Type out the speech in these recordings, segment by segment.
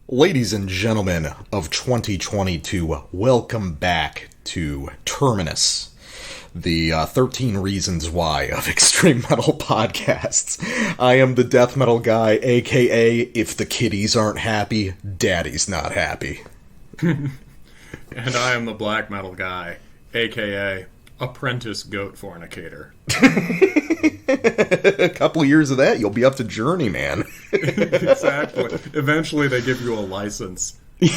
Ladies and gentlemen of 2022, welcome back to Terminus, the 13 Reasons Why of Extreme Metal podcasts. I am the death metal guy, aka if the kiddies aren't happy, daddy's not happy. And I am the black metal guy, aka apprentice goat fornicator. A couple years of that, you'll be up to journeyman. Exactly. Eventually, they give you a license. you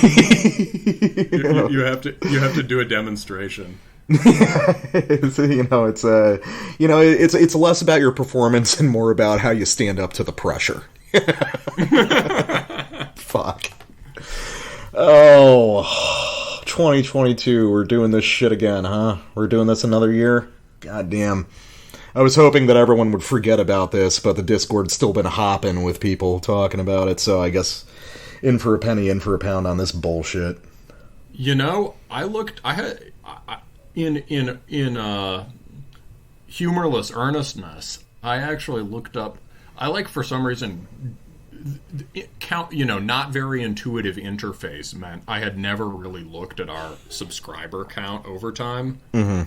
have to do a demonstration. It's less about your performance and more about how you stand up to the pressure. Fuck. Oh, 2022. We're doing this shit again, huh? We're doing this another year? Goddamn. I was hoping that everyone would forget about this, but the Discord's still been hopping with people talking about it, so I guess in for a penny, in for a pound on this bullshit. You know, in humorless earnestness, I actually looked up, for some reason, not very intuitive interface meant I had never really looked at our subscriber count over time. Mm-hmm.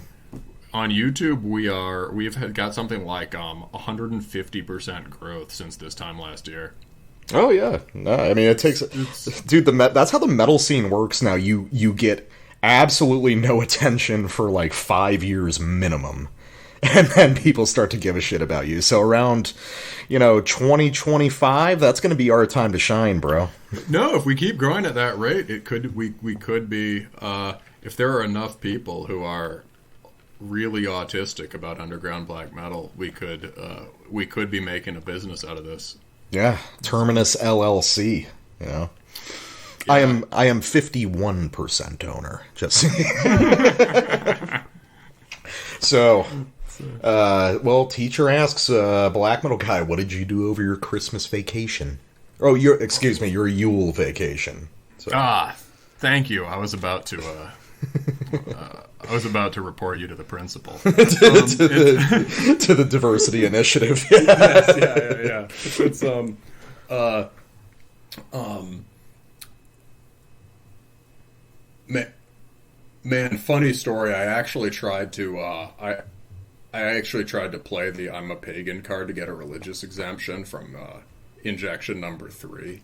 On YouTube, we've got something like 150% growth since this time last year. Oh yeah, no, I mean dude. That's how the metal scene works now. You get absolutely no attention for like 5 years minimum, and then people start to give a shit about you. So around 2025, that's going to be our time to shine, bro. No, if we keep growing at that rate, we could be if there are enough people who are really autistic about underground black metal, we could be making a business out of this. Yeah, Terminus LLC. Yeah. I am 51% owner. Just so. Well, teacher asks, black metal guy, what did you do over your Christmas vacation? Oh, your Yule vacation. So. Thank you. I was about to report you to the principal. to the diversity initiative. Yes, yeah. It's man, funny story. I actually tried to play the I'm a pagan card to get a religious exemption from injection number 3,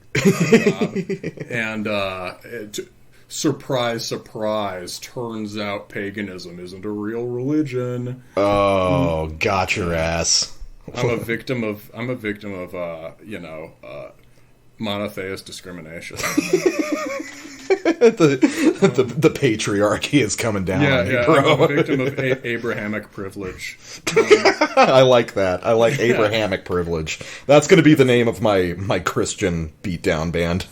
surprise, surprise, turns out paganism isn't a real religion. Oh, got your ass. I'm a victim of monotheist discrimination. the patriarchy is coming down on me, bro. I'm a victim of Abrahamic privilege. I like that. I like Abrahamic privilege. That's going to be the name of my Christian beatdown band.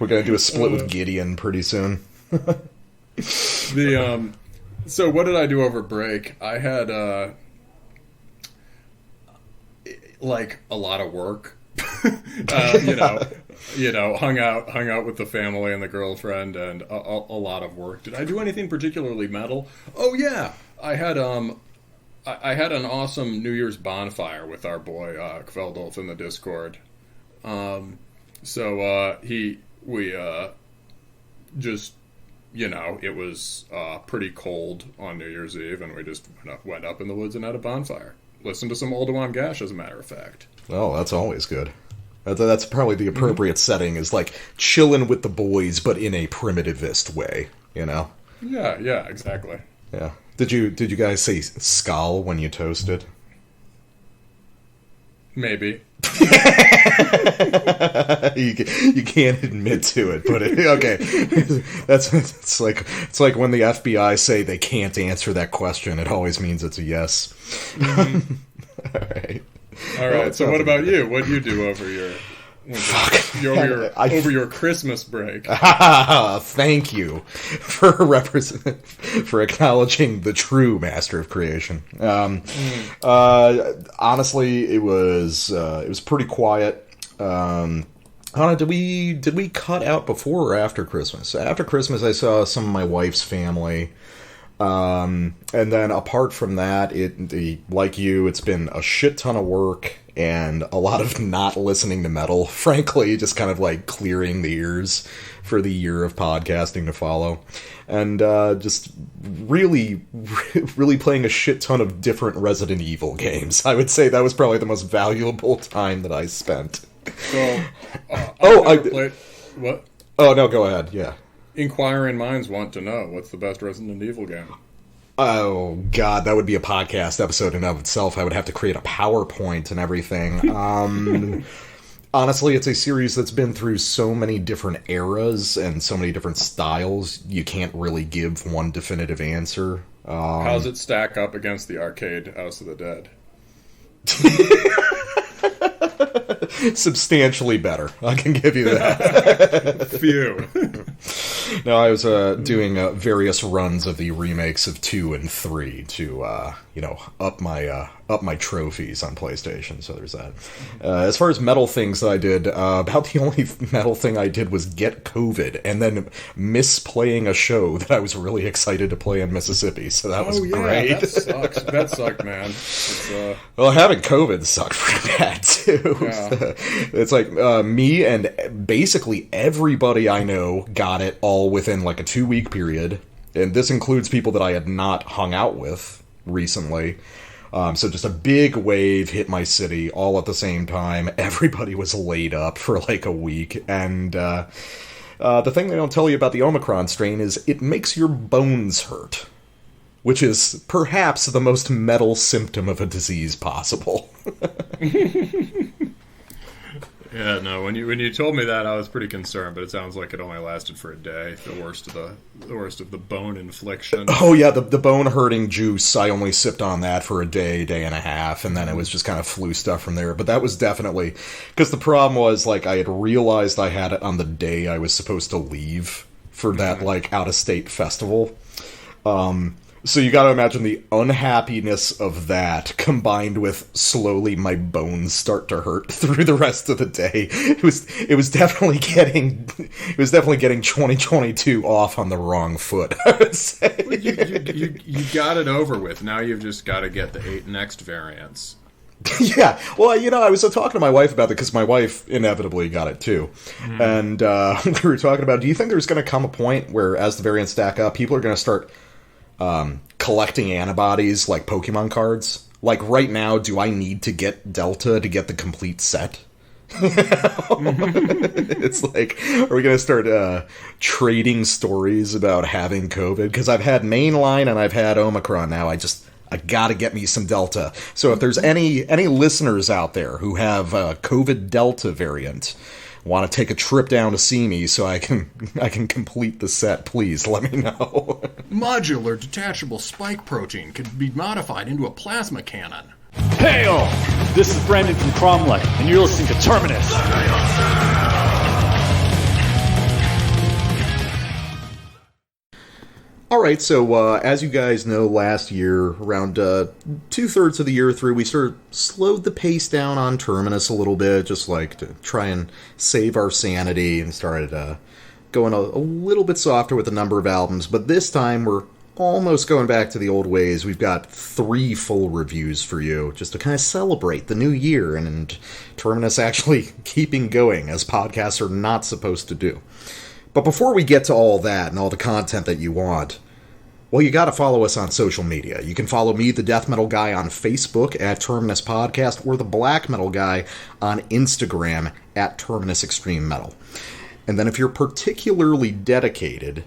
We're going to do a split with Gideon pretty soon. So what did I do over break? I had a lot of work. Hung out with the family and the girlfriend, and a lot of work. Did I do anything particularly metal? Oh yeah, I had an awesome New Year's bonfire with our boy Kveldolf in the Discord. It was pretty cold on New Year's Eve, and we just went up in the woods and had a bonfire. Listened to some Oldawon Gash, as a matter of fact. Oh, that's always good. That's probably the appropriate setting, is like chilling with the boys, but in a primitivist way, Yeah, exactly. Yeah. Did you guys say skull when you toasted? Maybe. you can't admit to it, but okay. It's like when the FBI say they can't answer that question. It always means it's a yes. Mm-hmm. All right. So what about you? What do you do over your Christmas break? Thank you for acknowledging the true master of creation. Honestly, it was pretty quiet. I don't know, did we cut out before or after Christmas? After Christmas, I saw some of my wife's family. And then apart from that, like you, it's been a shit ton of work and a lot of not listening to metal, frankly, just kind of like clearing the ears for the year of podcasting to follow. And just really, really playing a shit ton of different Resident Evil games. I would say that was probably the most valuable time that I spent. So, what? Oh, no, go ahead, yeah. Inquiring minds want to know, what's the best Resident Evil game? Oh, God, that would be a podcast episode in and of itself. I would have to create a PowerPoint and everything. Honestly, it's a series that's been through so many different eras and so many different styles, you can't really give one definitive answer. How does it stack up against the arcade House of the Dead? Substantially better. I can give you that. Phew. No, I was doing various runs of the remakes of 2 and 3 to, up my trophies on PlayStation, so there's that. As far as metal things that I did, about the only metal thing I did was get COVID, and then miss playing a show that I was really excited to play in Mississippi, so that was great. That sucks. That sucked, man. Well, having COVID sucked pretty bad, too. Yeah. It's like, me and basically everybody I know got it all within like a 2-week period, and this includes people that I had not hung out with recently. So just a big wave hit my city all at the same time. Everybody was laid up for like a week, and the thing they don't tell you about the Omicron strain is it makes your bones hurt, which is perhaps the most metal symptom of a disease possible. Yeah, no. When you told me that, I was pretty concerned, but it sounds like it only lasted for a day. The worst of the bone infliction. Oh yeah, the bone hurting juice. I only sipped on that for a day and a half, and then it was just kind of flu stuff from there. But that was definitely because the problem was like I had realized I had it on the day I was supposed to leave for that like out of state festival. So you gotta imagine the unhappiness of that combined with slowly my bones start to hurt through the rest of the day. It was definitely getting 2022 off on the wrong foot, I would say. You got it over with. Now you've just got to get the 8 next variants. Yeah, well, I was talking to my wife about it because my wife inevitably got it too. And we were talking about, do you think there's going to come a point where as the variants stack up, people are going to start collecting antibodies like Pokemon cards? Like right now, do I need to get Delta to get the complete set? It's like, are we going to start trading stories about having COVID? Because I've had mainline and I've had Omicron now. I gotta get me some Delta. So if there's any listeners out there who have COVID Delta variant, want to take a trip down to see me so I can complete the set, please let me know. Modular detachable spike protein could be modified into a plasma cannon. Hail! This is Brandon from Cromlech, and you're listening to Terminus. Alright, so as you guys know, last year, around 2/3 of the year through, we sort of slowed the pace down on Terminus a little bit, just like to try and save our sanity, and started going a little bit softer with a number of albums. But this time, we're almost going back to the old ways. We've got 3 full reviews for you, just to kind of celebrate the new year, and Terminus actually keeping going, as podcasts are not supposed to do. But before we get to all that and all the content that you want, well, you gotta follow us on social media. You can follow me, the Death Metal Guy, on Facebook at Terminus Podcast, or the Black Metal Guy on Instagram at Terminus Extreme Metal. And then if you're particularly dedicated,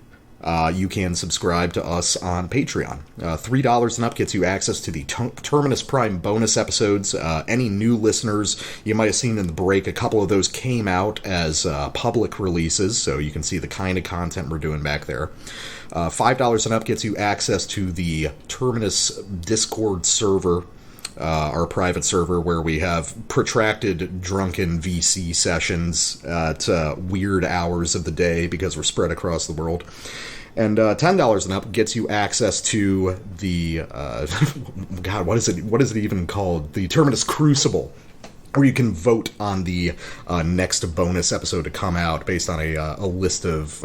you can subscribe to us on Patreon. $3 and up gets you access to the Terminus Prime bonus episodes. Any new listeners, you might have seen in the break, a couple of those came out as public releases, so you can see the kind of content we're doing back there. $5 and up gets you access to the Terminus Discord server, our private server, where we have protracted drunken VC sessions at weird hours of the day because we're spread across the world. And $10 and up gets you access to the God, what is it even called? The Terminus Crucible, or you can vote on the next bonus episode to come out based on a list of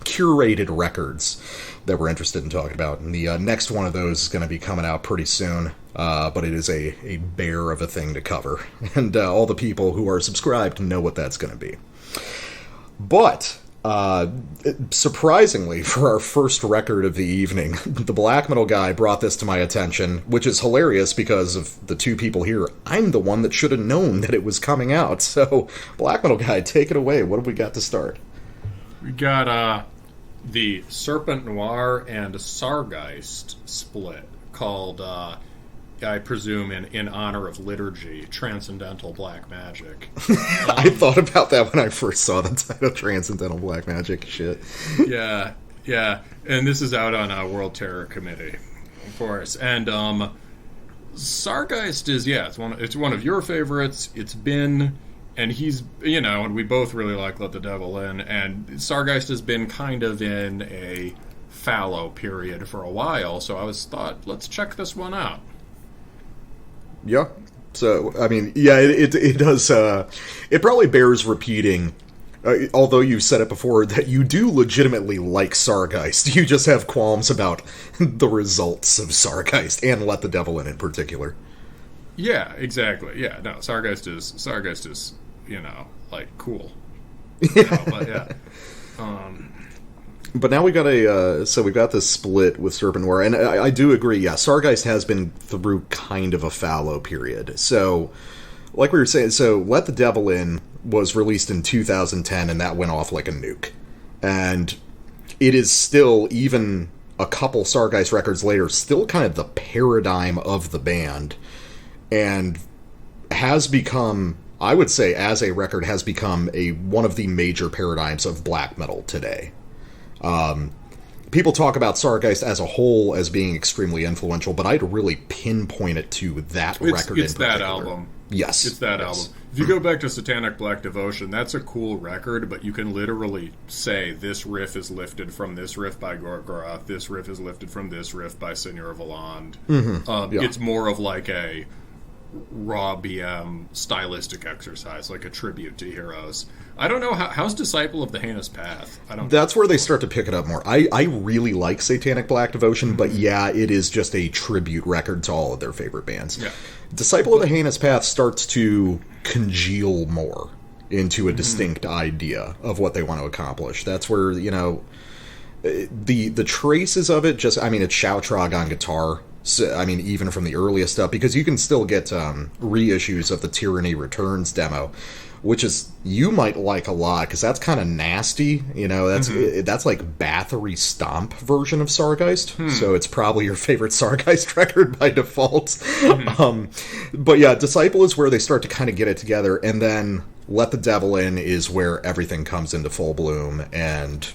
curated records that we're interested in talking about. And the next one of those is going to be coming out pretty soon, but it is a bear of a thing to cover. And all the people who are subscribed know what that's going to be. But surprisingly, for our first record of the evening, the black metal guy brought this to my attention, which is hilarious because of the two people here. I'm the one that should have known that it was coming out. So, black metal guy, take it away. What have we got to start? We got the Serpent Noir and Sargeist split called, I presume, in honor of liturgy, Transcendental Black Magic. I thought about that when I first saw the title, Transcendental Black Magic. Shit. Yeah. And this is out on World Terror Committee, of course. And Sargeist is, it's one of your favorites. It's been, and he's, and we both really like Let the Devil In, and Sargeist has been kind of in a fallow period for a while, so I thought, let's check this one out. Yeah. So, I mean, yeah, it does, it probably bears repeating, although you've said it before, that you do legitimately like Sargeist. You just have qualms about the results of Sargeist, and Let the Devil In particular. Yeah, exactly. Yeah, no, Sargeist is, cool. Yeah. But yeah. But now we got we've got this split with Serpent Noir, and I do agree, yeah, Sargeist has been through kind of a fallow period. So, like we were saying, Let the Devil In was released in 2010, and that went off like a nuke. And it is still, even a couple Sargeist records later, still kind of the paradigm of the band, and has become, I would say, as a record, has become one of the major paradigms of black metal today. People talk about Sargeist as a whole as being extremely influential, but I'd really pinpoint it to that record in particular. It's that album. Yes. It's that album. If you go back to Satanic Black Devotion, that's a cool record, but you can literally say this riff is lifted from this riff by Gorgoroth, this riff is lifted from this riff by Seigneur Voland. Mm-hmm. It's more of like a raw BM stylistic exercise, like a tribute to heroes. I don't know, how's Disciple of the Heinous Path? That's where they start to pick it up more. I really like Satanic Black Devotion, but yeah, it is just a tribute record to all of their favorite bands. Yeah. Disciple of the Heinous Path starts to congeal more into a distinct idea of what they want to accomplish. That's where, the traces of it, it's Shoutrog on guitar. So, even from the earliest stuff, because you can still get reissues of the Tyranny Returns demo, which is, you might like a lot, because that's kind of nasty, that's like Bathory Stomp version of Sargeist, so it's probably your favorite Sargeist record by default. But yeah, Disciple is where they start to kind of get it together, and then Let the Devil In is where everything comes into full bloom, and,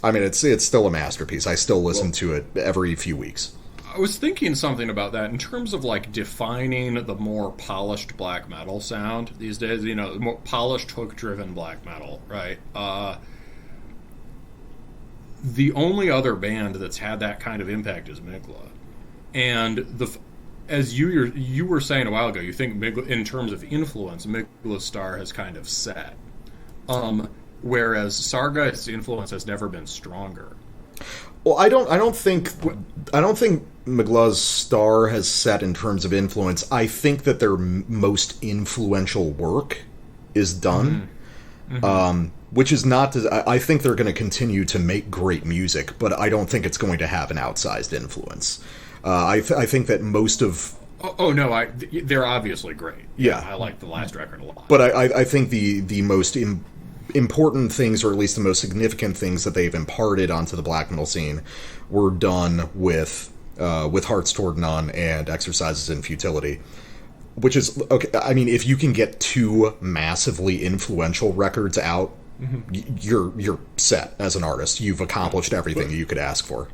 it's still a masterpiece. I still listen to it every few weeks. I was thinking something about that in terms of defining the more polished black metal sound these days. The more polished hook-driven black metal, right? The only other band that's had that kind of impact is Migla, and as you were saying a while ago, you think Migla, in terms of influence, Migla's star has kind of set, whereas Sargeist's influence has never been stronger. Well, I don't think Migla's star has set in terms of influence. I think that their most influential work is done, which is not to, I think they're going to continue to make great music, but I don't think it's going to have an outsized influence. I think that most of... Oh no, they're obviously great. Yeah. I like the last record a lot. But I think the most important things, or at least the most significant things that they've imparted onto the black metal scene, were done with Hearts Toward None and Exercises in Futility, which is okay. If you can get two massively influential records out, you're set as an artist. You've accomplished everything you could ask for.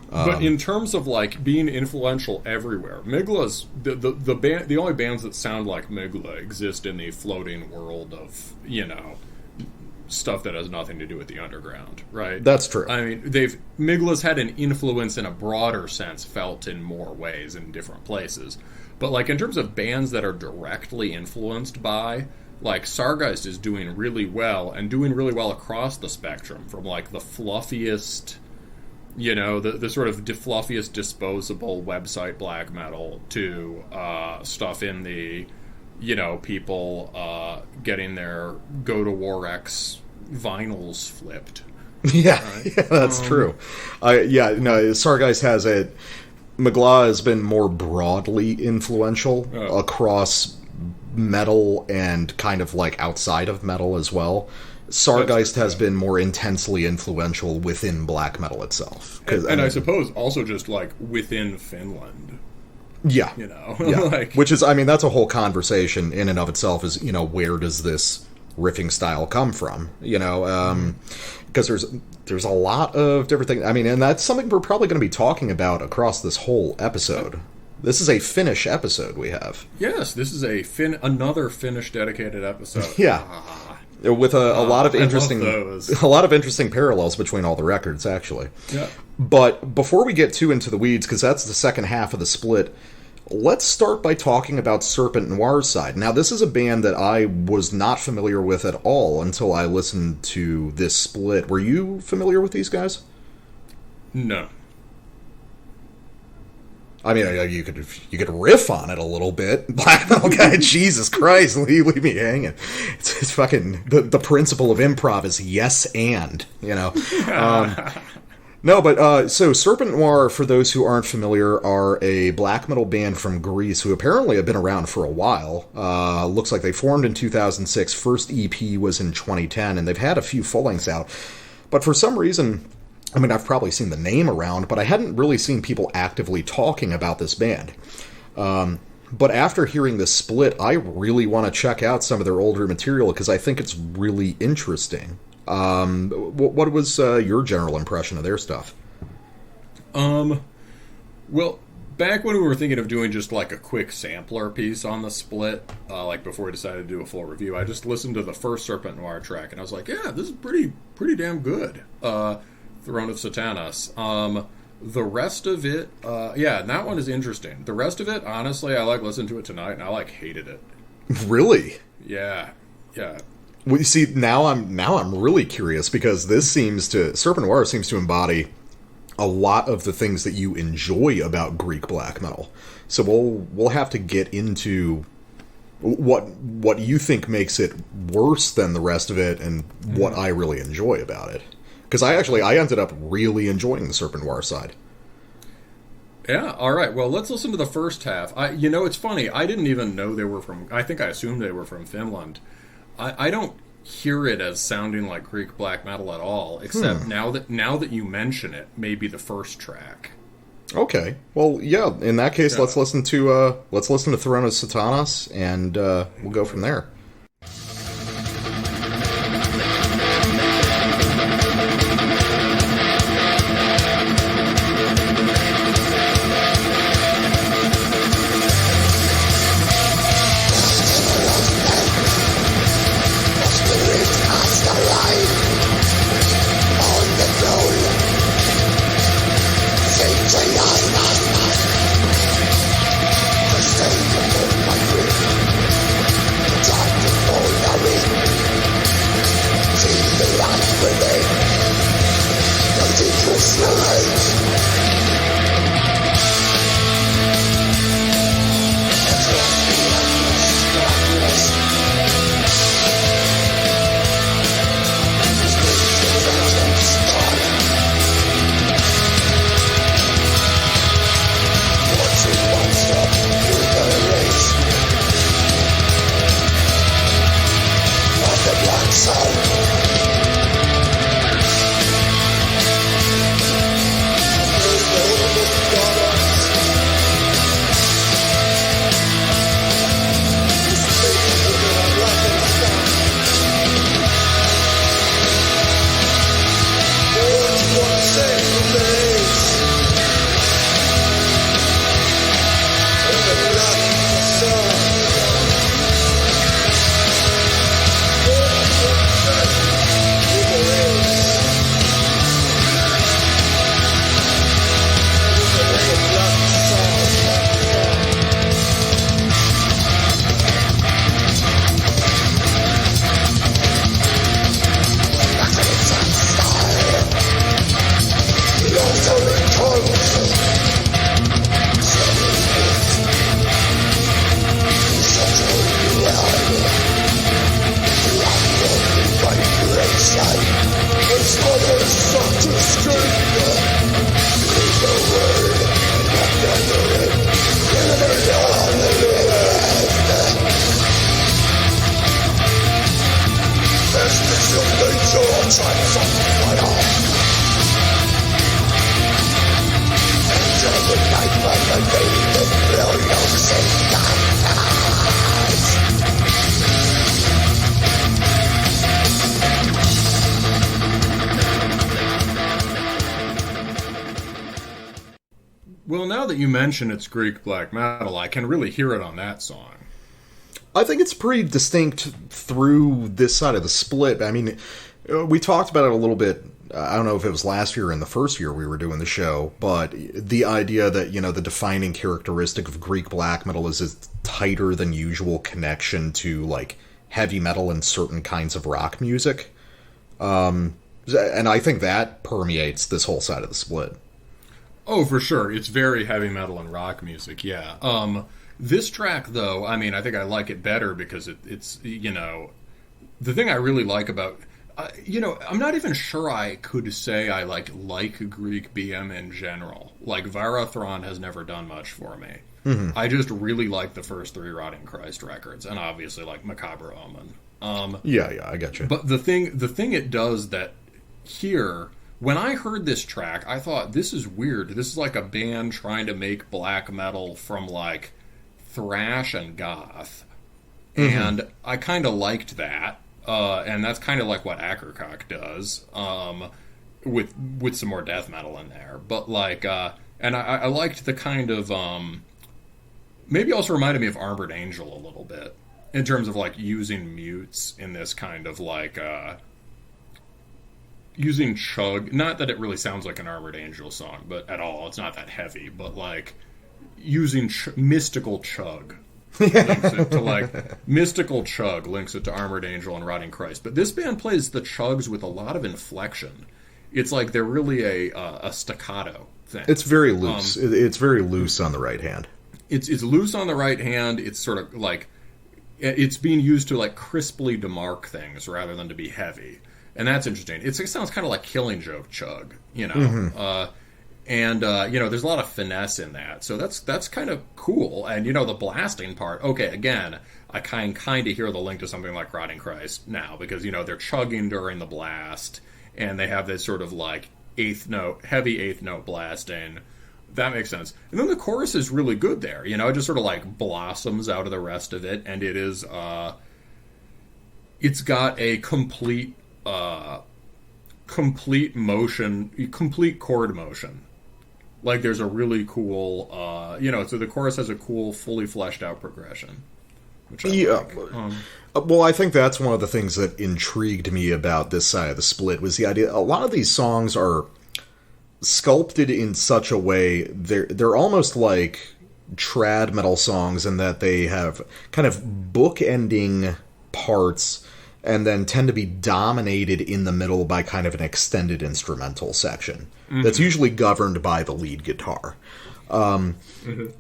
But in terms of being influential everywhere, Migla's the only bands that sound like Migla exist in the floating world of stuff that has nothing to do with the underground, right? That's true. Migla's had an influence in a broader sense, felt in more ways in different places. But like in terms of bands that are directly influenced by, like Sargeist is doing really well, and doing really well across the spectrum, from like the fluffiest, the sort of fluffiest disposable website black metal to stuff in the, people getting their Go to War X vinyls flipped. Yeah, Right? yeah, that's true. Sargeist has it. Mgla has been more broadly influential across metal and kind of like outside of metal as well. Sargeist has been more intensely influential within black metal itself. And I suppose also just like within Finland. Yeah. Like, which is, that's a whole conversation in and of itself is, where does this riffing style come from? Because there's a lot of different things. And that's something we're probably going to be talking about across this whole episode. This is a Finnish episode we have. Yes, this is another Finnish dedicated episode. Yeah. With a lot of interesting parallels between all the records, actually. Yeah. But before we get too into the weeds, because that's the second half of the split, let's start by talking about Serpent Noir's side. Now, this is a band that I was not familiar with at all until I listened to this split. Were you familiar with these guys? No. You could riff on it a little bit. Black metal guy, Jesus Christ, leave me hanging. It's fucking the principle of improv is yes and, No, but so Serpent Noir, for those who aren't familiar, are a black metal band from Greece who apparently have been around for a while. Looks like they formed in 2006. First EP was in 2010, and they've had a few full lengths out. But for some reason, I've probably seen the name around, but I hadn't really seen people actively talking about this band. But after hearing this split, I really want to check out some of their older material because I think it's really interesting. What was your general impression of their stuff? Well, back when we were thinking of doing just like a quick sampler piece on the split, like before we decided to do a full review, I just listened to the first Serpent Noir track and I was like, yeah, this is pretty damn good. Throne of Satanas. The rest of it, and that one is interesting. The rest of it, honestly, I listened to it tonight and I hated it. Really? Yeah. Well, you see, now I'm really curious because Serpent Noir seems to embody a lot of the things that you enjoy about Greek black metal. So we'll have to get into what you think makes it worse than the rest of it and what I really enjoy about it. Because I ended up really enjoying the Serpent Noir side. Yeah, all right. Well, let's listen to the first half. It's funny. I didn't even know they were from... I think I assumed they were from Finland. I don't hear it as sounding like Greek black metal at all, except now that you mention it, maybe the first track. Okay. Well, yeah, in that case, let's listen to Throne of Satanas, and we'll go from there. Time Well, now that you mention it's Greek black metal, I can really hear it on that song. I think it's pretty distinct through this side of the split. I mean, we talked about it a little bit. I don't know if it was last year or in the first year we were doing the show, but the idea that, you know, the defining characteristic of Greek black metal is its tighter than usual connection to, like, heavy metal and certain kinds of rock music. And I think that permeates this whole side of the split. Oh, for sure. It's very heavy metal and rock music, yeah. This track, though, I mean, I think I like it better because it's, you know, the thing I really like about, you know, I'm not even sure I could say I like Greek BM in general. Like, Varathron has never done much for me. Mm-hmm. I just really like the first three Rotting Christ records, and obviously like Macabre Omen. Yeah, I got you. But the thing it does that here, when I heard this track, I thought, this is weird. This is like a band trying to make black metal from, like, thrash and goth. Mm-hmm. And I kind of liked that. And that's kind of like what Ackercock does, with some more death metal in there. But, like, and I liked the kind of, maybe also reminded me of Armored Angel a little bit, in terms of, like, using mutes in this kind of, like, using chug, not that it really sounds like an Armored Angel song, but at all, it's not that heavy, but, like, using mystical chug links it to, like, mystical chug links it to Armored Angel and Rotting Christ. But this band plays the chugs with a lot of inflection. It's like they're really a staccato thing. It's very loose. It's very loose on the right hand. It's loose on the right hand. It's sort of like, it's being used to, like, crisply demark things rather than to be heavy. And that's interesting. It sounds kind of like Killing Joke chug, you know. Mm-hmm. And you know, there's a lot of finesse in that. So that's kind of cool. And, you know, the blasting part, okay, again, I kind of hear the link to something like Rotting Christ now, because, you know, they're chugging during the blast, and they have this sort of, like, heavy eighth note blasting. That makes sense. And then the chorus is really good there. You know, it just sort of, like, blossoms out of the rest of it, and it is, it's got a complete motion, complete chord motion. Like, there's a really cool, you know, so the chorus has a cool, fully fleshed out progression. Which I like. Well, I think that's one of the things that intrigued me about this side of the split, was the idea, a lot of these songs are sculpted in such a way, they're almost like trad metal songs, in that they have kind of bookending parts, and then tend to be dominated in the middle by kind of an extended instrumental section. Mm-hmm. That's usually governed by the lead guitar.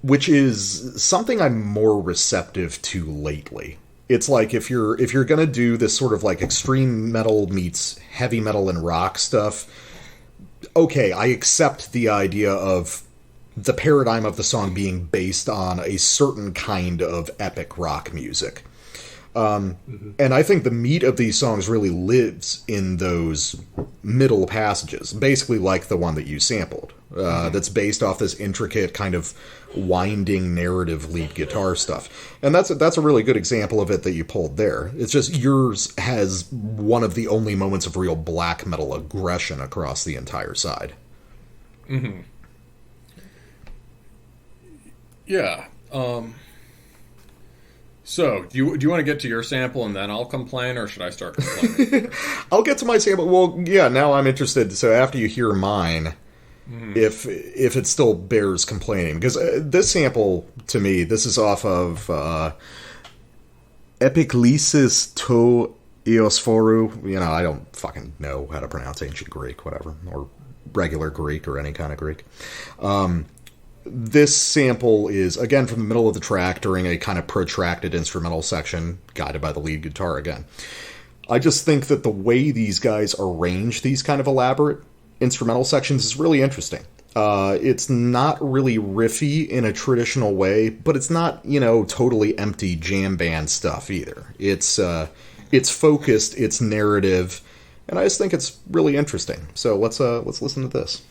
Which is something I'm more receptive to lately. It's like, if you're gonna do this sort of, like, extreme metal meets heavy metal and rock stuff, okay, I accept the idea of the paradigm of the song being based on a certain kind of epic rock music. And I think the meat of these songs really lives in those middle passages, basically like the one that you sampled, that's based off this intricate kind of winding narrative lead guitar stuff. And that's a really good example of it that you pulled there. It's just yours has one of the only moments of real black metal aggression across the entire side. Mm-hmm. Yeah. So, do you want to get to your sample and then I'll complain, or should I start complaining? I'll get to my sample. Well, yeah, now I'm interested. So after you hear mine, if it still bears complaining. Because this sample, to me, this is off of Epiklesis to Eosphorou. You know, I don't fucking know how to pronounce ancient Greek, whatever. Or regular Greek, or any kind of Greek. This sample is, again, from the middle of the track during a kind of protracted instrumental section, guided by the lead guitar again. I just think that the way these guys arrange these kind of elaborate instrumental sections is really interesting. It's not really riffy in a traditional way, but it's not, totally empty jam band stuff either. It's focused, it's narrative, and I just think it's really interesting. So let's listen to this.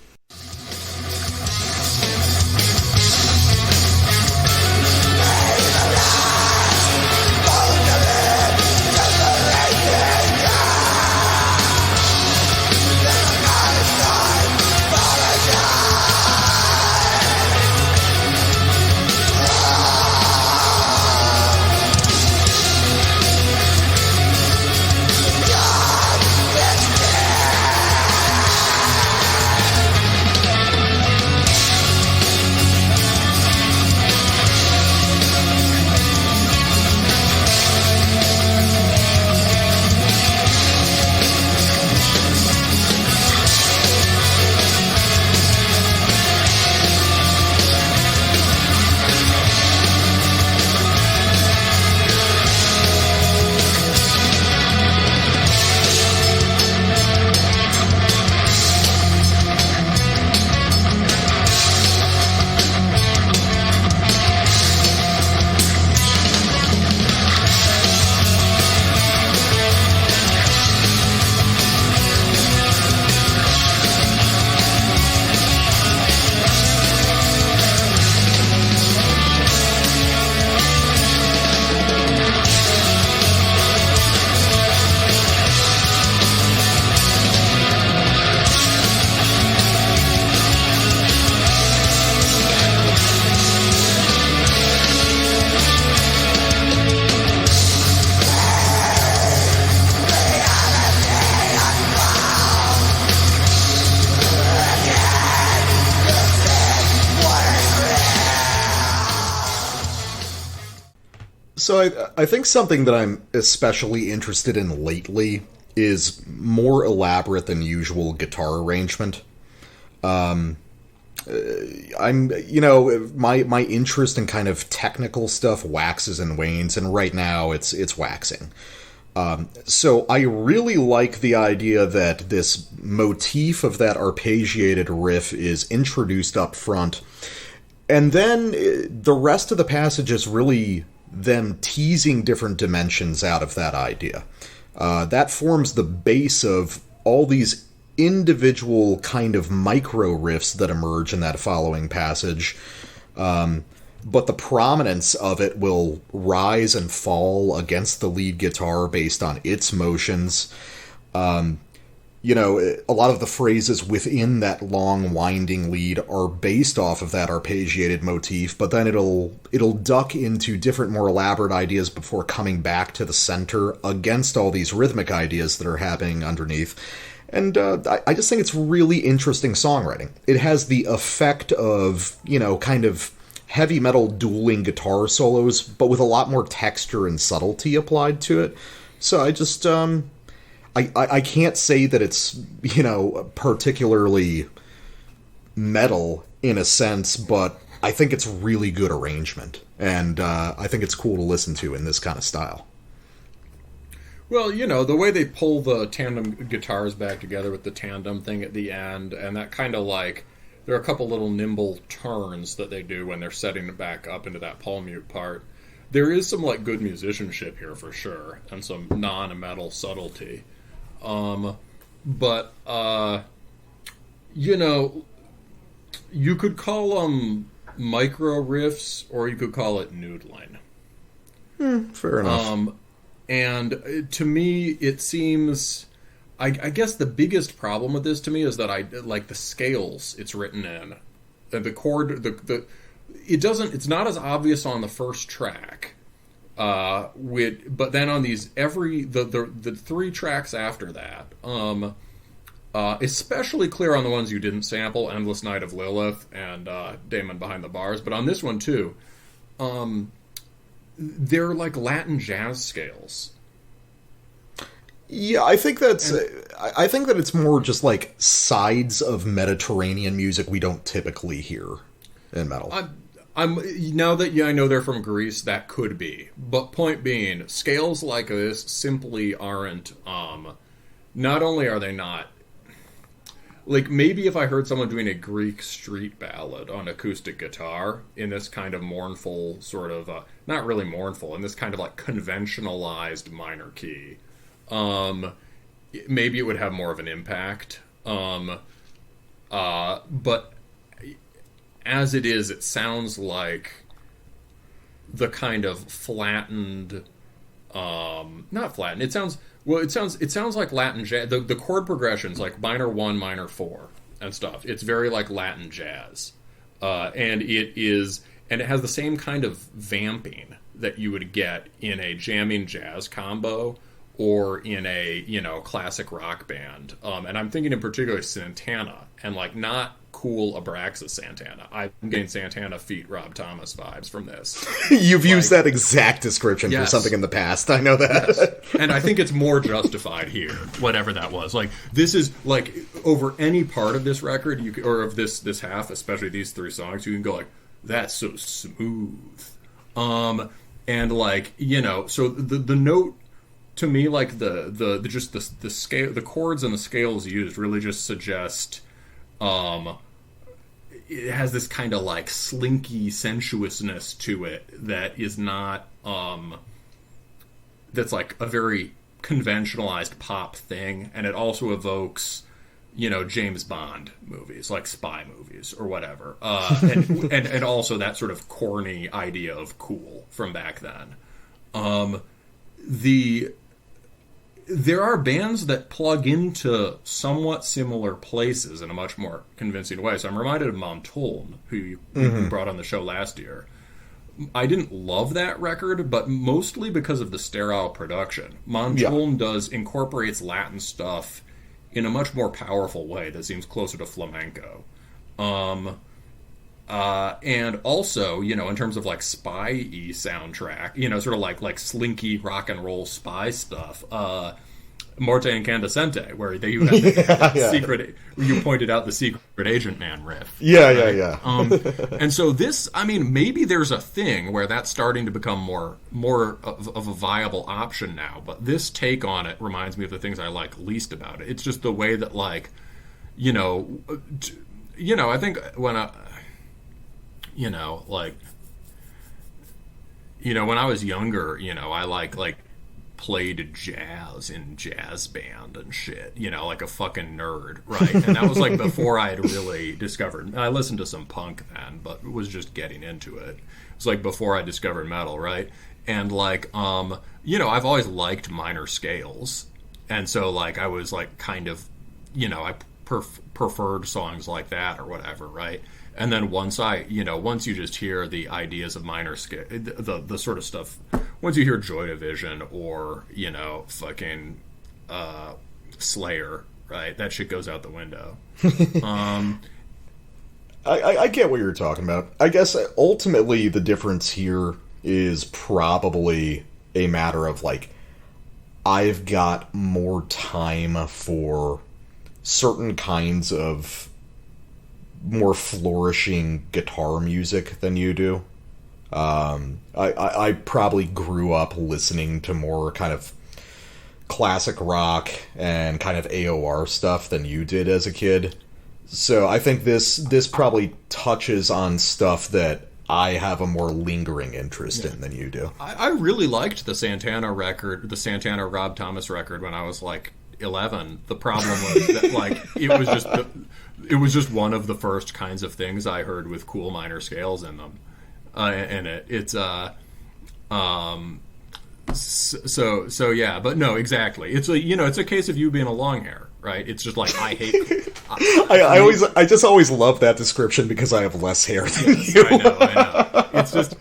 So I think something that I'm especially interested in lately is more elaborate than usual guitar arrangement. My interest in kind of technical stuff waxes and wanes, and right now it's waxing. So I really like the idea that this motif of that arpeggiated riff is introduced up front, and then the rest of the passage is really them teasing different dimensions out of that idea. That forms the base of all these individual kind of micro riffs that emerge in that following passage. But the prominence of it will rise and fall against the lead guitar based on its motions. A lot of the phrases within that long winding lead are based off of that arpeggiated motif, but then it'll duck into different, more elaborate ideas before coming back to the center against all these rhythmic ideas that are happening underneath. And I just think it's really interesting songwriting. It has the effect of, kind of heavy metal dueling guitar solos, but with a lot more texture and subtlety applied to it. So I just... I can't say that it's, particularly metal in a sense, but I think it's really good arrangement. And I think it's cool to listen to in this kind of style. Well, the way they pull the tandem guitars back together with the tandem thing at the end, and that kind of there are a couple little nimble turns that they do when they're setting it back up into that palmute part. There is some, good musicianship here for sure, and some non-metal subtlety. But you could call them micro riffs, or you could call it noodling. Fair enough. And to me, it seems, I guess the biggest problem with this to me is that I like the scales it's written in. The chord, it's not as obvious on the first track. But then on these the three tracks after that, especially clear on the ones you didn't sample, Endless Night of Lilith and Damon Behind the Bars, but on this one too, they're like Latin jazz scales. Yeah, I think I think that it's more just like sides of Mediterranean music we don't typically hear in metal. Now that I know they're from Greece, that could be. But point being, scales like this simply aren't. Not only are they not. like, maybe if I heard someone doing a Greek street ballad on acoustic guitar in this kind of mournful sort of, not really mournful, in this kind of, like, conventionalized minor key, maybe it would have more of an impact. But as it is, it sounds like the kind of flattened, not flattened, it sounds like Latin jazz. The chord progressions, like minor 1, minor 4 and stuff, it's very like Latin jazz. And it has the same kind of vamping that you would get in a jamming jazz combo or in a, classic rock band. And I'm thinking in particular Santana, and like not cool Abraxas Santana. I'm getting Santana feat Rob Thomas vibes from this. You've used that exact description for something in the past. I know that. Yes. And I think it's more justified here, whatever that was. Like, this is, like, over any part of this record, or of this half, especially these 3 songs, you can go like, that's so smooth. And like, so the note, to me, like the scale, the chords and the scales used really just suggest, it has this kind of like slinky sensuousness to it that is not, that's like a very conventionalized pop thing, and it also evokes, James Bond movies, like spy movies or whatever, and also that sort of corny idea of cool from back then. There are bands that plug into somewhat similar places in a much more convincing way. So I'm reminded of Montuln, who you brought on the show last year. I didn't love that record, but mostly because of the sterile production. Montuln incorporates Latin stuff in a much more powerful way that seems closer to flamenco. And also, in terms of like spy-y soundtrack, sort of like slinky rock and roll spy stuff, Morte Incandescente, where you have the secret, you pointed out the secret agent man riff. Yeah. And so this, I mean, maybe there's a thing where that's starting to become more of a viable option now, but this take on it reminds me of the things I like least about it. It's just the way that, like, I think when when I was younger, I like played jazz in jazz band and shit, like a fucking nerd, right? And that was like before I had really discovered, I listened to some punk then, but was just getting into it. It was like before I discovered metal, right? And like, I've always liked minor scales. And so like, I was like kind of, I preferred songs like that or whatever, right? And then once once you just hear the ideas of minor scale, the sort of stuff, once you hear Joy Division or, fucking Slayer, right? That shit goes out the window. I get what you're talking about. I guess ultimately the difference here is probably a matter of, like, I've got more time for certain kinds of more flourishing guitar music than you do. I probably grew up listening to more kind of classic rock and kind of AOR stuff than you did as a kid. So I think this probably touches on stuff that I have a more lingering interest in than you do. I really liked the Santana record, the Santana Rob Thomas record, when I was like 11. The problem was that, like, it was just one of the first kinds of things I heard with cool minor scales in them. So yeah, but no, exactly. It's it's a case of you being a long hair, right? It's just like, I hate. I just always love that description because I have less hair than you. I know. It's just,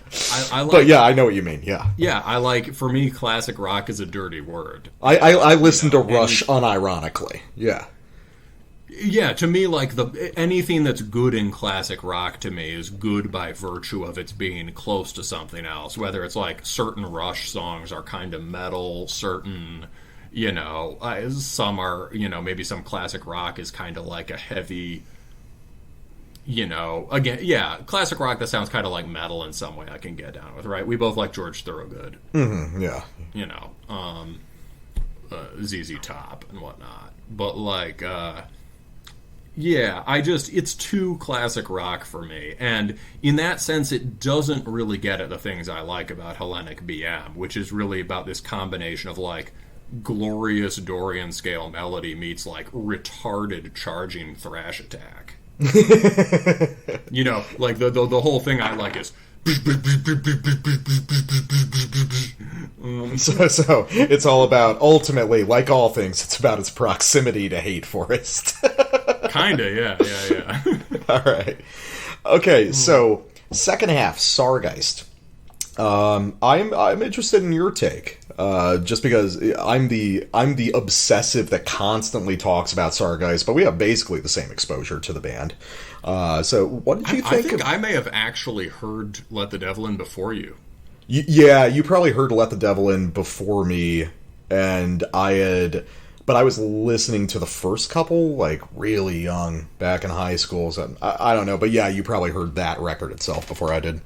I like. But yeah, I know what you mean. Yeah. Yeah, I like. For me, classic rock is a dirty word. I listen to Rush unironically. Yeah. Yeah, to me, like, anything that's good in classic rock to me is good by virtue of its being close to something else. Whether it's like certain Rush songs are kind of metal, certain, some are, maybe some classic rock is kind of like a heavy, again, yeah, classic rock that sounds kind of like metal in some way I can get down with, right? We both like George Thorogood. Mm-hmm, yeah. ZZ Top and whatnot. But, like, Yeah, it's too classic rock for me. And in that sense, it doesn't really get at the things I like about Hellenic BM, which is really about this combination of, like, glorious Dorian scale melody meets, like, retarded charging thrash attack. You know, like, the whole thing I like is... So it's all about, ultimately, like all things, it's about its proximity to Hate Forest. Kinda, yeah. All right. Okay, so second half, Sargeist. I'm interested in your take, just because I'm the obsessive that constantly talks about Sargeist, but we have basically the same exposure to the band. So what did you think? I think I may have actually heard Let the Devil In before you. Yeah, you probably heard Let the Devil In before me, and but I was listening to the first couple, like, really young, back in high school, so I don't know, but yeah, you probably heard that record itself before I did.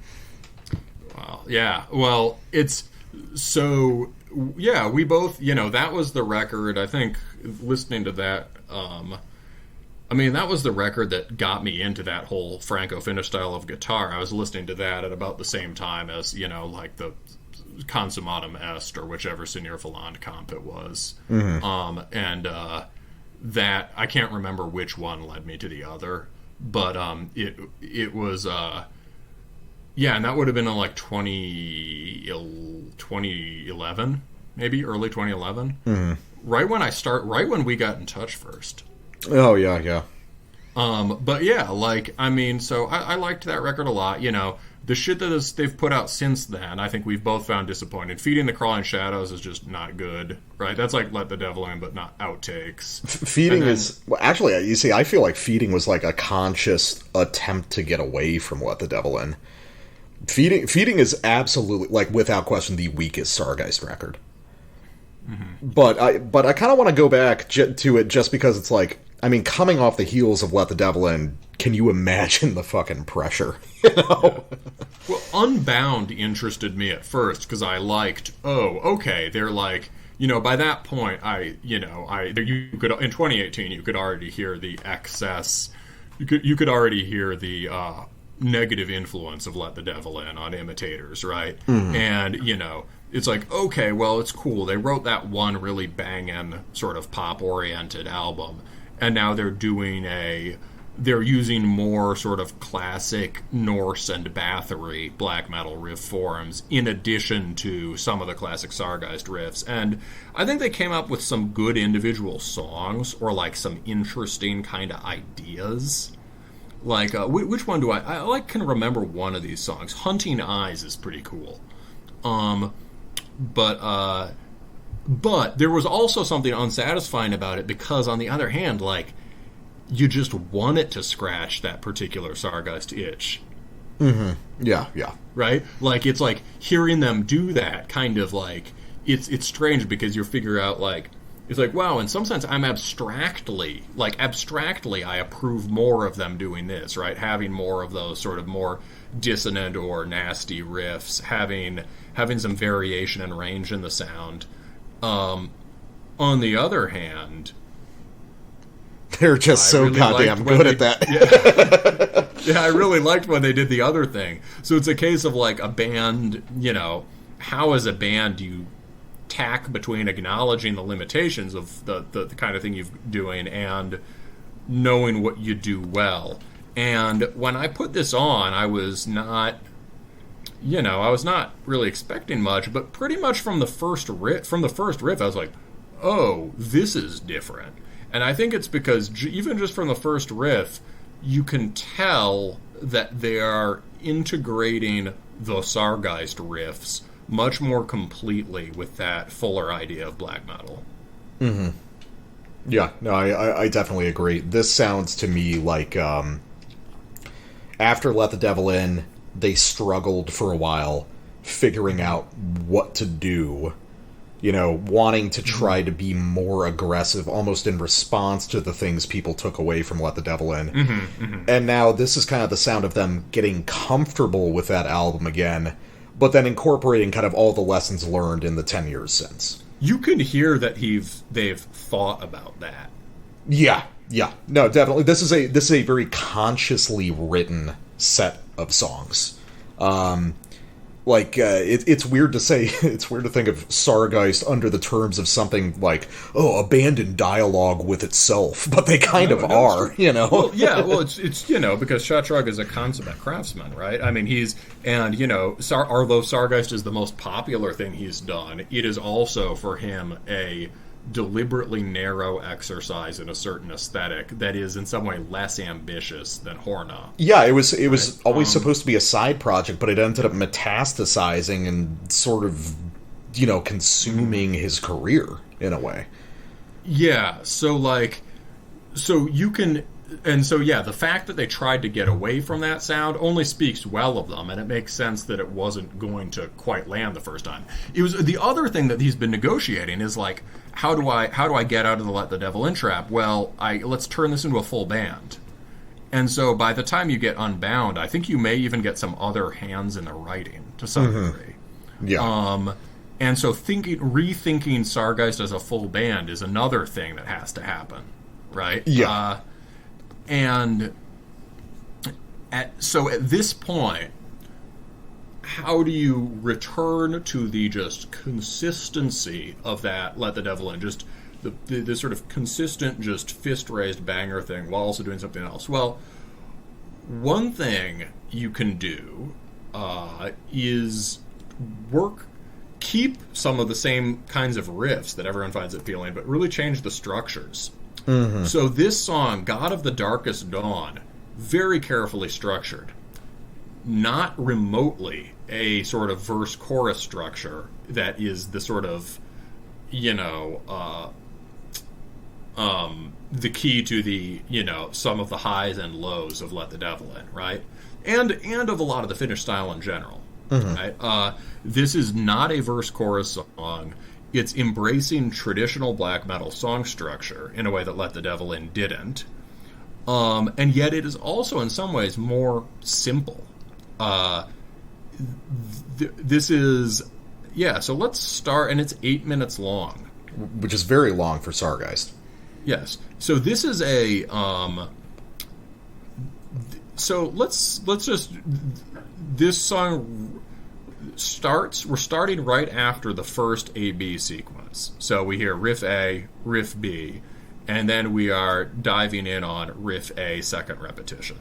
Wow, yeah, well, it's, so, yeah, we both, you know, that was the record, I think, listening to that, I mean, that was the record that got me into that whole Franco-Finnish style of guitar. I was listening to that at about the same time as, you know, like the Consummatum Est or whichever Senior Phaland comp it was. Mm-hmm. That, I can't remember which one led me to the other, but it was, yeah, and that would have been in like 2011, maybe, early 2011. Mm-hmm. Right when we got in touch first. Oh, yeah. But yeah, like, I mean, so I liked that record a lot, you know. The shit that they've put out since then, I think we've both found disappointing. Feeding the Crawling Shadows is just not good, right? That's like Let the Devil In, but not outtakes. Feeding is... Well, actually, you see, I feel like Feeding was like a conscious attempt to get away from Let the Devil In. Feeding is absolutely, like, without question, the weakest Sargeist record. Mm-hmm. But I kind of want to go back to it just because it's like, I mean, coming off the heels of Let the Devil In, can you imagine the fucking pressure? You know? Yeah. Well, Unbound interested me at first because I liked, okay, they're like, you know, by that point, you could, in 2018, you could already hear the excess, you could already hear the negative influence of Let the Devil In on imitators, right? Mm. And, you know, it's like, okay, well, it's cool. They wrote that one really banging sort of pop-oriented album, and now they're using more sort of classic Norse and Bathory black metal riff forms in addition to some of the classic Sargeist riffs. And I think they came up with some good individual songs, or like some interesting kind of ideas. Like, which one do I can remember one of these songs. Hunting Eyes is pretty cool. But there was also something unsatisfying about it because, on the other hand, like, you just want it to scratch that particular Sargeist itch. Mm-hmm. Yeah. Right? Like, it's like hearing them do that kind of like, it's strange because you figure out, like, it's like, wow, in some sense I'm abstractly I approve more of them doing this, right? Having more of those sort of more dissonant or nasty riffs, having some variation and range in the sound. On the other hand, they're just so really goddamn good at that. Yeah, I really liked when they did the other thing. So it's a case of, like, a band, you know, how as a band do you tack between acknowledging the limitations of the kind of thing you're doing and knowing what you do well. And when I put this on, I was not really expecting much, but pretty much from the first riff, I was like, oh, this is different. And I think it's because even just from the first riff, you can tell that they are integrating the Sargeist riffs much more completely with that fuller idea of black metal. Mm-hmm. Yeah, no, I definitely agree. This sounds to me like after Let the Devil In, they struggled for a while figuring out what to do, you know, wanting to try to be more aggressive, almost in response to the things people took away from Let the Devil In. Mm-hmm, mm-hmm. And now this is kind of the sound of them getting comfortable with that album again, but then incorporating kind of all the lessons learned in the 10 years since. You can hear that they've thought about that. Yeah. Yeah, no, definitely. This is a very consciously written set of songs. It's weird to say. It's weird to think of Sargeist under the terms of something like, abandoned dialogue with itself, but they kind of are, you know. Well, yeah, well, it's because Shatrug is a consummate craftsman, right? I mean, although Sargeist is the most popular thing he's done, it is also for him a deliberately narrow exercise in a certain aesthetic that is in some way less ambitious than Horna. Yeah, it was always supposed to be a side project, but it ended up metastasizing and sort of, consuming his career in a way. Yeah, the fact that they tried to get away from that sound only speaks well of them, and it makes sense that it wasn't going to quite land the first time. It was the other thing that he's been negotiating is like, how do I get out of the Let the Devil In trap? Well, let's turn this into a full band. And so by the time you get Unbound, I think you may even get some other hands in the writing to some degree. Yeah. And so rethinking Sargeist as a full band is another thing that has to happen, right? Yeah. So at this point, how do you return to the just consistency of that Let the Devil In, just the sort of consistent, just fist-raised banger thing while also doing something else? Well, one thing you can do is keep some of the same kinds of riffs that everyone finds appealing, but really change the structures. Mm-hmm. So this song, God of the Darkest Dawn, very carefully structured. Not remotely a sort of verse-chorus structure that is the sort of, the key to the, some of the highs and lows of Let the Devil In, right? And of a lot of the Finnish style in general, right? This is not a verse-chorus song. It's embracing traditional black metal song structure in a way that Let the Devil In didn't. And yet it is also in some ways more simple. This is... Yeah, so let's start, and it's 8 minutes long. Which is very long for Sargeist. Yes. So this is a... so let's just... This song starts... We're starting right after the first A-B sequence. So we hear riff A, riff B, and then we are diving in on riff A, second repetition.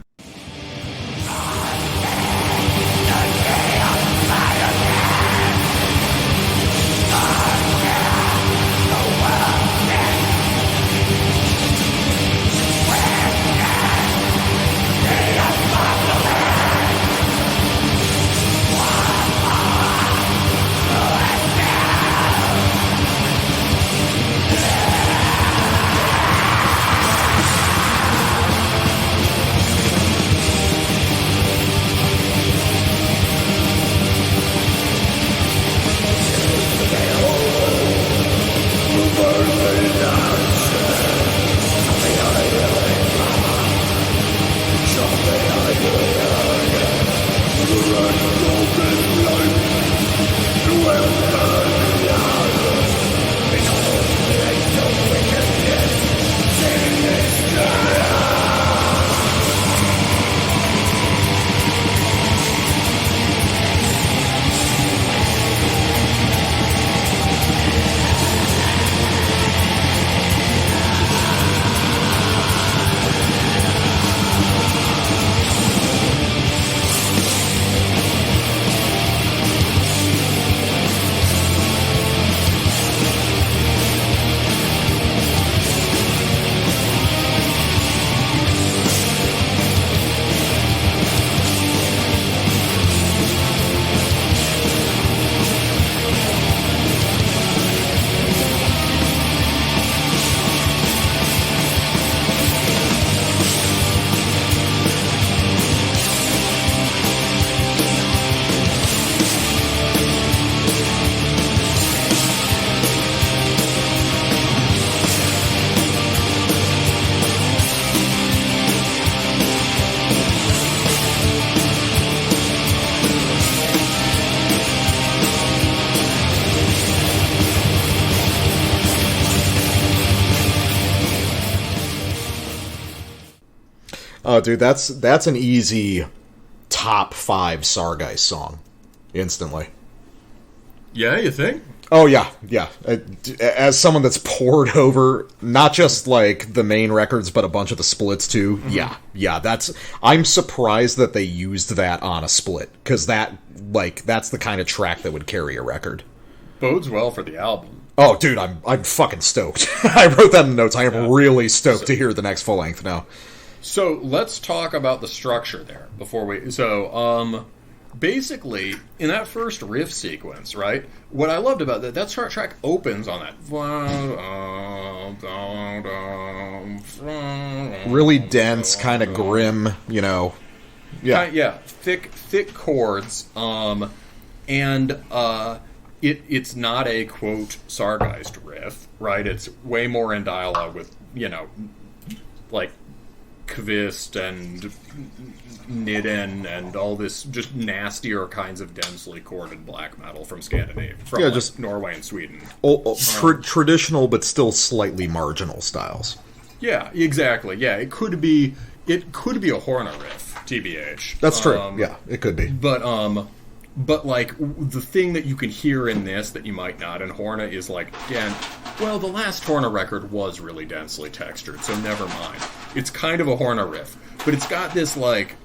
Oh, dude, that's an easy top 5 Sargeist song, instantly. Yeah, you think? Oh, yeah. As someone that's poured over not just, like, the main records, but a bunch of the splits, too, yeah, I'm surprised that they used that on a split, because that's the kind of track that would carry a record. Bodes well for the album. Oh, dude, I'm fucking stoked. I wrote that in the notes. I am really stoked to hear the next full-length now. So, let's talk about the structure there before we... So, basically, in that first riff sequence, right, what I loved about that track opens on that... Really dense, kind of grim, you know... Yeah. Thick chords, and it's not a, quote, Sargeist riff, right? It's way more in dialogue with, you know, like... Kvist and Nidden and all this just nastier kinds of densely chorded black metal from Scandinavia, from just Norway and Sweden. Traditional but still slightly marginal styles. Yeah, exactly. Yeah, it could be a Horner riff, TBH. That's true. Yeah, it could be. But like the thing that you can hear in this that you might not in Horner is like, again, well, the last Horner record was really densely textured, so never mind. It's kind of a Horner riff, but it's got this like,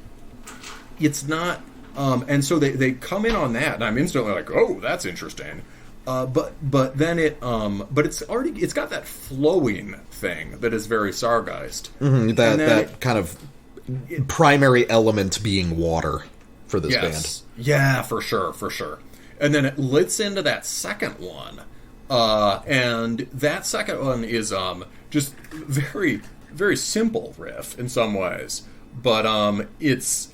it's not, and so they come in on that, and I'm instantly like, oh, that's interesting. But then but it's got that flowing thing that is very Sargeist. Mm-hmm, that kind of primary element being water for this band. Yeah, for sure. And then it lits into that second one. And that second one is just very, very simple riff in some ways. But it's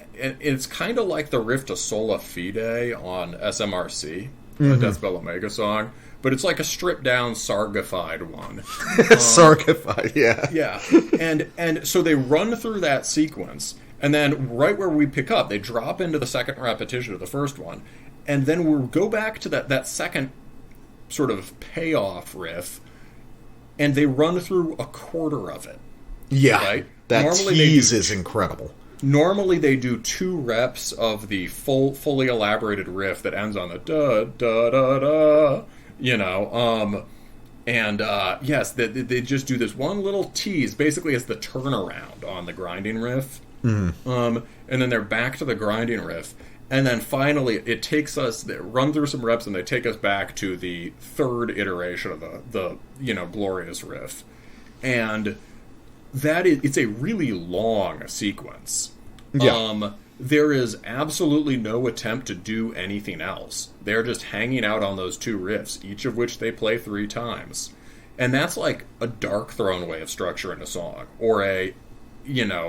kind of like the riff to Sola Fide on SMRC, the Deathspell Omega song. But it's like a stripped-down, sargified one. Sargified, yeah. Yeah. And so they run through that sequence... And then right where we pick up, they drop into the second repetition of the first one. And then we'll go back to that second sort of payoff riff, and they run through a quarter of it. Yeah, right? That tease is incredible. Normally they do 2 reps of the fully elaborated riff that ends on the da-da-da-da, you know. Yes, they just do this one little tease, basically as the turnaround on the grinding riff. Mm-hmm. And then they're back to the grinding riff, and then finally it takes us. They run through some reps, and they take us back to the third iteration of the glorious riff, and it's a really long sequence. Yeah. There is absolutely no attempt to do anything else. They're just hanging out on those 2 riffs, each of which they play 3 times, and that's like a Dark Throne way of structuring a song, or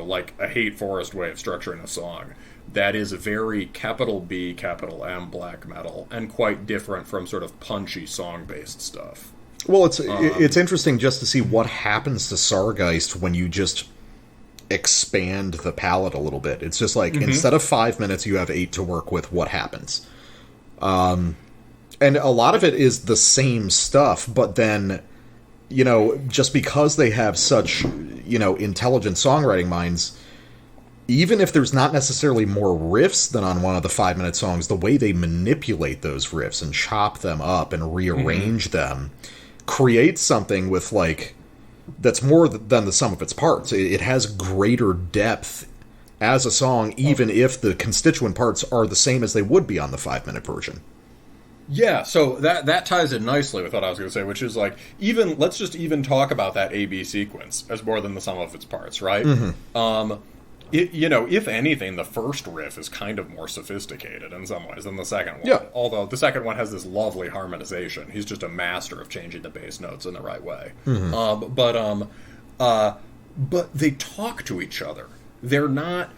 like a Hate Forest way of structuring a song that is very capital B, capital M black metal, and quite different from sort of punchy song-based stuff. Well, it's interesting just to see what happens to Sargeist when you just expand the palette a little bit. It's just like, instead of 5 minutes, you have 8 to work with. What happens? And a lot of it is the same stuff, but then... just because they have such, intelligent songwriting minds, even if there's not necessarily more riffs than on one of the 5-minute songs, the way they manipulate those riffs and chop them up and rearrange them creates something with, like, that's more than the sum of its parts. It has greater depth as a song, even if the constituent parts are the same as they would be on the 5-minute version. Yeah, so that ties in nicely with what I was going to say, which is like, let's just talk about that A-B sequence as more than the sum of its parts, right? Mm-hmm. If anything, the first riff is kind of more sophisticated in some ways than the second one. Yeah. Although the second one has this lovely harmonization. He's just a master of changing the bass notes in the right way. Mm-hmm. But they talk to each other. They're not...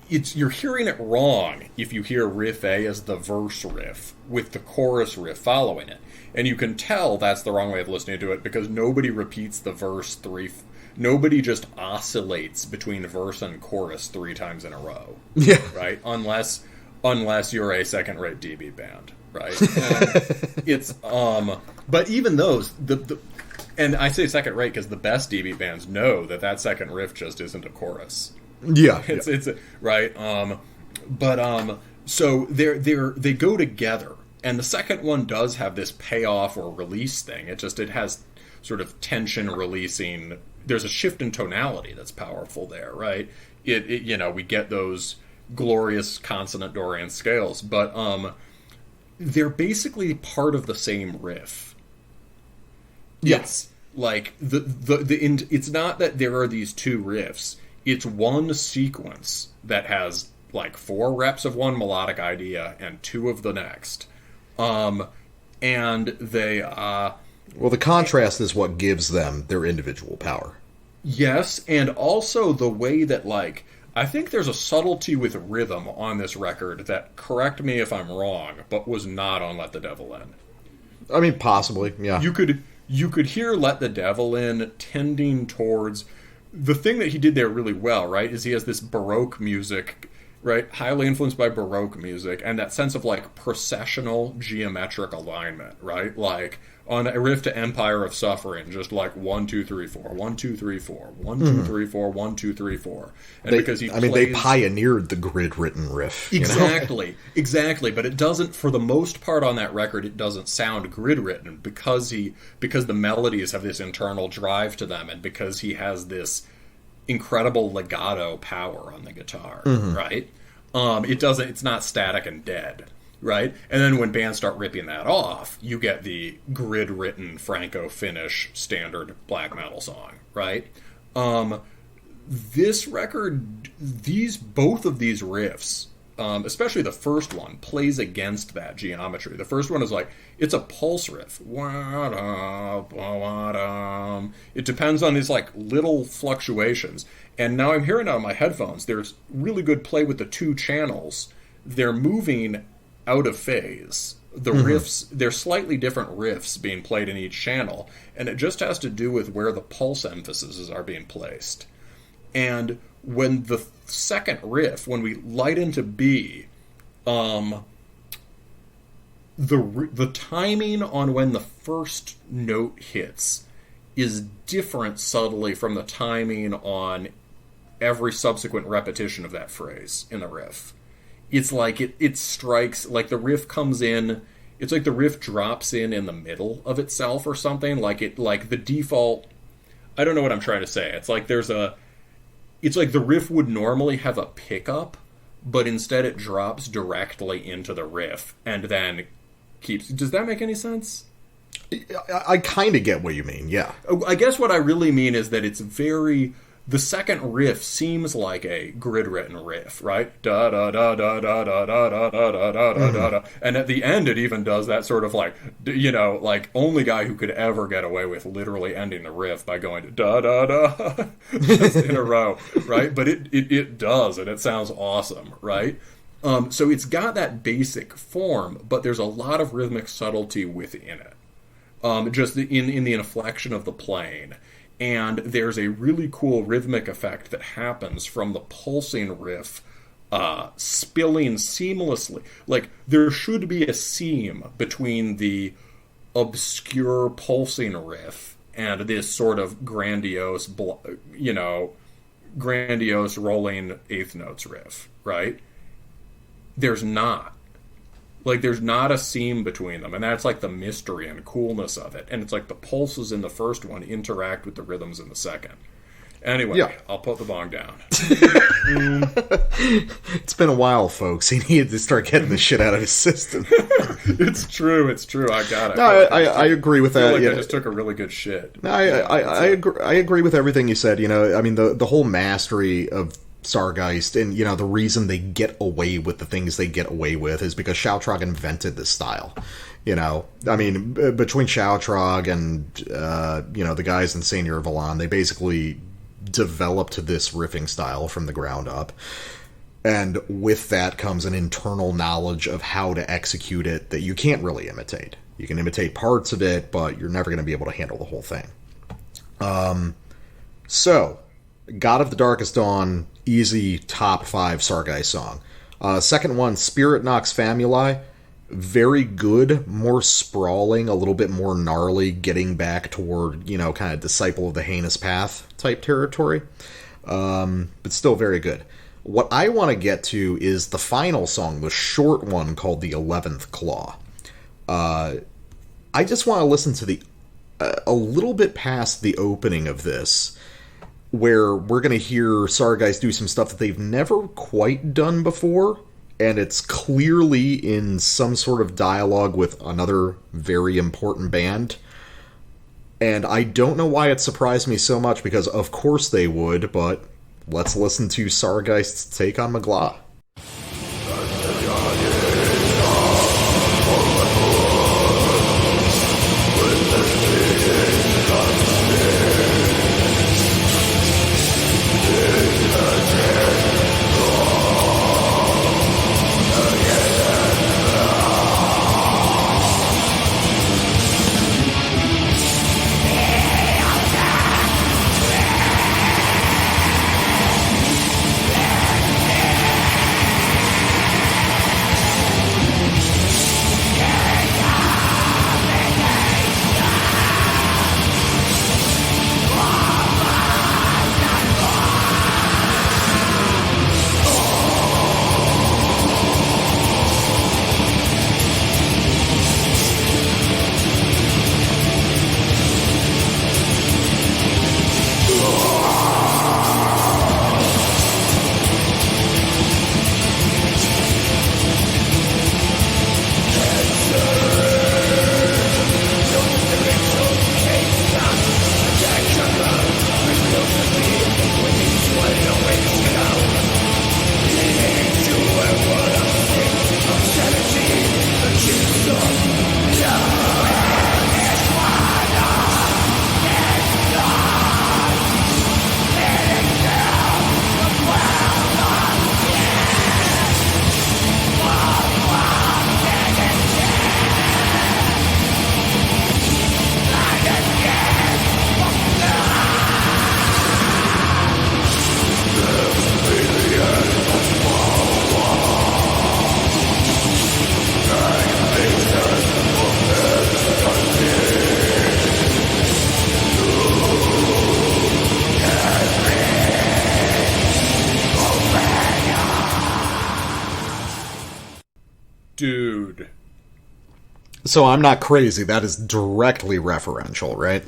You're hearing it wrong if you hear riff A as the verse riff with the chorus riff following it. And you can tell that's the wrong way of listening to it because nobody repeats the verse 3. Nobody just oscillates between verse and chorus 3 times in a row. Yeah. Right? Unless you're a second-rate DB band, right? But even those, and I say second-rate because the best DB bands know that second riff just isn't a chorus. Yeah, it's right. So they go together, and the second one does have this payoff or release thing. It has sort of tension releasing. There's a shift in tonality that's powerful there, right? We get those glorious consonant Dorian scales, but they're basically part of the same riff. Yes, like it's not that there are these two riffs. It's one sequence that has like 4 reps of one melodic idea and 2 of the next. And they well, the contrast is what gives them their individual power. Yes, and also the way that, like, I think there's a subtlety with rhythm on this record that, correct me if I'm wrong, but was not on Let the Devil In. I mean, possibly, yeah. You could hear Let the Devil In tending towards... The thing that he did there really well, right, is he has this Baroque music, right, highly influenced by Baroque music, and that sense of, like, processional geometric alignment, right? Like, on a riff to Empire of Suffering, just like 1, 2, 3, 4, 1, 2, 3, 4, 1, 2, 3, 4, 1, 2, 3, 4. And because they pioneered the grid-written riff. Exactly, exactly. But it doesn't, for the most part on that record, it doesn't sound grid-written because the melodies have this internal drive to them, and because he has this incredible legato power on the guitar, right? It's not static and dead. Right? And then when bands start ripping that off, you get the grid-written Franco-Finnish standard black metal song, right? This record, both of these riffs, especially the first one, plays against that geometry. The first one is like, it's a pulse riff. It depends on these like little fluctuations. And now I'm hearing it on my headphones. There's really good play with the 2 channels. They're moving out of phase. The riffs, they're slightly different riffs being played in each channel, and it just has to do with where the pulse emphases are being placed. And when the second riff, when we light into B, the timing on when the first note hits is different subtly from the timing on every subsequent repetition of that phrase in the riff. It's like it strikes, like the riff comes in, it's like the riff drops in the middle of itself or something, like the default, I don't know what I'm trying to say. It's like it's like the riff would normally have a pickup, but instead it drops directly into the riff and then keeps, does that make any sense? I kind of get what you mean, yeah. I guess what I really mean is that it's the second riff seems like a grid-written riff, right? Da da da da da da da da da da da da da. And at the end, it even does that sort of like, like only guy who could ever get away with literally ending the riff by going da da da just in a row, right? But it does, and it sounds awesome, right? So it's got that basic form, but there's a lot of rhythmic subtlety within it, just in the inflection of the playing. And there's a really cool rhythmic effect that happens from the pulsing riff spilling seamlessly. Like, there should be a seam between the obscure pulsing riff and this sort of grandiose rolling eighth notes riff, right? There's not. Like, there's not a seam between them, and that's like the mystery and coolness of it. And it's like the pulses in the first one interact with the rhythms in the second. Anyway, yeah. I'll put the bong down. It's been a while, folks. He needed to start getting this shit out of his system. It's true. I got it. No, I agree with that. I just took a really good shit. No, I agree with everything you said. I mean, the whole mastery of Sargeist, and the reason they get away with the things they get away with is because Shoutrog invented this style. I mean, between Shoutrog and the guys in Seigneur Valan, they basically developed this riffing style from the ground up, and with that comes an internal knowledge of how to execute it that you can't really imitate. You can imitate parts of it, but you're never going to be able to handle the whole thing. So God of the Darkest Dawn, easy top 5 Sargeist song. Second one, Spirit Nox Famuli, very good, more sprawling, a little bit more gnarly, getting back toward, kind of Disciple of the Heinous Path type territory. but still very good. What I want to get to is the final song, the short one called The 11th Claw. I just want to listen to a little bit past the opening of this, where we're going to hear Sargeist do some stuff that they've never quite done before, and it's clearly in some sort of dialogue with another very important band. And I don't know why it surprised me so much, because of course they would, but let's listen to Sargeist's take on Magla. Dude. So I'm not crazy. That is directly referential, right?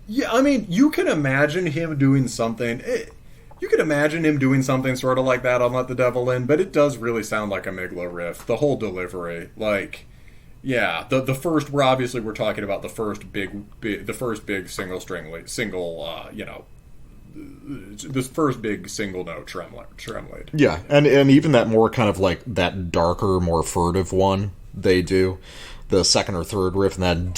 Yeah, I mean, you can imagine him doing something. You can imagine him doing something sort of like that on Let the Devil In, but it does really sound like a Migla riff. The whole delivery, like, yeah, the first. We're talking about the first big single string, this first big single note tremolade. Yeah, and even that more kind of like that darker, more furtive one they do, the second or third riff, and that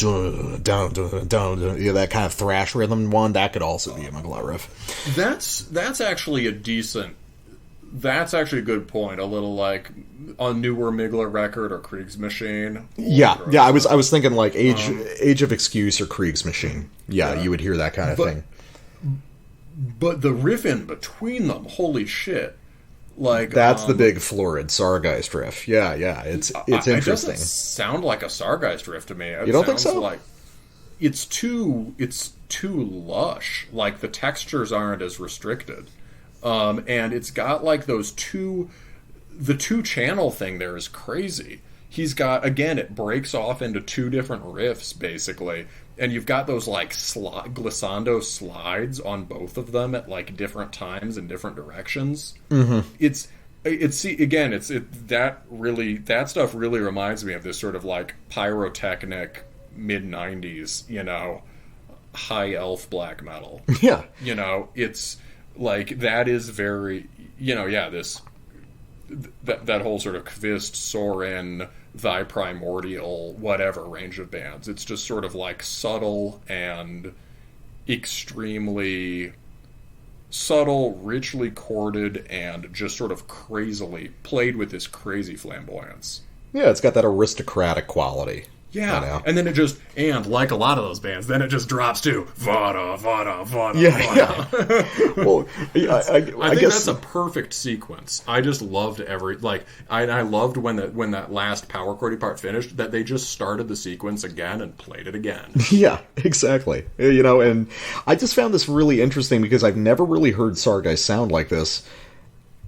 that kind of thrash rhythm one, that could also be a Magla riff. That's actually a decent. That's actually a good point. A little like a newer Migla record or Kriegsmachine. Yeah. I was thinking like Age of Excuse or Kriegsmachine. Yeah, you would hear that kind of thing. But the riff in between them, holy shit! Like that's the big florid Sargeist riff. Yeah, it's interesting. It doesn't sound like a Sargeist riff to me. You don't think so? Like it's too lush. Like the textures aren't as restricted, and it's got like the two channel thing there is crazy. He's got, again, it breaks off into two different riffs basically. And you've got those like glissando slides on both of them at like different times in different directions. Mm-hmm. That stuff really reminds me of this sort of like pyrotechnic mid-90s, high elf black metal. Yeah. It's like that is very, that whole sort of Kvist, Soren, Thy Primordial, whatever range of bands. It's just sort of like subtle and extremely subtle, richly chorded, and just sort of crazily played with this crazy flamboyance. Yeah, it's got that aristocratic quality Yeah, and then it just, and like a lot of those bands, then it just drops to Vada, Vada, Vada, Yeah. Well, I think guess that's a perfect sequence. I just loved I loved when that last power chordy part finished, that they just started the sequence again and played it again. Yeah, exactly. And I just found this really interesting because I've never really heard Sargeist sound like this.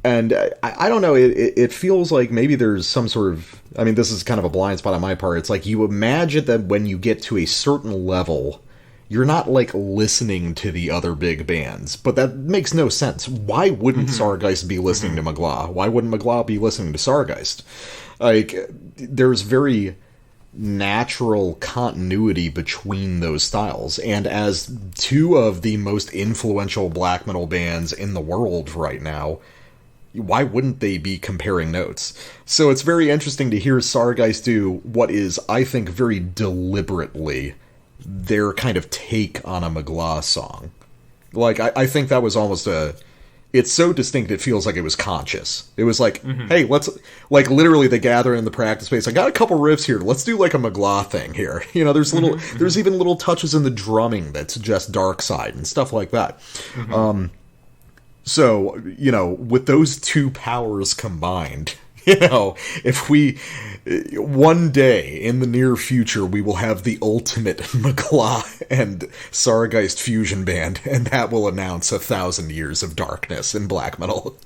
And I don't know, it feels like maybe there's some sort of... I mean, this is kind of a blind spot on my part. It's like you imagine that when you get to a certain level, you're not, listening to the other big bands. But that makes no sense. Why wouldn't Sargeist be listening to Magla? Why wouldn't Magla be listening to Sargeist? There's very natural continuity between those styles. And as two of the most influential black metal bands in the world right now... why wouldn't they be comparing notes? So it's very interesting to hear Sargeist do what is, I think, very deliberately their kind of take on a Magla song. I think that was almost it's so distinct it feels like it was conscious. It was like, hey, let's... literally they gather in the practice space. I got a couple riffs here. Let's do a Magla thing here. There's even little touches in the drumming that suggest Dark Side and stuff like that. So, with those two powers combined, if we, one day in the near future, we will have the ultimate Magla and Sargeist fusion band, and that will announce 1,000 years of darkness in black metal.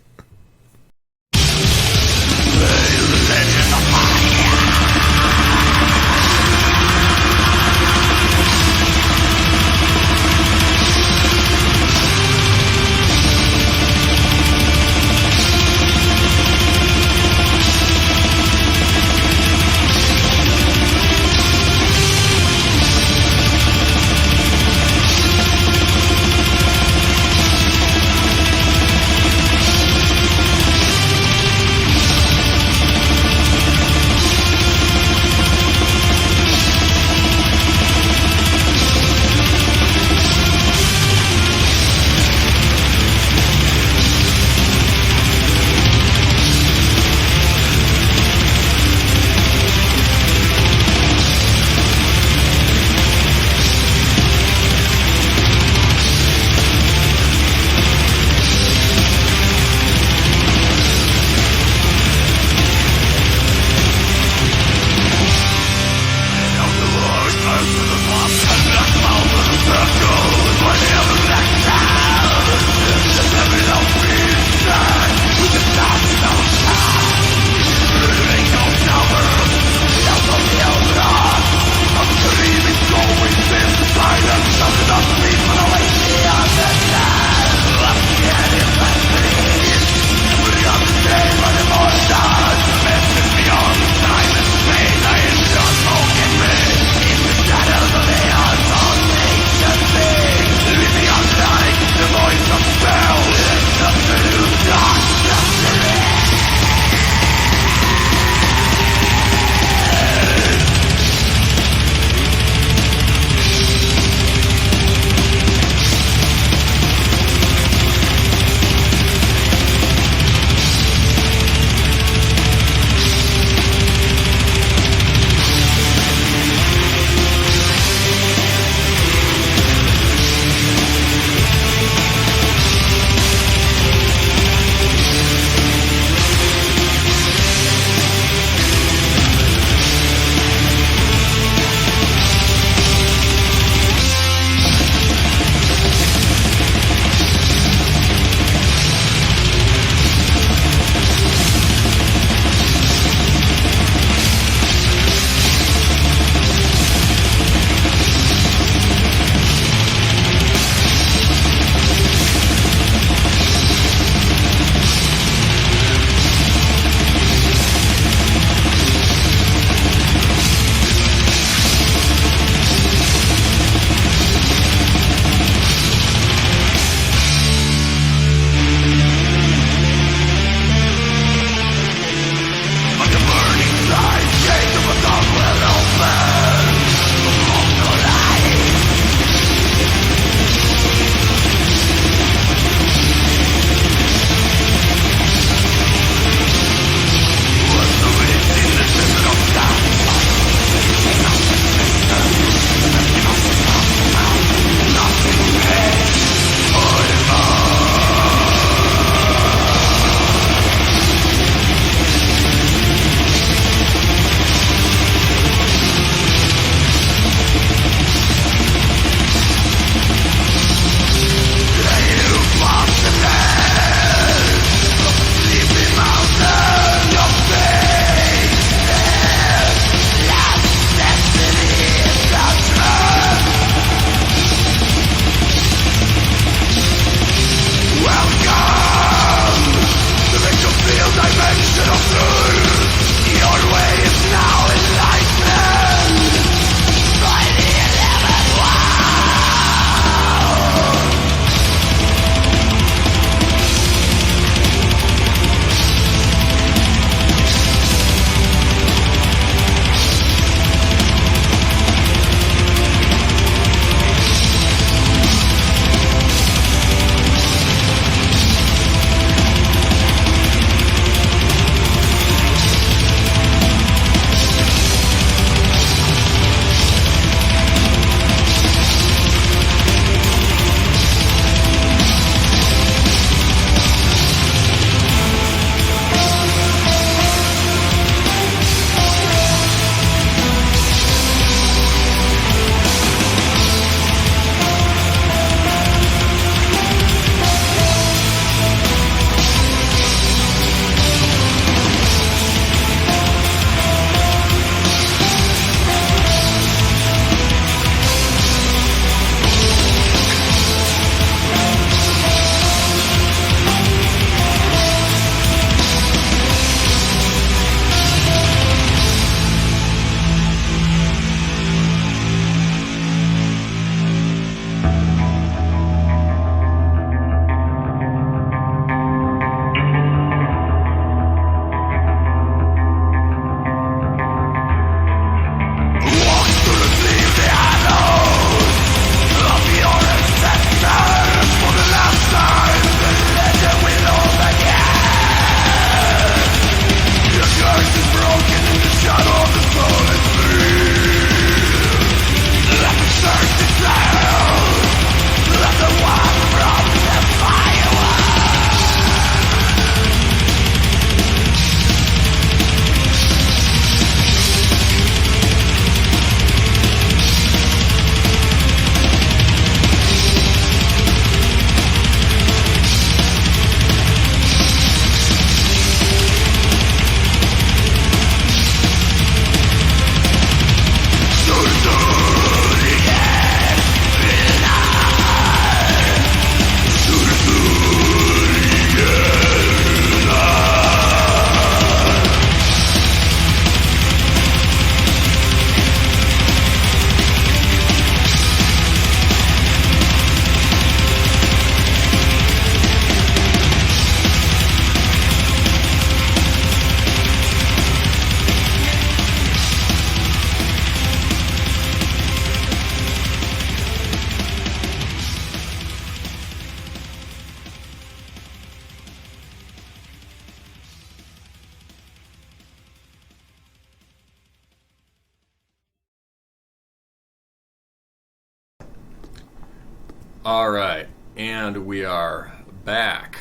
All right, and we are back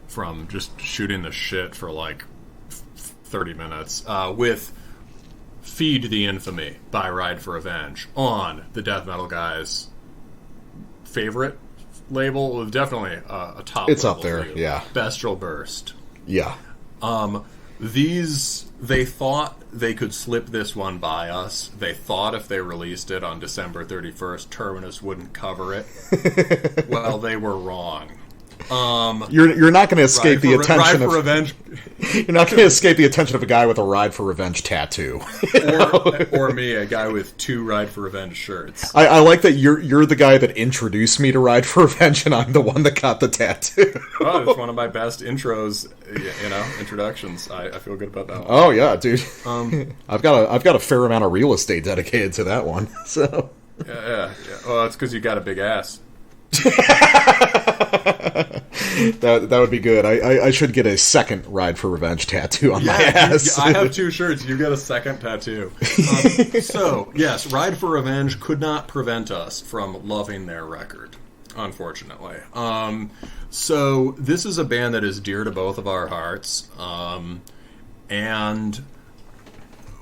from just shooting the shit for like 30 minutes with Feed the Infamy by Ride for Revenge on the Death Metal Guys' favorite label. Definitely a top It's level up there, label. yeah. Bestial Burst. Yeah. They thought they could slip this one by us. They thought if they released it on December 31st, Terminus wouldn't cover it. Well, they were wrong. You're not going to escape the attention Ride of for Revenge. You're not going to escape the attention of a guy with a Ride for Revenge tattoo. or me, a guy with 2 Ride for Revenge shirts. I like that you're the guy that introduced me to Ride for Revenge, and I'm the one that got the tattoo. Oh, it's one of my best intros, introductions. I feel good about that one. Oh yeah, dude. I've got a fair amount of real estate dedicated to that one. So yeah. Well, it's because you got a big ass. that would be good. I should get a second Ride for Revenge tattoo on my ass. I have 2 shirts. You get a second tattoo. So, yes, Ride for Revenge could not prevent us from loving their record, unfortunately. So, this is a band that is dear to both of our hearts. And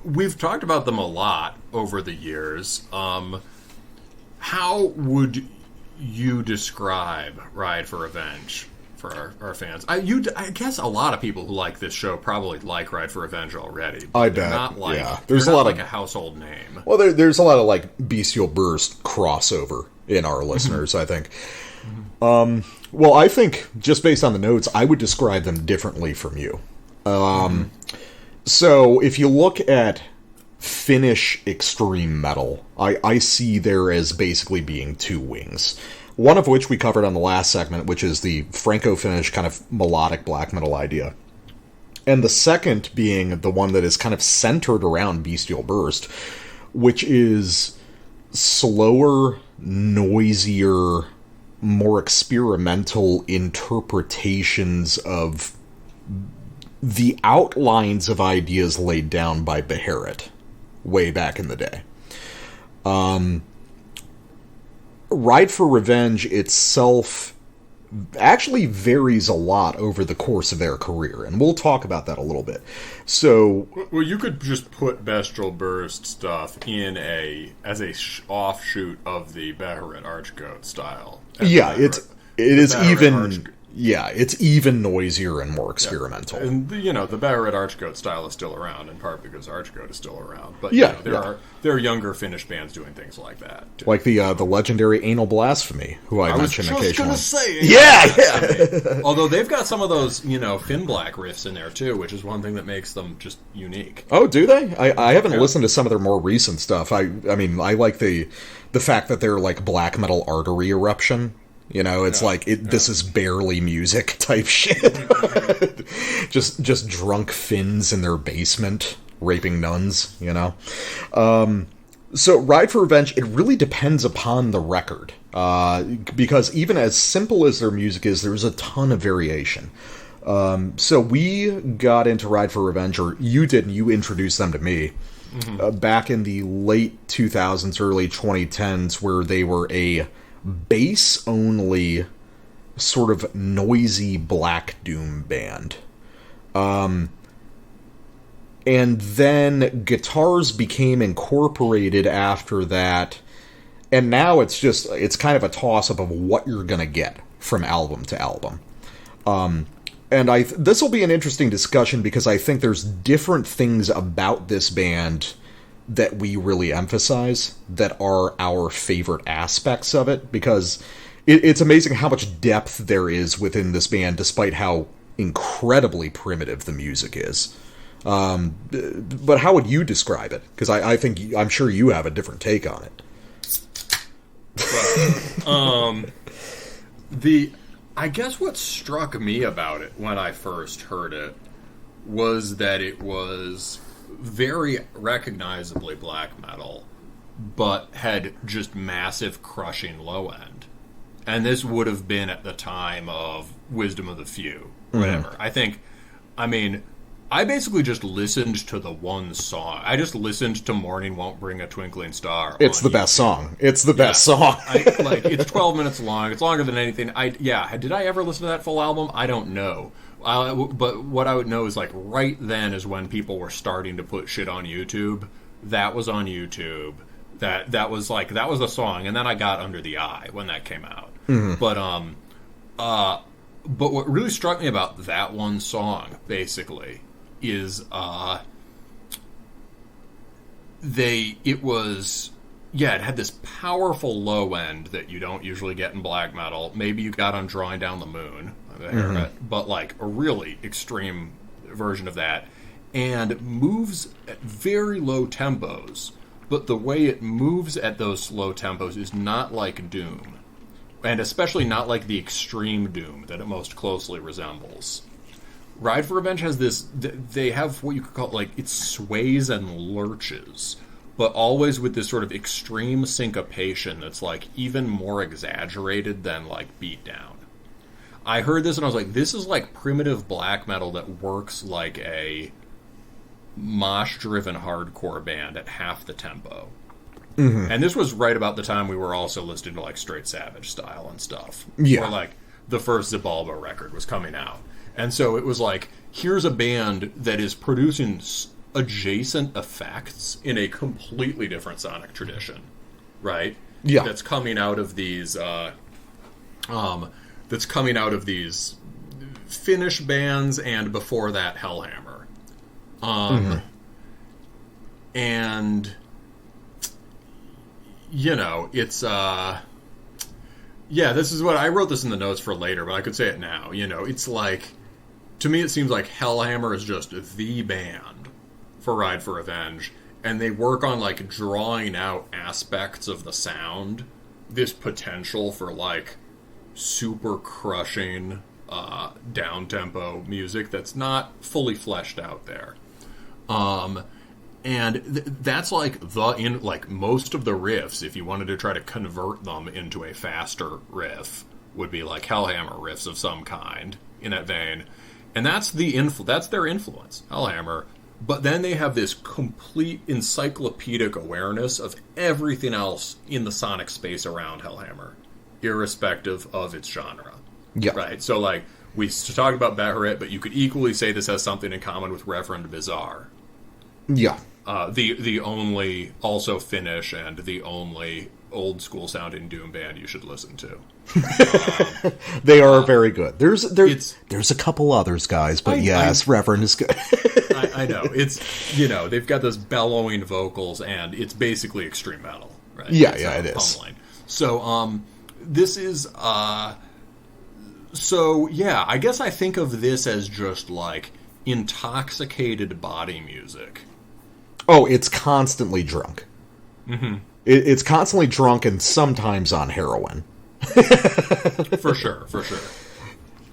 we've talked about them a lot over the years. How would you describe Ride for Revenge for our fans? I guess a lot of people who like this show probably like Ride for Revenge already. I bet. Not like, yeah. There's a lot like a household name. Well, there's a lot of like Bestial Burst crossover in our listeners, I think. Well, I think just based on the notes, I would describe them differently from you. So if you look at Finnish extreme metal, I see there as basically being 2 wings. One of which we covered on the last segment, which is the Franco-Finnish kind of melodic black metal idea. And the second being the one that is kind of centered around Bestial Burst, which is slower, noisier, more experimental interpretations of the outlines of ideas laid down by Beharit way back in the day. Ride for Revenge itself actually varies a lot over the course of their career, and we'll talk about that a little bit. So, well, you could just put Bestial Burst stuff in as a offshoot of the Beharit Archgoat style. Yeah, it is even. Yeah, it's even noisier and more experimental. Yeah. And, the Beharit Archgoat style is still around, in part because Archgoat is still around. But, there are younger Finnish bands doing things like that, too. Like the legendary Anal Blasphemy, who I mention occasionally. I was just going to say. Yeah! Although they've got some of those, Finn Black riffs in there, too, which is one thing that makes them just unique. Oh, do they? I haven't listened to some of their more recent stuff. I mean, I like the fact that they're like black metal artery eruption. It's this is barely music type shit. just drunk Finns in their basement raping nuns, So Ride for Revenge, it really depends upon the record. Because even as simple as their music is, there's a ton of variation. So we got into Ride for Revenge, or you did, and you introduced them to me. Back in the late 2000s, early 2010s, where they were a bass-only, sort of noisy black doom band. And then guitars became incorporated after that, and now it's kind of a toss-up of what you're gonna get from album to album. And this will be an interesting discussion because I think there's different things about this band that we really emphasize that are our favorite aspects of it, because it's amazing how much depth there is within this band despite how incredibly primitive the music is. But how would you describe it? Because I'm sure you have a different take on it. Well, I guess what struck me about it when I first heard it was that it was very recognizably black metal, but had just massive crushing low end. And this would have been at the time of Wisdom of the Few, whatever. I I basically just listened to the one song. I just listened to Morning Won't Bring a Twinkling Star. It's the best song. It's the best song. It's 12 minutes long. It's longer than anything. Did I ever listen to that full album? I don't know. But what I would know is, like, right then is when people were starting to put shit on YouTube. That was on YouTube. That was the song. And then I got Under the Eye when that came out. Mm-hmm. But what really struck me about that one song, basically, is it had this powerful low end that you don't usually get in black metal. Maybe you got on Drawing Down the Moon, but like a really extreme version of that, and moves at very low tempos. But the way it moves at those low tempos is not like Doom, and especially not like the extreme Doom that it most closely resembles. Ride for Revenge has this, they have what you could call, like, it sways and lurches, but always with this sort of extreme syncopation that's, like, even more exaggerated than, like, beat down. I heard this and I was like, this is like primitive black metal that works like a mosh-driven hardcore band at half the tempo. Mm-hmm. And this was right about the time we were also listening to, like, Straight Savage style and stuff. Yeah. Where, like, the first Xibalba record was coming out. And so it was like, here's a band that is producing adjacent effects in a completely different sonic tradition, right? Yeah. That's coming out of these, Finnish bands, and before that, Hellhammer. And, you know, it's, this is what, I wrote this in the notes for later, but I could say it now, you know, it's like, to me, it seems like Hellhammer is just the band for Ride for Revenge, and they work on, like, drawing out aspects of the sound, this potential for, like, super crushing, down-tempo music that's not fully fleshed out there. And that's, like, most of the riffs, if you wanted to try to convert them into a faster riff, would be, like, Hellhammer riffs of some kind, in that vein. And that's that's their influence, Hellhammer. But then they have this complete encyclopedic awareness of everything else in the sonic space around Hellhammer, irrespective of its genre. Yeah. Right? So, like, we talked about Beharit, but you could equally say this has something in common with Reverend Bizarre. Yeah. The only, also Finnish, and the only old-school sounding Doom band you should listen to. They are very good. There's a couple others, guys, but Reverend is good. I know. It's, you know, they've got those bellowing vocals, and it's basically extreme metal, right? Yeah, it is. Pummeling. So, this is, I guess I think of this as just, like, intoxicated body music. Oh, it's constantly drunk. Mm-hmm. It's constantly drunk and sometimes on heroin. For sure.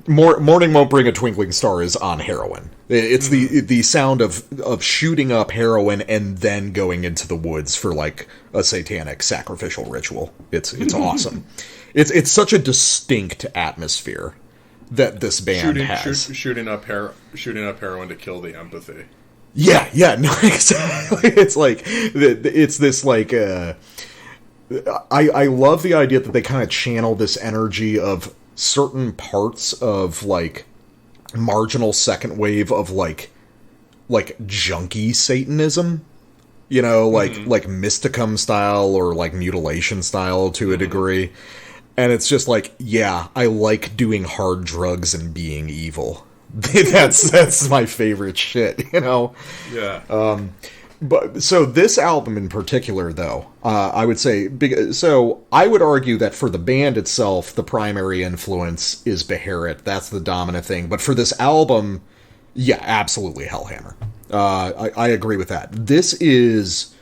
Morning Won't Bring a Twinkling Star is on heroin. It's the sound of shooting up heroin and then going into the woods for, like, a satanic sacrificial ritual. It's awesome. It's such a distinct atmosphere that this band has. Shooting up heroin to kill the empathy. Yeah, no, exactly. It's like, it's this, like, I love the idea that they kind of channel this energy of certain parts of, like, marginal second wave of, like junkie Satanism, you know, like Mysticum style or, like, mutilation style to a degree. And it's just like, yeah, I like doing hard drugs and being evil. That's my favorite shit, you know? Yeah. But so this album in particular, though, I would say, so I would argue that for the band itself, the primary influence is Beharit. That's the dominant thing. But for this album, yeah, absolutely Hellhammer. I agree with that. This is,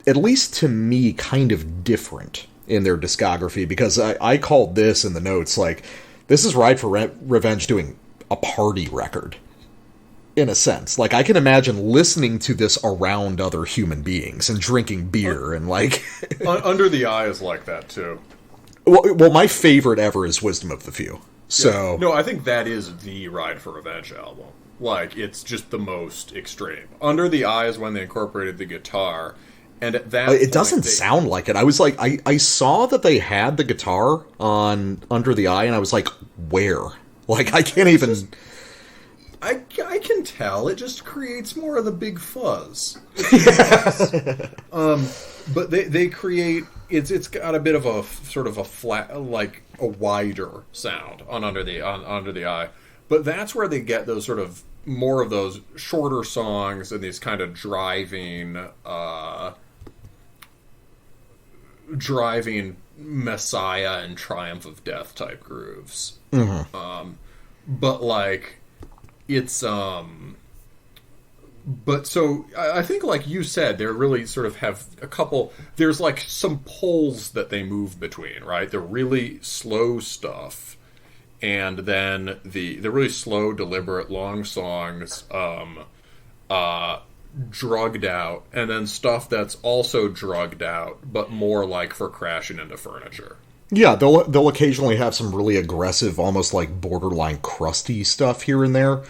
at least to me, kind of different in their discography, because I called this in the notes, like, this is Ride for Revenge doing a party record, in a sense. Like, I can imagine listening to this around other human beings and drinking beer and, like... Under the Eye is like that, too. Well, my favorite ever is Wisdom of the Few. So... Yeah. No, I think that is the Ride for Revenge album. Like, it's just the most extreme. Under the Eye is when they incorporated the guitar, and at that it doesn't sound like it. I was like, I saw that they had the guitar on Under the Eye, and I was like, where? Like, I can't even... I can tell. It just creates more of the big fuzz. But they create... It's got a bit of a sort of a flat, like a wider sound on Under the Eye. But that's where they get those sort of more of those shorter songs and these kind of driving Messiah and Triumph of Death type grooves. Mm-hmm. But like it's but so I think, like you said, they really sort of have a couple. There's like some poles that they move between, right? The really slow stuff, and then the really slow, deliberate, long songs, drugged out, and then stuff that's also drugged out, but more like for crashing into furniture. Yeah, they'll occasionally have some really aggressive, almost like borderline crusty stuff here and there.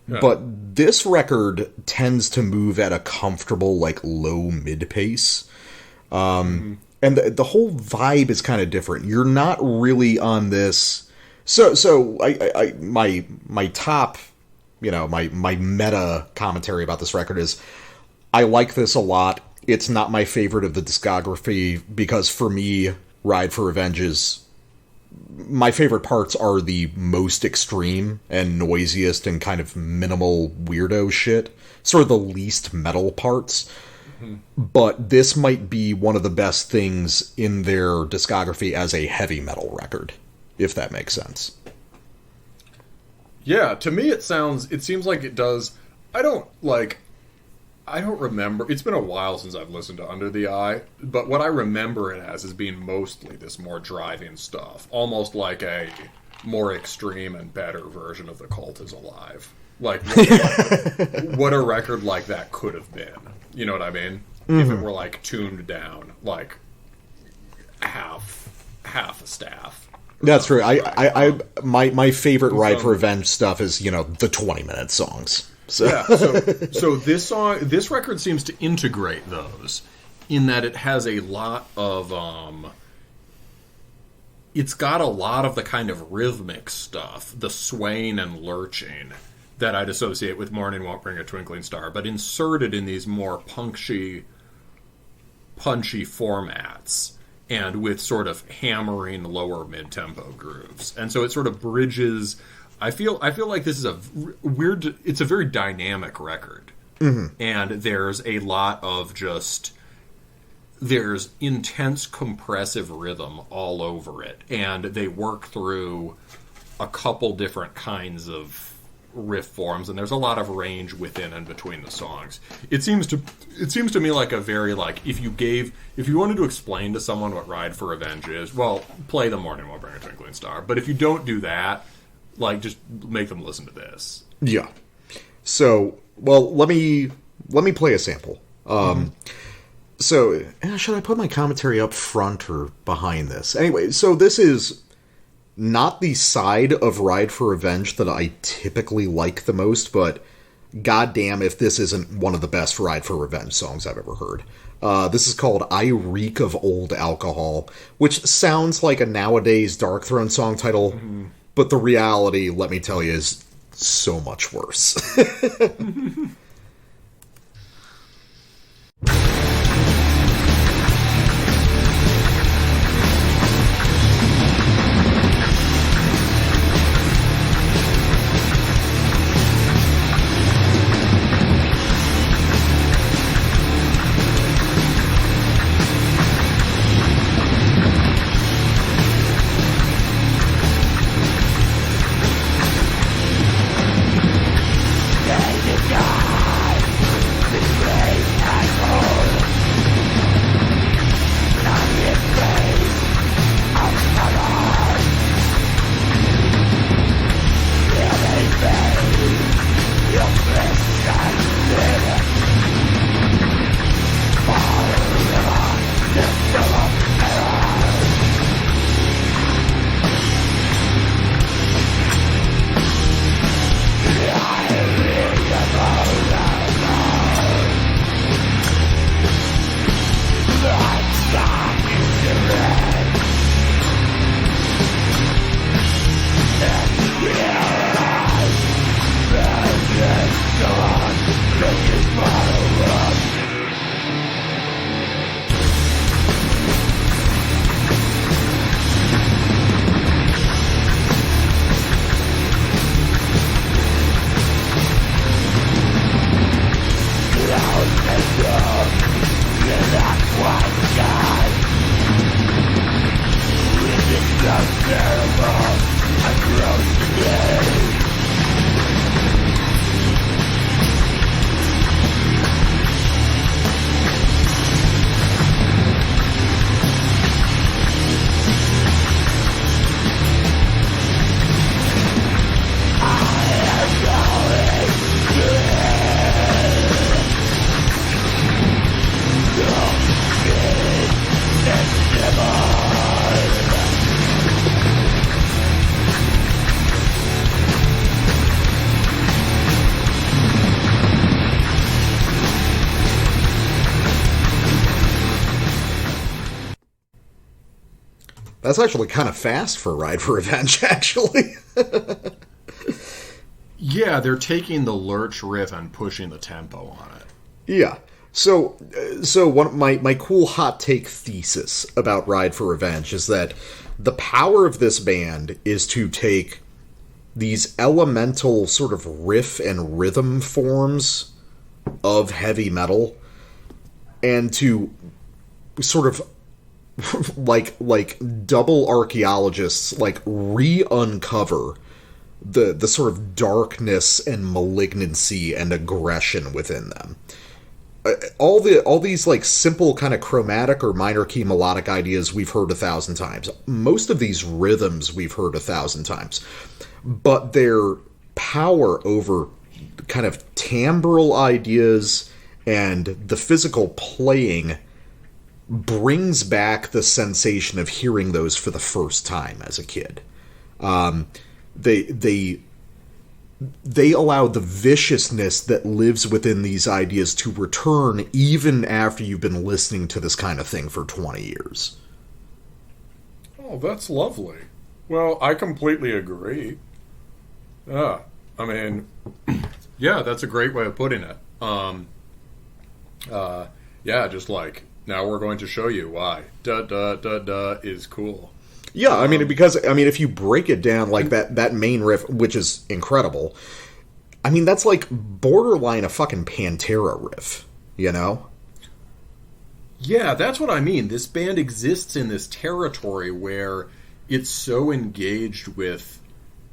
Yeah. But this record tends to move at a comfortable, like, low mid-pace. And the whole vibe is kind of different. You're not really on this... So my top, my meta commentary about this record is, I like this a lot. It's not my favorite of the discography, because for me, Ride for Revenge is... My favorite parts are the most extreme and noisiest and kind of minimal weirdo shit. Sort of the least metal parts. Mm-hmm. But this might be one of the best things in their discography as a heavy metal record, if that makes sense. Yeah, to me it seems like it does. I don't remember. It's been a while since I've listened to Under the Eye, but what I remember it as is being mostly this more driving stuff, almost like a more extreme and better version of The Cult Is Alive. Like, what a record like that could have been. You know what I mean? Mm-hmm. If it were, like, tuned down, like, half a staff. That's true. My favorite Ride for Revenge stuff is, the 20-minute songs. So. Yeah, so this record seems to integrate those in that it has a lot of it's got a lot of the kind of rhythmic stuff, the swaying and lurching that I'd associate with Morning Won't Bring a Twinkling Star, but inserted in these more punchy formats and with sort of hammering lower mid-tempo grooves. And so it sort of bridges. I feel like this is it's a very dynamic record. Mm-hmm. And there's a lot of there's intense compressive rhythm all over it. And they work through a couple different kinds of riff forms, and there's a lot of range within and between the songs. It seems to me like a very, like, if you wanted to explain to someone what Ride for Revenge is, well, play The Morning Won't Bring a Twinkling Star. But if you don't do that, like, just make them listen to this. Yeah. So, well, let me play a sample. So, should I put my commentary up front or behind this? Anyway, so this is not the side of Ride for Revenge that I typically like the most, but goddamn if this isn't one of the best Ride for Revenge songs I've ever heard. This is called I Reek of Old Alcohol, which sounds like a nowadays Dark Throne song title, but the reality, let me tell you, is so much worse. Die, the grave and cold. That's actually kind of fast for Ride for Revenge, actually. Yeah, they're taking the lurch riff and pushing the tempo on it. Yeah. So one of my cool hot take thesis about Ride for Revenge is that the power of this band is to take these elemental sort of riff and rhythm forms of heavy metal and to sort of like double archaeologists like re-uncover the sort of darkness and malignancy and aggression within them. All these like simple kind of chromatic or minor key melodic ideas we've heard 1,000 times. Most of these rhythms we've heard 1,000 times. But their power over kind of timbral ideas and the physical playing brings back the sensation of hearing those for the first time as a kid. They allow the viciousness that lives within these ideas to return even after you've been listening to this kind of thing for 20 years. Oh, that's lovely. Well, I completely agree. I mean, yeah, that's a great way of putting it. Yeah, just like, now we're going to show you why da is cool. Yeah, I mean, because, if you break it down like that main riff, which is incredible, I mean, that's like borderline a fucking Pantera riff, you know? Yeah, that's what I mean. This band exists in this territory where it's so engaged with,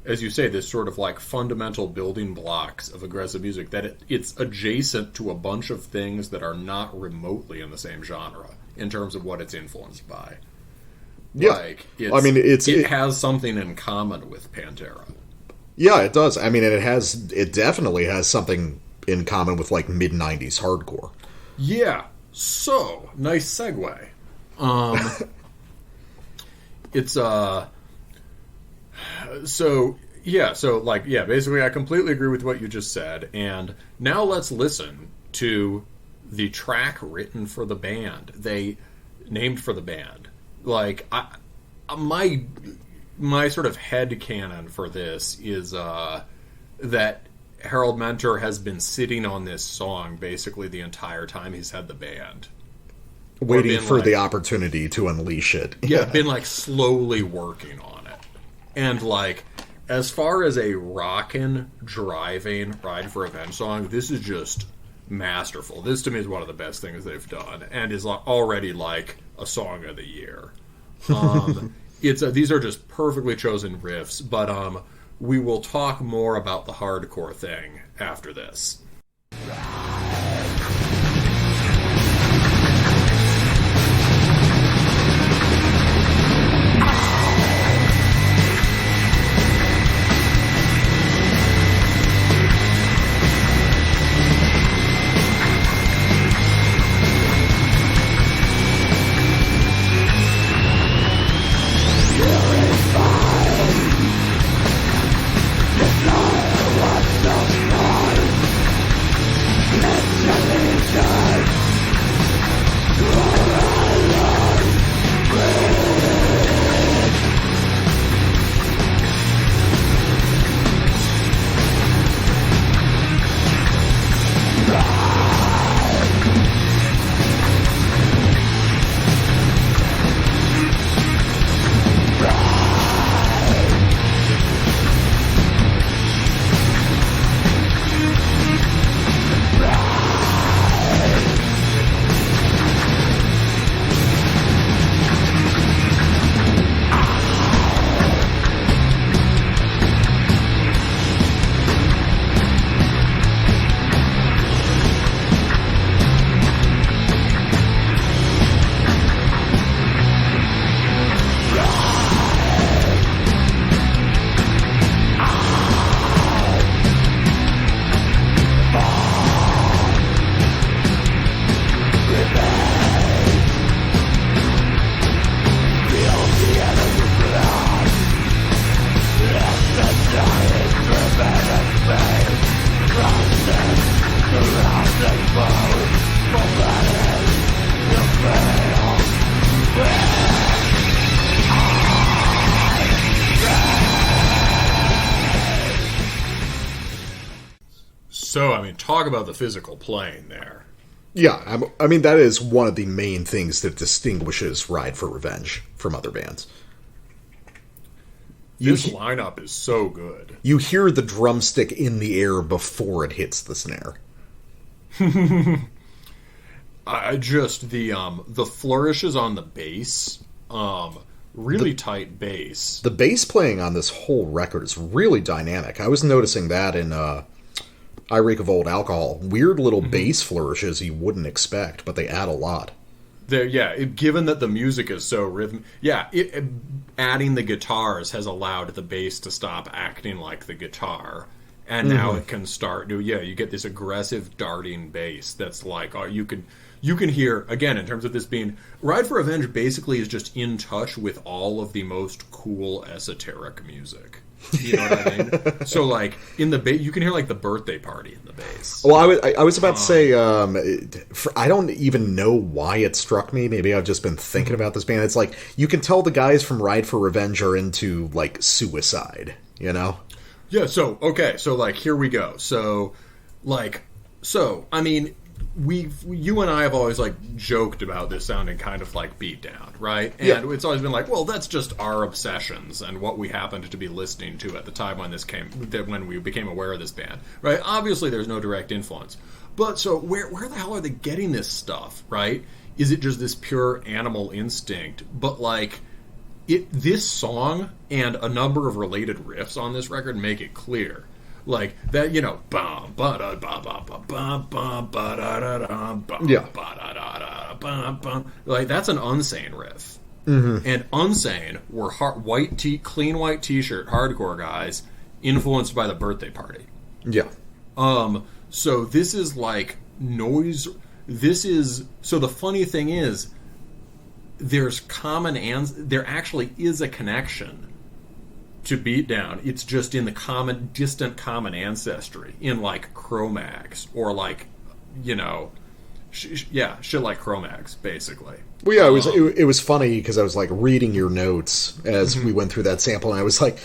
as you say, this sort of like fundamental building blocks of aggressive music that it's adjacent to a bunch of things that are not remotely in the same genre in terms of what it's influenced by. Yeah, like, it has something in common with Pantera. Yeah, it does. I mean, it definitely has something in common with like mid-90s hardcore. Yeah. So, nice segue. Basically I completely agree with what you just said, and now let's listen to the track written for the band. They named for the band. Like, my sort of headcanon for this is that Harold Mentor has been sitting on this song basically the entire time he's had the band. Waiting for the opportunity to unleash it. Yeah, been like slowly working on it. And like, as far as a rockin', driving Ride for Revenge song, this is just masterful. This to me is one of the best things they've done, and is already like a song of the year. These are just perfectly chosen riffs, but we will talk more about the hardcore thing after this. So, I mean, talk about the physical plane there. Yeah, I mean, that is one of the main things that distinguishes Ride for Revenge from other bands. This lineup is so good. You hear the drumstick in the air before it hits the snare. The flourishes on the bass, really tight bass. The bass playing on this whole record is really dynamic. I was noticing that in I Reek of Old Alcohol. Weird little bass flourishes you wouldn't expect, but they add a lot. Given that the music is so rhythmic, adding the guitars has allowed the bass to stop acting like the guitar, and now it can start to, you get this aggressive darting bass that's like, you can hear, again, in terms of this being, Ride for Revenge basically is just in touch with all of the most cool esoteric music. You know what I mean? So, like, in the bass, you can hear, like, the birthday party in the bass. Well, I was about to say, I don't even know why it struck me. Maybe I've just been thinking about this band. It's like, you can tell the guys from Ride for Revenge are into, like, suicide, you know? Yeah, so, like, here we go. So, I mean, you and I have always, like, joked about this sounding kind of like Beatdown, right? And it's always been like, well, that's just our obsessions and what we happened to be listening to at the time when we became aware of this band, right? Obviously, there's no direct influence. But, so, where the hell are they getting this stuff, right? Is it just this pure animal instinct? But, like, this song and a number of related riffs on this record make it clear. Like that, bum ba da ba ba ba bum bum ba da da da bum ba da da da bum bum. Like that's an Unsane riff, and Unsane were clean white t-shirt hardcore guys influenced by the birthday party. Yeah. So this is like noise. So the funny thing is, there actually is a connection to Beatdown. It's just in the distant common ancestry in like Cro-Mags or like, shit like Cro-Mags basically. Well, yeah, it was funny because I was like reading your notes as we went through that sample, and I was like,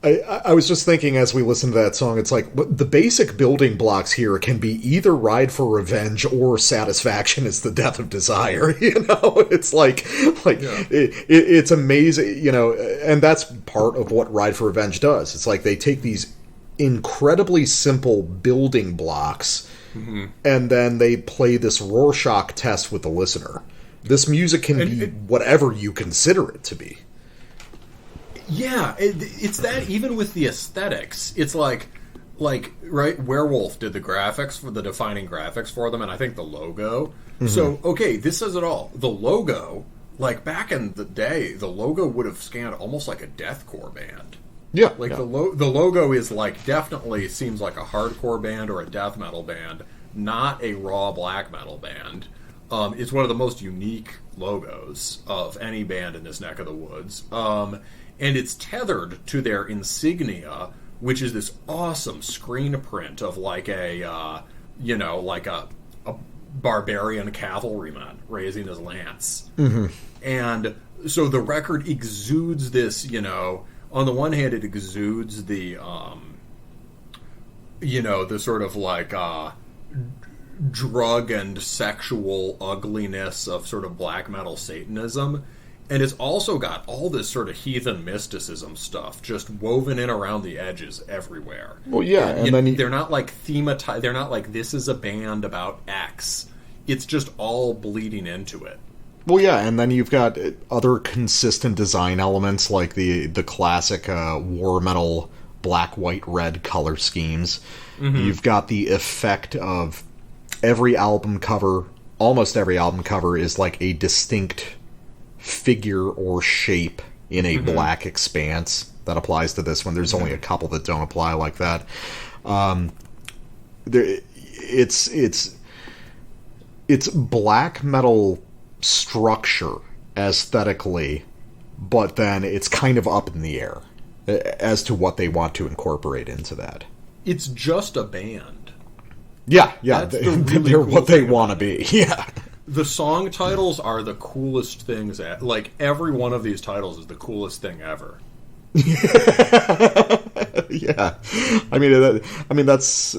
I was just thinking as we listened to that song, it's like the basic building blocks here can be either Ride for Revenge or Satisfaction is the Death of Desire. It's like it's amazing, and that's part of what Ride for Revenge does. It's like they take these incredibly simple building blocks and then they play this Rorschach test with the listener. This music can be whatever you consider it to be. Yeah, it's that even with the aesthetics. It's like, right, Werewolf did the graphics, for the defining graphics for them, and I think the logo. So, this says it all. The logo, like back in the day, the logo would have scanned almost like a deathcore band. Yeah. The logo is like, definitely seems like a hardcore band or a death metal band, not a raw black metal band. It's one of the most unique logos of any band in this neck of the woods. And it's tethered to their insignia, which is this awesome screen print of like a barbarian cavalryman raising his lance. And so the record exudes this, on the one hand, it exudes the, the sort of like drug and sexual ugliness of sort of black metal Satanism. And it's also got all this sort of heathen mysticism stuff just woven in around the edges everywhere. Well, yeah, and then they're not like thematized. They're not like, this is a band about X. It's just all bleeding into it. Well, yeah, and then you've got other consistent design elements like the classic war metal black, white, red color schemes. You've got the effect of every album cover. Almost every album cover is like a distinct figure or shape in a black expanse. That applies to this one. There's only a couple that don't apply like that. It's black metal structure aesthetically, but then it's kind of up in the air as to what they want to incorporate into that. It's just a band. Yeah, they're what they want to be. Yeah. The song titles are the coolest things. Like, every one of these titles is the coolest thing ever. Yeah, that's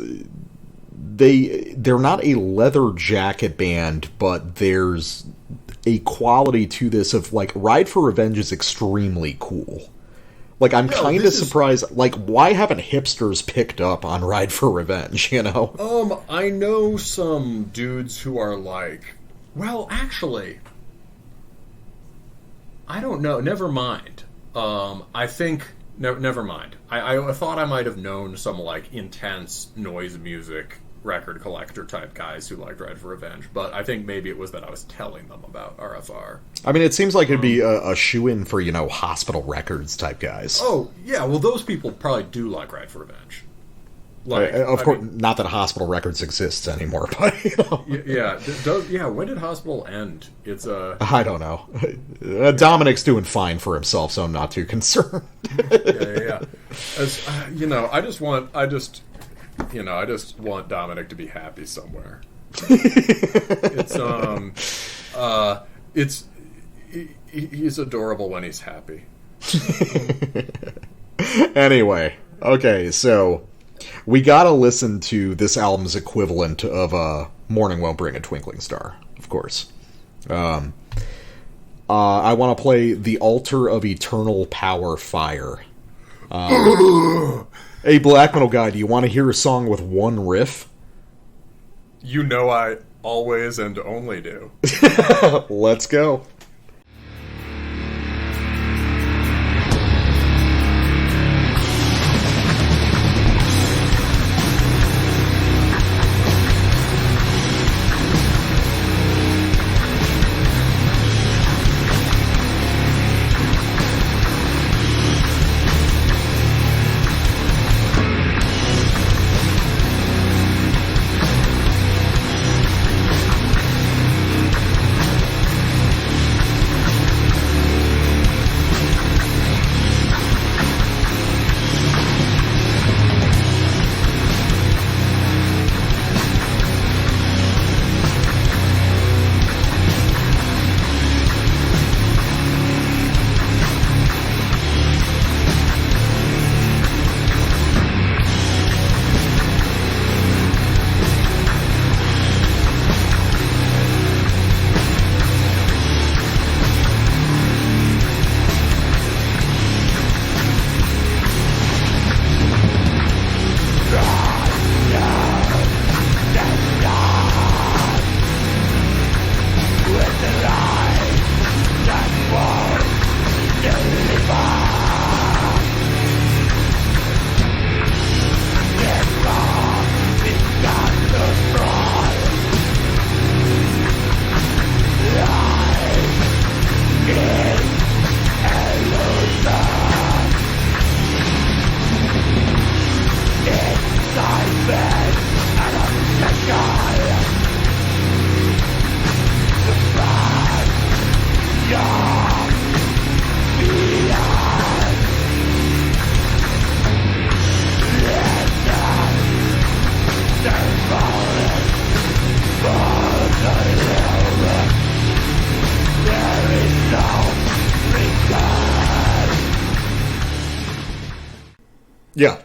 they're not a leather jacket band, but there's a quality to this of like Ride for Revenge is extremely cool. Like, I'm kind of surprised. Like, why haven't hipsters picked up on Ride for Revenge? You know? I know some dudes who are like, well, actually, I don't know. Never mind. I think never mind. I thought I might have known some like intense noise music record collector type guys who liked Ride for Revenge, but I think maybe it was that I was telling them about RFR. I mean, it seems like it'd be a shoe-in for, you know, Hospital Records type guys. Oh, yeah, well, those people probably do like Ride for Revenge. Like, of course, not that Hospital Records exists anymore, but, you know. Yeah, when did Hospital end? It's I don't know. Dominic's doing fine for himself, so I'm not too concerned. Yeah. As, you know, I just want Dominic to be happy somewhere. He's adorable when he's happy. Anyway, okay, so we gotta listen to this album's equivalent of Morning Won't Bring a Twinkling Star, of course. I want to play The Altar of Eternal Power Fire. Hey, Black Metal Guy, do you want to hear a song with one riff? You know I always and only do. Let's go.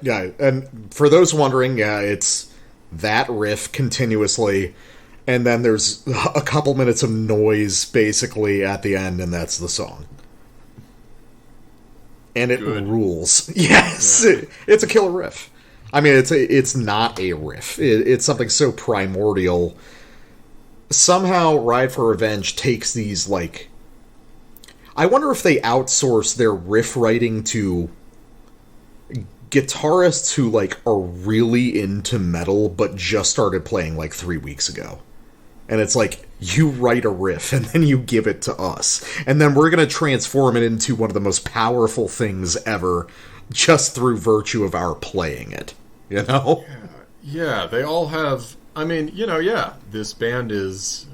Yeah, and for those wondering, it's that riff continuously, and then there's a couple minutes of noise, basically, at the end, and that's the song. And it rules. Yes! Yeah. It's a killer riff. I mean, it's not a riff. It's something so primordial. Somehow, Ride for Revenge takes these, like... I wonder if they outsource their riff writing to guitarists who, like, are really into metal but just started playing, like, 3 weeks ago. And it's like, you write a riff and then you give it to us. And then we're going to transform it into one of the most powerful things ever just through virtue of our playing it. You know? Yeah, they all have... I mean, you know, yeah, this band is...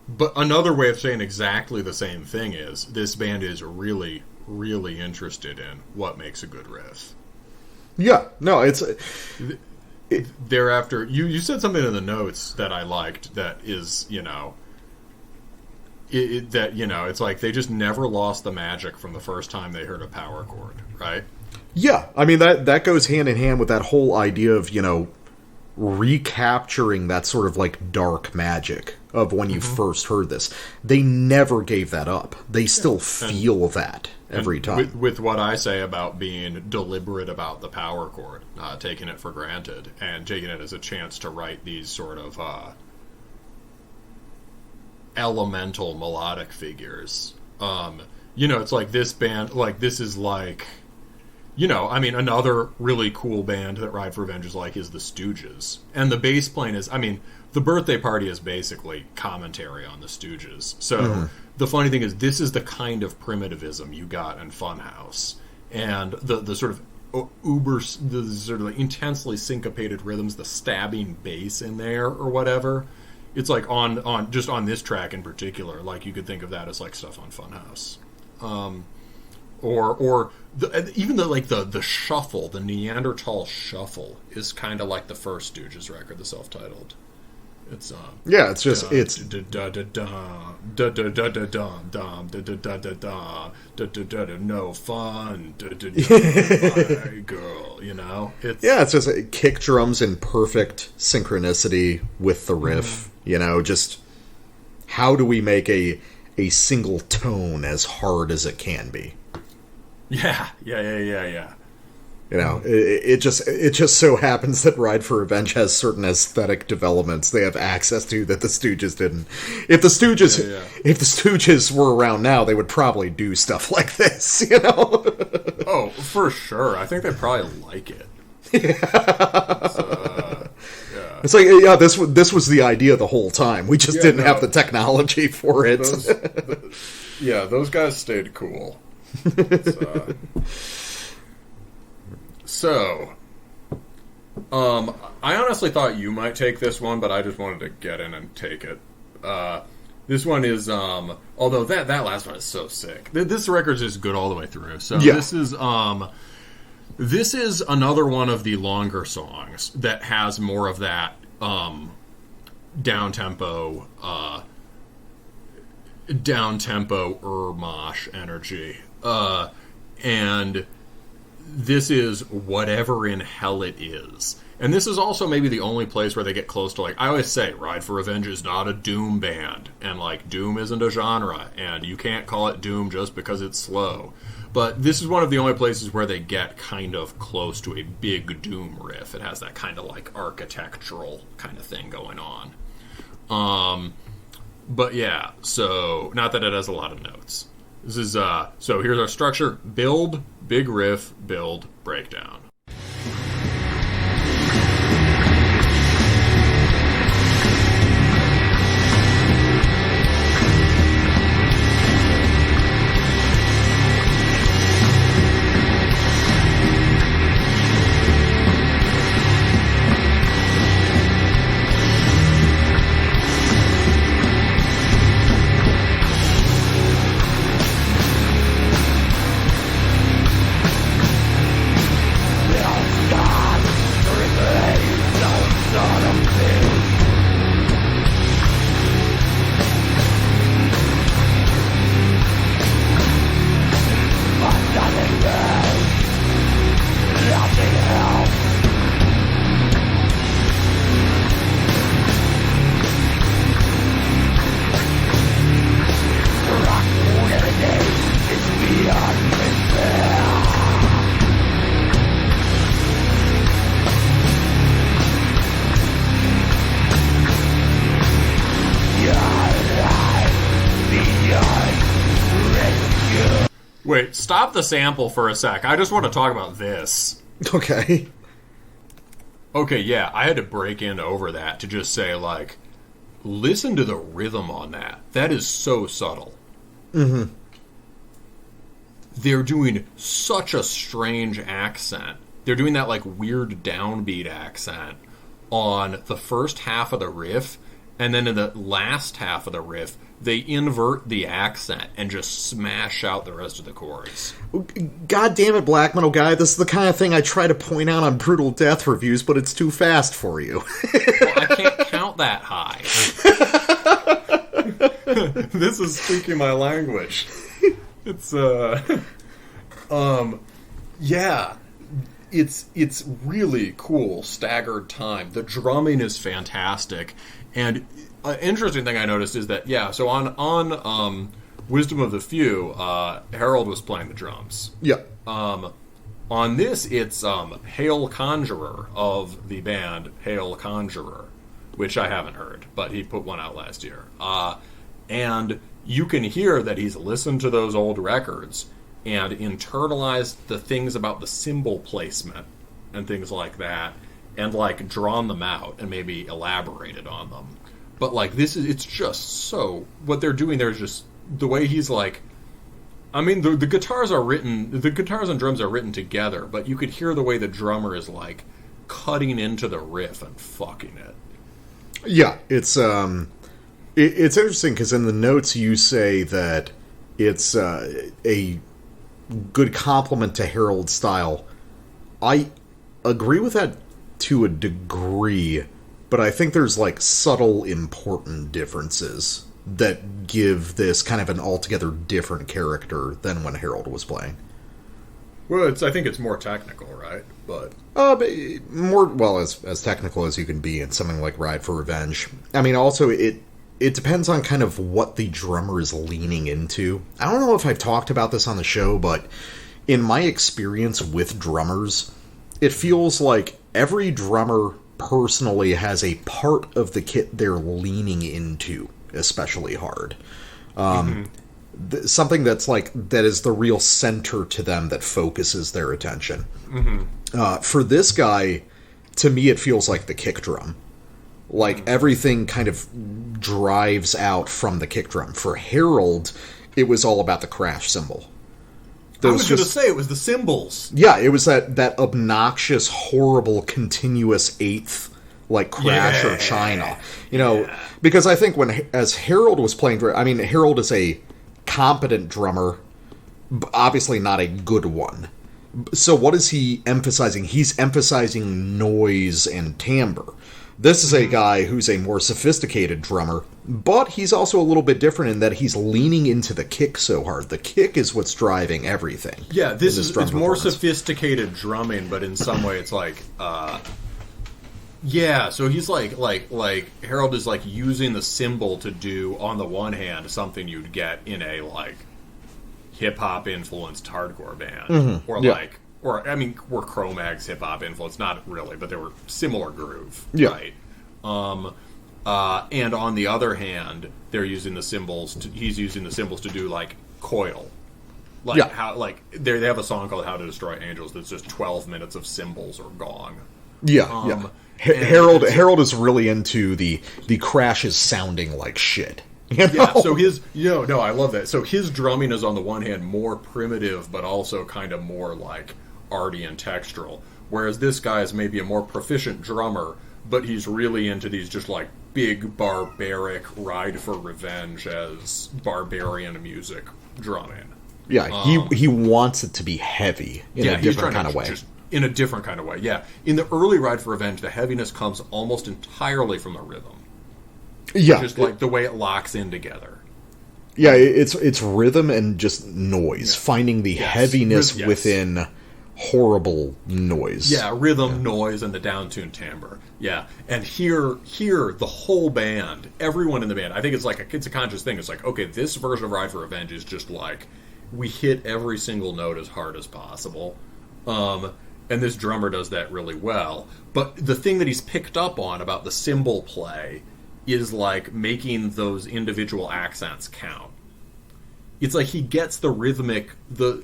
But another way of saying exactly the same thing is, this band is really, really interested in what makes a good riff. Yeah, no, it's... Thereafter, you said something in the notes that I liked that is, you know... that, you know, it's like they just never lost the magic from the first time they heard a power chord. right? Yeah, I mean, that goes hand in hand with that whole idea of, recapturing that sort of, like, dark magic of when you first heard this. They never gave that up. They still feel that every time. With what I say about being deliberate about the power chord, taking it for granted, and taking it as a chance to write these sort of elemental melodic figures. It's like this band, like, this is like... another really cool band that Ride for Revenge is like is the Stooges. And the bass playing is, the birthday party is basically commentary on the Stooges. So the funny thing is, this is the kind of primitivism you got in Funhouse. And the sort of the sort of intensely syncopated rhythms, the stabbing bass in there or whatever. It's like on just on this track in particular, like you could think of that as like stuff on Funhouse. Even the shuffle, the Neanderthal shuffle, is kind of like the first Stooges record, the self-titled. It's it's just it's no fun, girl, it's just kick drums in perfect synchronicity with the riff. Just how do we make a single tone as hard as it can be? Yeah. It just so happens that Ride for Revenge has certain aesthetic developments they have access to that the Stooges didn't. If the Stooges were around now, they would probably do stuff like this, Oh, for sure. I think they probably like it. It's like, this was the idea the whole time. We just didn't have the technology for it. Those guys stayed cool. I honestly thought you might take this one, but I just wanted to get in and take it. This one is, although that last one is so sick. This record's just good all the way through. So this is another one of the longer songs that has more of that down-tempo mosh energy. And this is Whatever in Hell It Is. And this is also maybe the only place where they get close to, like, I always say, Ride for Revenge is not a Doom band. And, like, Doom isn't a genre. And you can't call it Doom just because it's slow. But this is one of the only places where they get kind of close to a big Doom riff. It has that kind of, like, architectural kind of thing going on. But yeah, so, not that it has a lot of notes. This is, so here's our structure: build, big riff, build, breakdown. Wait, stop the sample for a sec. I just want to talk about this. Okay. Okay, yeah, I had to break in over that to just say, like, listen to the rhythm on that. That is so subtle. Mm-hmm. They're doing such a strange accent. They're doing that, like, weird downbeat accent on the first half of the riff, and then in the last half of the riff, they invert the accent and just smash out the rest of the chords. God damn it, Black Metal Guy. This is the kind of thing I try to point out on Brutal Death reviews, but it's too fast for you. Well, I can't count that high. This is speaking my language. It's, Yeah. It's really cool, staggered time. The drumming is fantastic. And an interesting thing I noticed is that, so on Wisdom of the Few, Harold was playing the drums. Yeah. On this, it's Hail Conjurer of the band Hail Conjurer, which I haven't heard, but he put one out last year. And you can hear that he's listened to those old records and internalized the things about the cymbal placement and things like that, and, like, drawn them out and maybe elaborated on them. But, like, it's just so... What they're doing there is just... The way he's, like... I mean, the guitars and drums are written together, but you could hear the way the drummer is, like, cutting into the riff and fucking it. Yeah, it's interesting, because in the notes you say that it's a good compliment to Harold's style. I agree with that to a degree, but I think there's, like, subtle, important differences that give this kind of an altogether different character than when Harold was playing. Well, I think it's more technical, right? But more, well, as technical as you can be in something like Ride for Revenge. I mean, also, it depends on kind of what the drummer is leaning into. I don't know if I've talked about this on the show, but in my experience with drummers, it feels like every drummer personally has a part of the kit they're leaning into especially hard. Something that's like, that is the real center to them that focuses their attention. For this guy, to me, it feels like the kick drum. Like, everything kind of drives out from the kick drum. For Harold, it was all about the crash cymbal. I was going to say, it was the cymbals. Yeah, it was that obnoxious, horrible, continuous eighth, like, crash or China. You know, because I think as Harold was playing, I mean, Harold is a competent drummer, obviously not a good one. So what is he emphasizing? He's emphasizing noise and timbre. This is a guy who's a more sophisticated drummer, but he's also a little bit different in that he's leaning into the kick so hard. The kick is what's driving everything. Yeah, it's more sophisticated drumming, but in some way it's like, so he's like Harold is, like, using the cymbal to do, on the one hand, something you'd get in a, like, hip-hop influenced hardcore band. Or were Cro-Mag's hip-hop influence? Not really, but they were similar groove, right? And on the other hand, they're using the cymbals. He's using the cymbals to do, like, coil. They have a song called "How to Destroy Angels" that's just 12 minutes of cymbals or gong. Harold is really into the crashes sounding like shit. You know? Yeah, so I love that. So his drumming is, on the one hand, more primitive, but also kind of more, like, arty and textural. Whereas this guy is maybe a more proficient drummer, but he's really into these just, like, big, barbaric, Ride for Revenge as barbarian music drumming. Yeah, he wants it to be heavy in a different kind of way. In a different kind of way, yeah. In the early Ride for Revenge, the heaviness comes almost entirely from the rhythm. Yeah. Just like the way it locks in together. Yeah, it's rhythm and just noise. Finding the heaviness within horrible noise. Yeah, rhythm, noise, and the down-tuned timbre. Yeah, and here, the whole band, everyone in the band, I think it's a conscious thing. It's like, okay, this version of Ride for Revenge is just like, we hit every single note as hard as possible. And this drummer does that really well. But the thing that he's picked up on about the cymbal play is, like, making those individual accents count. It's like he gets the rhythmic, the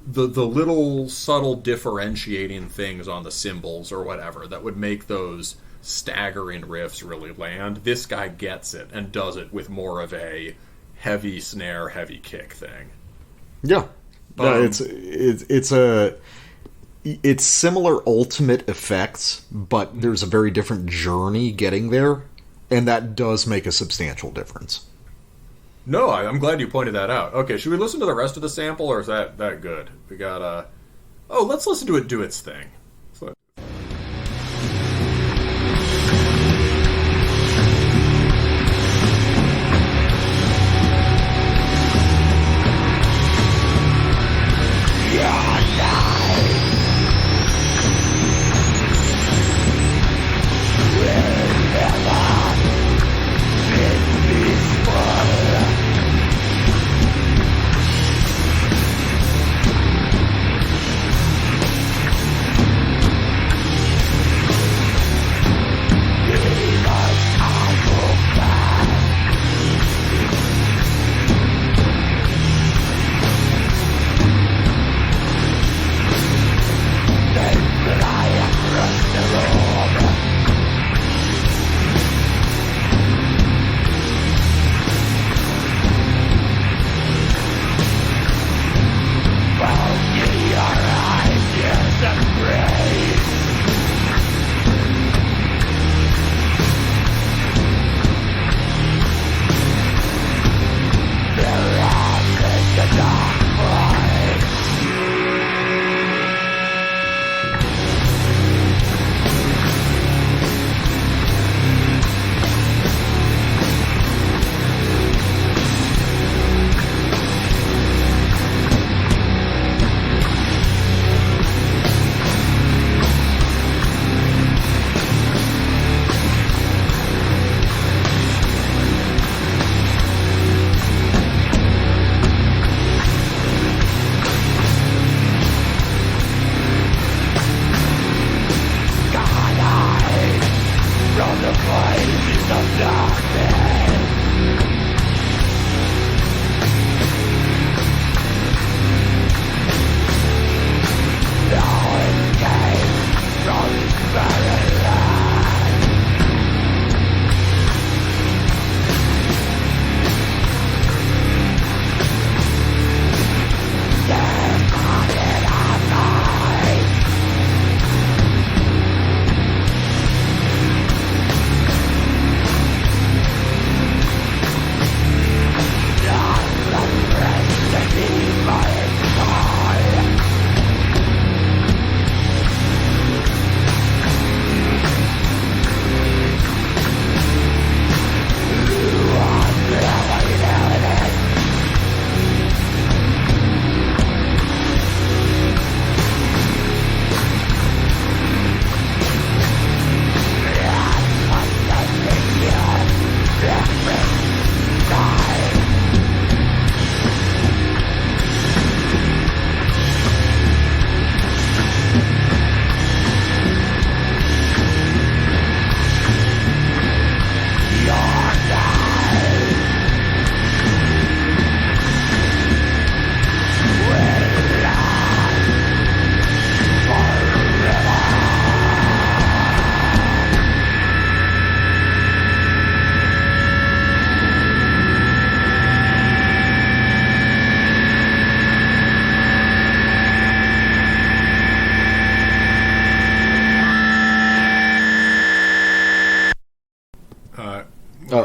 little subtle differentiating things on the cymbals or whatever that would make those staggering riffs really land. This guy gets it and does it with more of a heavy snare, heavy kick thing. Yeah. It's similar ultimate effects, but there's a very different journey getting there, and that does make a substantial difference. No, I'm glad you pointed that out. Okay, should we listen to the rest of the sample, or is that good? We got, let's listen to it do its thing. Yeah.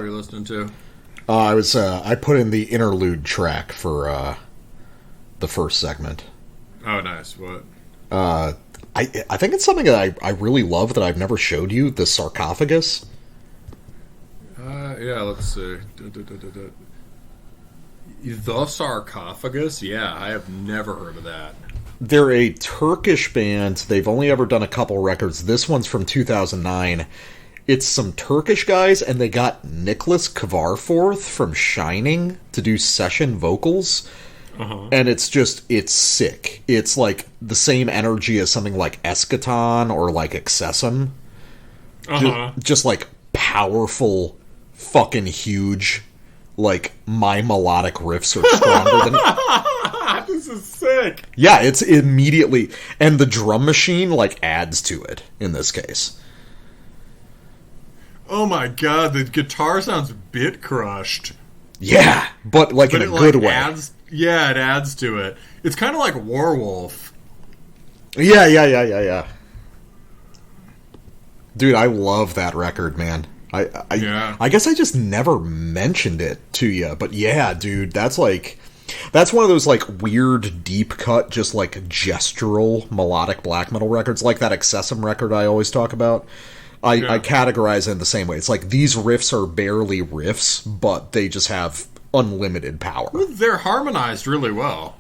were you listening to? I put in the interlude track for the first segment. Oh, nice. What? I think it's something that I really love that I've never showed you, the Sarcophagus. Yeah, let's see. The Sarcophagus? Yeah, I have never heard of that. They're a Turkish band. They've only ever done a couple records. This one's from 2009. It's some Turkish guys, and they got Nicholas Kvarforth from Shining to do session vocals. Uh-huh. And it's sick. It's like the same energy as something like Eschaton or like Excessum. Uh-huh. Just like powerful, fucking huge, like my melodic riffs are stronger than... This is sick. Yeah, it's immediately... And the drum machine, like, adds to it in this case. Oh my god, the guitar sounds bit crushed. Yeah, but like in a good way. It adds to it. It's kind of like Werewolf. Yeah. Dude, I love that record, man. I guess I just never mentioned it to you, but yeah, dude, that's one of those like weird deep cut, just like gestural melodic black metal records, like that Excessum record I always talk about. I categorize it in the same way. It's like these riffs are barely riffs, but they just have unlimited power. They're harmonized really well.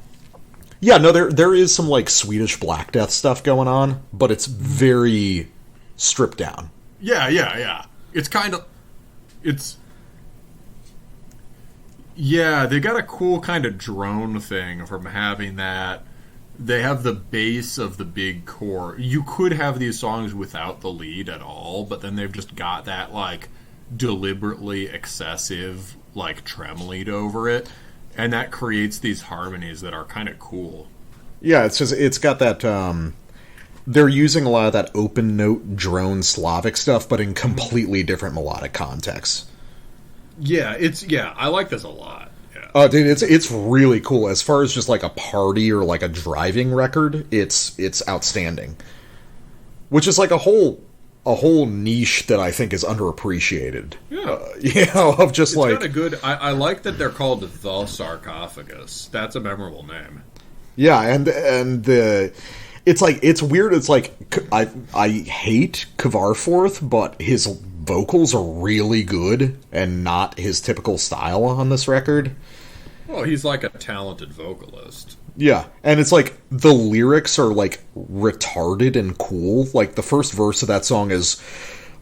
Yeah, no, there is some like Swedish Black Death stuff going on, but it's very stripped down. Yeah. It's yeah, they got a cool kind of drone thing from having that. They have the bass of the big core. You could have these songs without the lead at all, but then they've just got that like deliberately excessive like trem lead over it, and that creates these harmonies that are kind of cool. Yeah, it's got that they're using a lot of that open note drone Slavic stuff, but in completely different melodic contexts. Yeah, I like this a lot. Yeah. Oh, dude, it's really cool. As far as just like a party or like a driving record, it's outstanding. Which is like a whole niche that I think is underappreciated. Yeah, of just it's like kind of good. I like that they're called the Sarcophagus. That's a memorable name. Yeah, and it's weird. It's like I hate Kvarforth, but his vocals are really good and not his typical style on this record. Well, he's like a talented vocalist. Yeah, and it's like the lyrics are like retarded and cool. Like the first verse of that song is,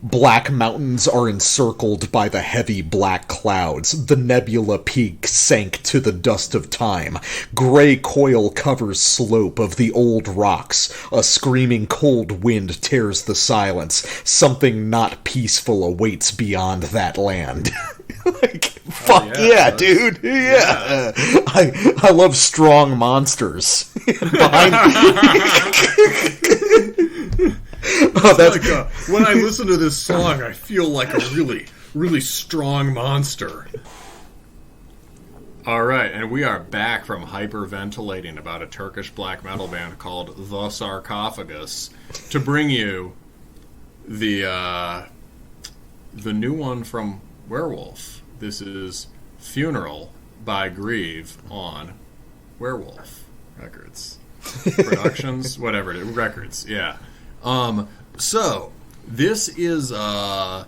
"Black mountains are encircled by the heavy black clouds. The nebula peak sank to the dust of time. Gray coil covers slope of the old rocks. A screaming cold wind tears the silence. Something not peaceful awaits beyond that land." Like, fuck yeah, dude. Yeah. I love strong monsters. Behind when I listen to this song, I feel like a really, really strong monster. All right, and we are back from hyperventilating about a Turkish black metal band called The Sarcophagus to bring you the new one from Werewolf. This is Funeral by Grieve on Werewolf Records. Productions, whatever it is. Records, yeah. So this is a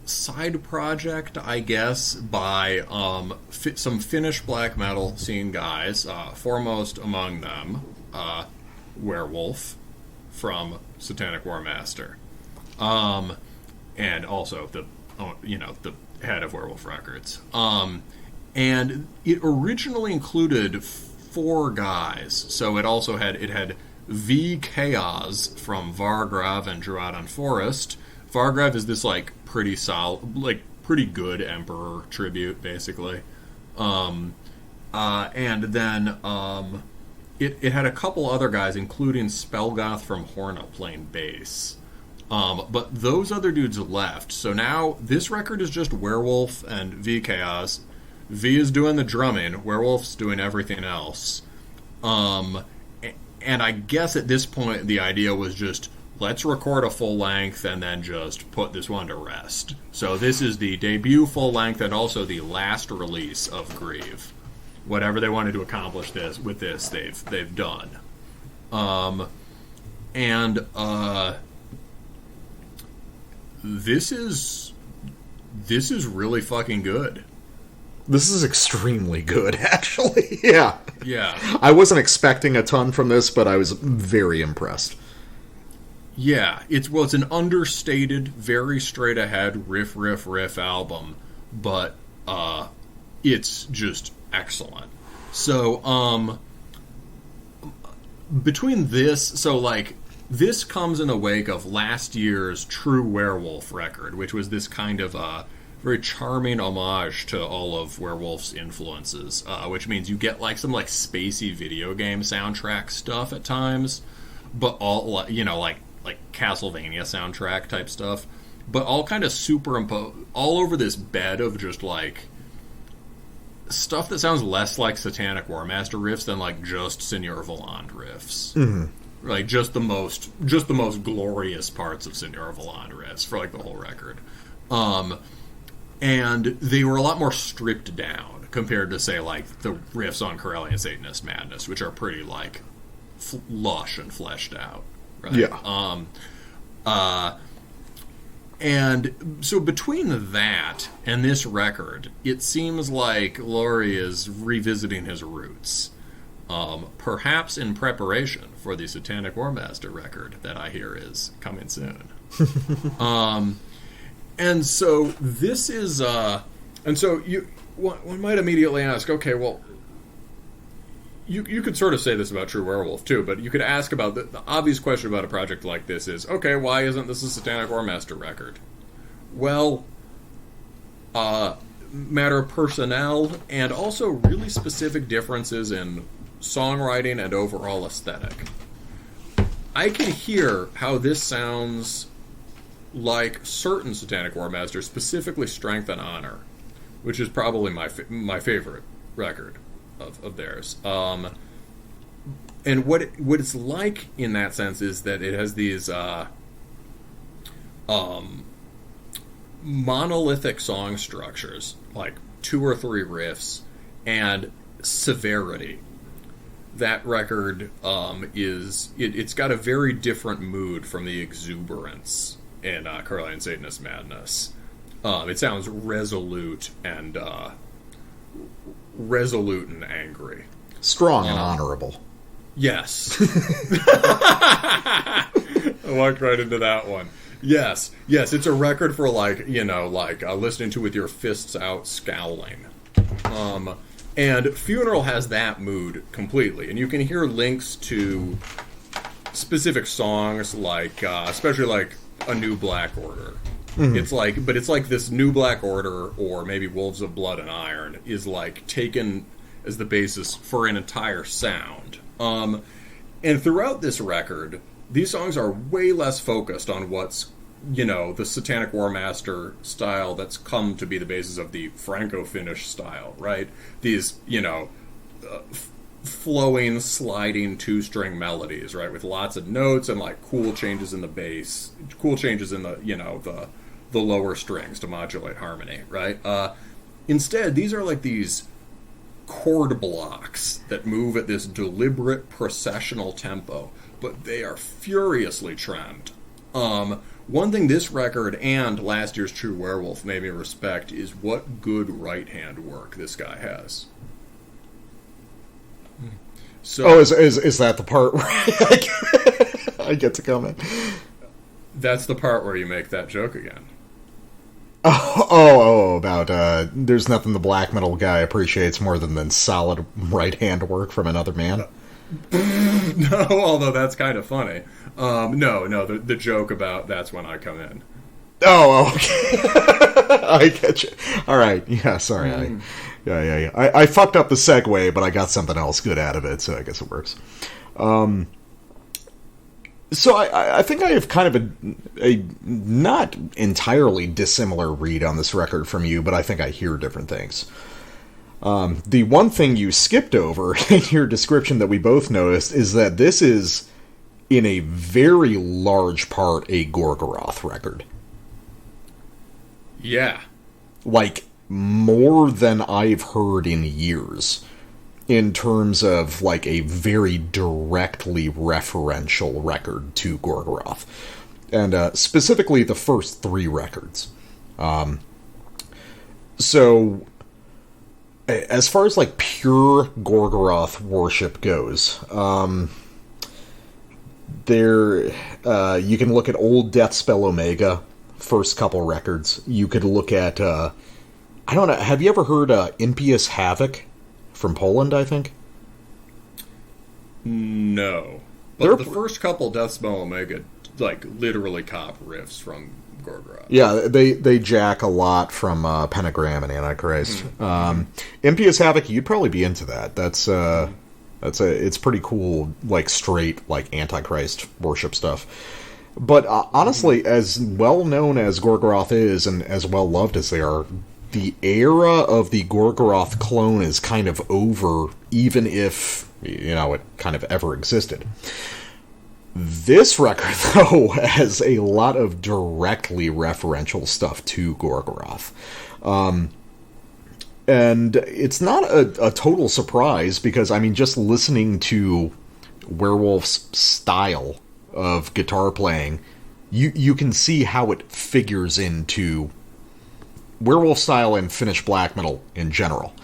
side project, I guess, by some Finnish black metal scene guys. Foremost among them, Werewolf from Satanic War Master, and also the head of Werewolf Records. And it originally included 4 guys. So it had V Chaos from Vargrav and Druadan Forest. Vargrav is this like pretty solid, like pretty good Emperor tribute, basically. And then it had a couple other guys, including Spellgoth from Horna playing bass. But those other dudes left. So now this record is just Werewolf and V Chaos. V is doing the drumming, Werewolf's doing everything else. And I guess at this point the idea was just let's record a full length and then just put this one to rest. So this is the debut full length and also the last release of Grieve. Whatever they wanted to accomplish with this, they've done. This is really fucking good. This is extremely good, actually. Yeah. Yeah. I wasn't expecting a ton from this, but I was very impressed. Yeah. It's an understated, very straight ahead riff album, but it's just excellent. So, between this, this comes in the wake of last year's True Werewolf record, which was this kind of very charming homage to all of Werewolf's influences, which means you get some spacey video game soundtrack stuff at times, but all like Castlevania soundtrack type stuff, but all kind of superimposed all over this bed of just stuff that sounds less like Satanic War Master riffs than just Seigneur Voland riffs. Mm-hmm. Just the most glorious parts of Seigneur Voland riffs for the whole record. And they were a lot more stripped down compared to, say, the riffs on Corellian Satanist Madness, which are pretty, lush and fleshed out. Right? Yeah. And so between that and this record, it seems like Laurie is revisiting his roots. Perhaps in preparation for the Satanic War Master record that I hear is coming soon. And so this is, and so one might immediately ask, okay, well, you could sort of say this about True Werewolf too, but you could ask about the obvious question about a project like this is, okay, why isn't this a Satanic War Master record? Well, matter of personnel and also really specific differences in songwriting and overall aesthetic. I can hear how this sounds like certain Satanic War Masters, specifically Strength and Honor, which is probably my favorite record of theirs. And what it's like in that sense is that it has these monolithic song structures, 2 or 3 riffs, and severity. That record it's got a very different mood from the exuberance in Corellian Satanist Madness. It sounds resolute and angry. Strong and honorable. Yes. I walked right into that one. Yes, it's a record for listening to with your fists out scowling. And Funeral has that mood completely, and you can hear links to specific songs especially A New Black Order. Mm-hmm. It's this New Black Order, or maybe Wolves of Blood and Iron, is taken as the basis for an entire sound. And throughout this record, these songs are way less focused on what's, the Satanic War Master style that's come to be the basis of the Franco-Finnish style, right? These, flowing, sliding 2-string melodies, right, with lots of notes and cool changes in the bass, cool changes in the the lower strings to modulate harmony, right? Instead, these are these chord blocks that move at this deliberate processional tempo, but they are furiously trimmed. One thing this record and last year's True Werewolf made me respect is what good right-hand work this guy has. So, is that the part where I get to come in? That's the part where you make that joke again. About there's nothing the black metal guy appreciates more than solid right-hand work from another man. No, although that's kind of funny. The joke about that's when I come in. Oh, okay. I get you. All right. Yeah, sorry. Yeah. I fucked up the segue, but I got something else good out of it, so I guess it works. So I think I have kind of a not entirely dissimilar read on this record from you, but I think I hear different things. The one thing you skipped over in your description that we both noticed is that this is in a very large part a Gorgoroth record. Yeah. Like, more than I've heard in years, in terms of, like, a very directly referential record to Gorgoroth. And specifically the first 3 records. So, as far as, like, pure Gorgoroth worship goes, you can look at Old Deathspell Omega, first couple records. You could look at, I don't know, have you ever heard Impious Havoc from Poland, I think? No. But the first couple Deathspell Omega, like, literally cop riffs from Gorgoroth. Yeah, they jack a lot from Pentagram and Antichrist. Impious Havoc, you'd probably be into that. It's pretty cool, like, straight, like, Antichrist worship stuff. But honestly, as well known as Gorgoroth is, and as well loved as they are, the era of the Gorgoroth clone is kind of over, even if, it kind of ever existed. This record, though, has a lot of directly referential stuff to Gorgoroth. And it's not a total surprise, because, I mean, just listening to Werewolf's style of guitar playing, you can see how it figures into Werewolf style and Finnish black metal in general.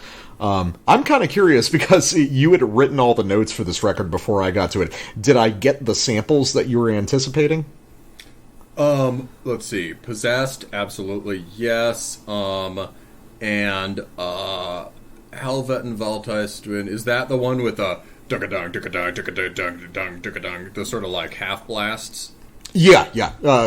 I'm kind of curious, because you had written all the notes for this record before I got to it. Did I get the samples that you were anticipating? Let's see. Possessed, absolutely, yes. And Helvet and Valtystwin, is that the one with the dunk-a-dunk, dunk-a-dunk, dunk-a-dunk, dunk-a-dunk, dunk-a-dunk, the sort of like half blasts? Yeah.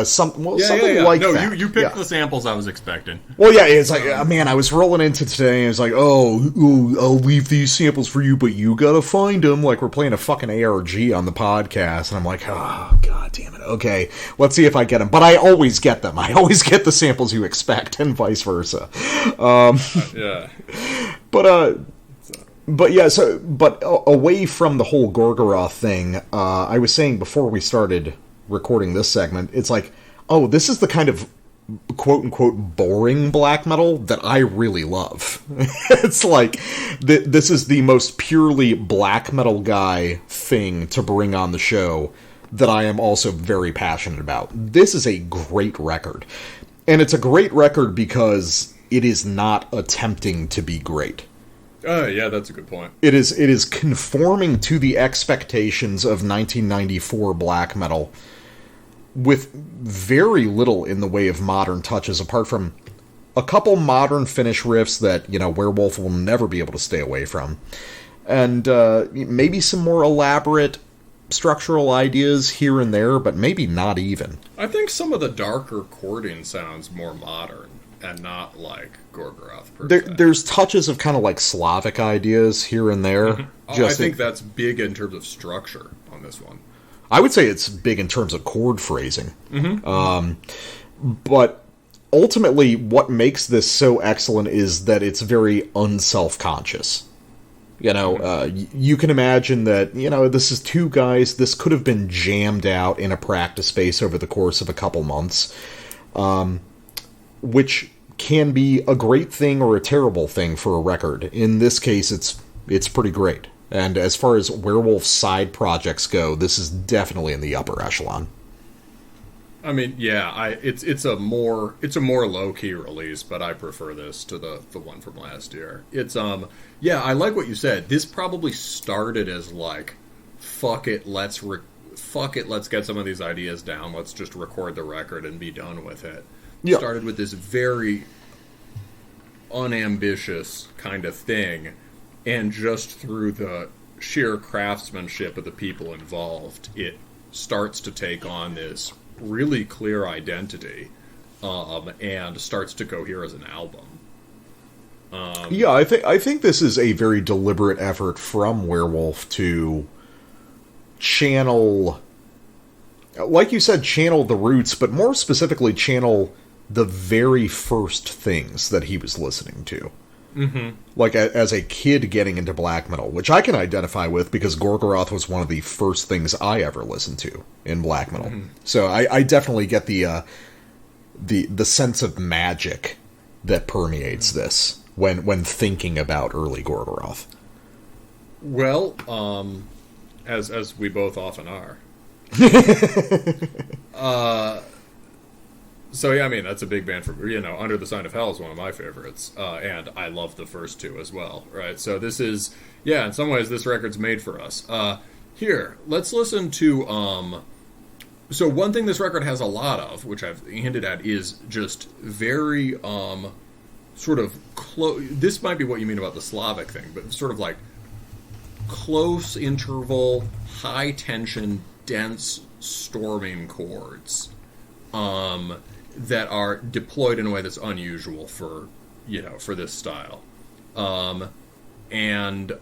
Something like no, that. you picked the samples I was expecting. Well, yeah, it's like, man, I was rolling into today, and it's like, ooh, I'll leave these samples for you, but you gotta find them. Like, we're playing a fucking ARG on the podcast, and I'm like, oh, god damn it. Okay, let's see if I get them. But I always get them. I always get the samples you expect, and vice versa. Yeah. But yeah, but away from the whole Gorgoroth thing, I was saying before we started recording this segment, it's like, oh, this is the kind of quote-unquote boring black metal that I really love. It's like, this is the most purely black metal guy thing to bring on the show that I am also very passionate about. This is a great record. And it's a great record because it is not attempting to be great. Yeah, that's a good point. It is conforming to the expectations of 1994 black metal with very little in the way of modern touches, apart from a couple modern Finnish riffs that, Werewolf will never be able to stay away from. And maybe some more elaborate structural ideas here and there, but maybe not even. I think some of the darker chording sounds more modern and not like Gorgoroth per se. There's touches of kind of like Slavic ideas here and there. Mm-hmm. I think that's big in terms of structure on this one. I would say it's big in terms of chord phrasing. Mm-hmm. But ultimately, what makes this so excellent is that it's very unself-conscious. You can imagine that, this is two guys, this could have been jammed out in a practice space over the course of a couple months, which can be a great thing or a terrible thing for a record. In this case, it's pretty great. And as far as Werewolf side projects go, this is definitely in the upper echelon. I mean, yeah, it's a more low key release, but I prefer this to the one from last year. It's yeah, I like what you said. This probably started as like, fuck it, let's get some of these ideas down. Let's just record the record and be done with it. Yep. Started with this very unambitious kind of thing. And just through the sheer craftsmanship of the people involved, it starts to take on this really clear identity, and starts to cohere as an album. Yeah, I think this is a very deliberate effort from Werewolf to channel, like you said, channel the roots, but more specifically channel the very first things that he was listening to. Mm-hmm. Like, as a kid getting into black metal, which I can identify with because Gorgoroth was one of the first things I ever listened to in black metal. Mm-hmm. So I definitely get the sense of magic that permeates this when thinking about early Gorgoroth. Well, as we both often are. So yeah, I mean, that's a big band for, Under the Sign of Hell is one of my favorites, and I love the first two as well, right? So this is, in some ways this record's made for us. Here, let's listen to, so one thing this record has a lot of, which I've hinted at, is just very, sort of close, this might be what you mean about the Slavic thing, but sort of like close interval, high tension, dense, storming chords. That are deployed in a way that's unusual for this style, and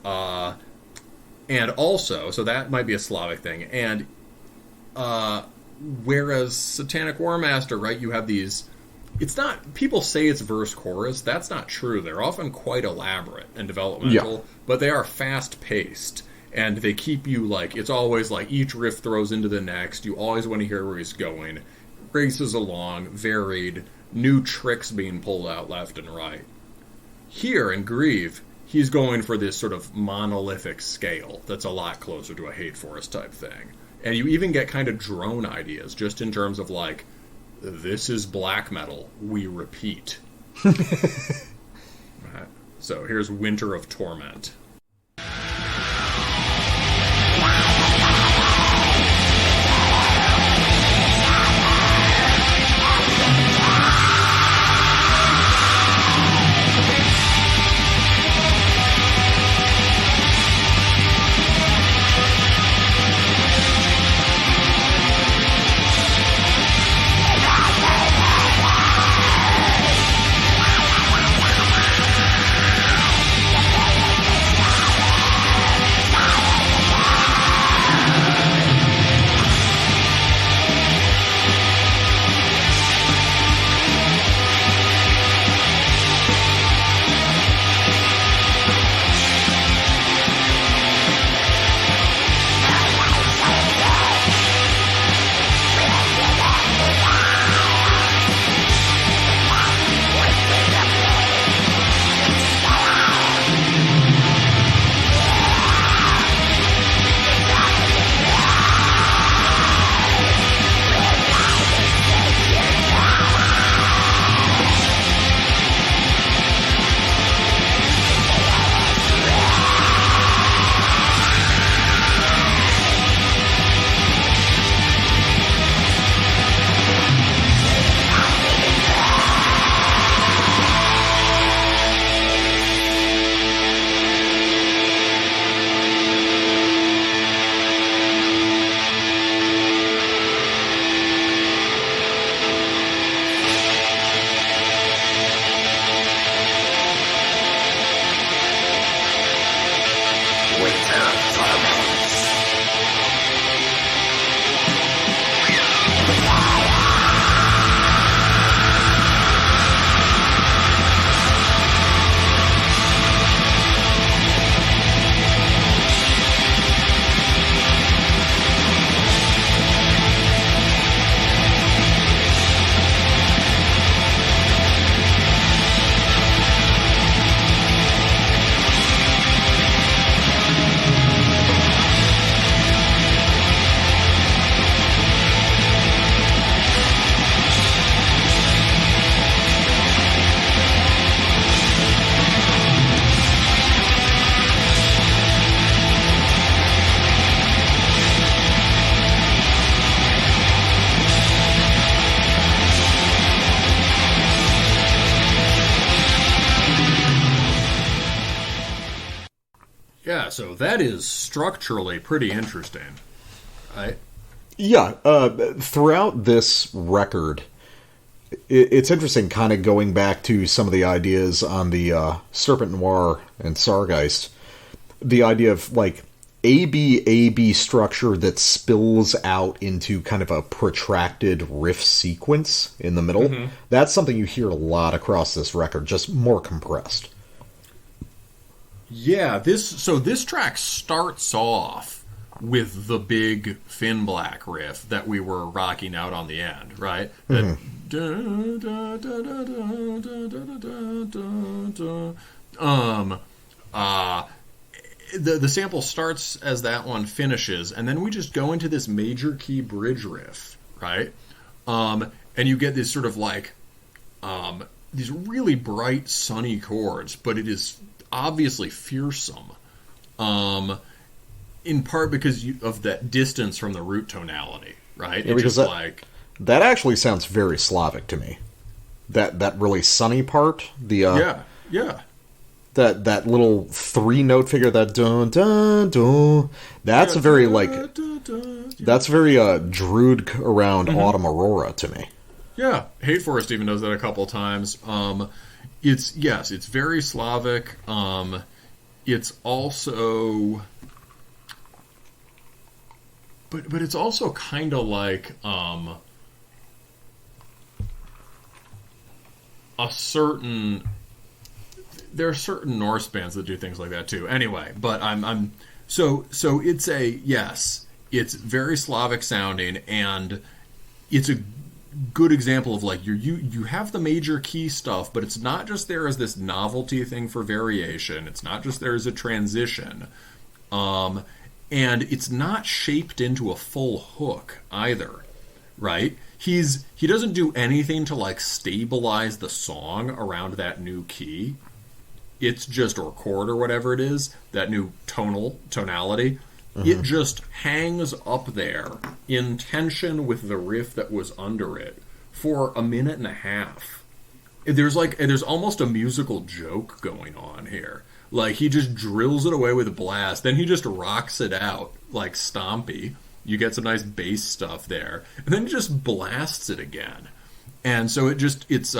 also, so that might be a Slavic thing, and whereas Satanic War Master, right, you have these, it's not, people say it's verse chorus, that's not true. They're often quite elaborate and developmental, but they are fast paced, and they keep you like, it's always like each riff throws into the next. You always want to hear where he's going. Races along, varied, new tricks being pulled out left and right. Here in Grieve, he's going for this sort of monolithic scale that's a lot closer to a Hate Forest type thing. And you even get kind of drone ideas, just in terms of like, this is black metal, we repeat. Right. So here's Winter of Torment. So that is structurally pretty interesting. Yeah, throughout this record, it's interesting kind of going back to some of the ideas on the Serpent Noir and Sargeist. The idea of, like, A-B structure that spills out into kind of a protracted riff sequence in the middle. Mm-hmm. That's something you hear a lot across this record, just more compressed. Yeah, this track starts off with the big Finn Black riff that we were rocking out on the end, right? The sample starts as that one finishes, and then we just go into this major key bridge riff, right? And you get this sort of like these really bright, sunny chords, but it is obviously fearsome. In part because of that distance from the root tonality, right? Yeah, because that actually sounds very Slavic to me. That really sunny part, yeah. That little 3-note figure, that dun dun dun. That's a very that's very Druid around Autumn Aurora to me. Yeah, Hate Forest even does that a couple times. It's very Slavic. It's also, but it's also kind of like there are certain Norse bands that do things like that too. Anyway, but so it's very Slavic sounding, and it's a good example of like you have the major key stuff, but it's not just there as this novelty thing for variation. It's not just there as a transition, and it's not shaped into a full hook either, right? He doesn't do anything to like stabilize the song around that new key. It's just, or chord or whatever it is, that new tonality. It just hangs up there in tension with the riff that was under it for a minute and a half. There's almost a musical joke going on here. Like, he just drills it away with a blast, then he just rocks it out like Stompy. You get some nice bass stuff there, and then he just blasts it again. And so it's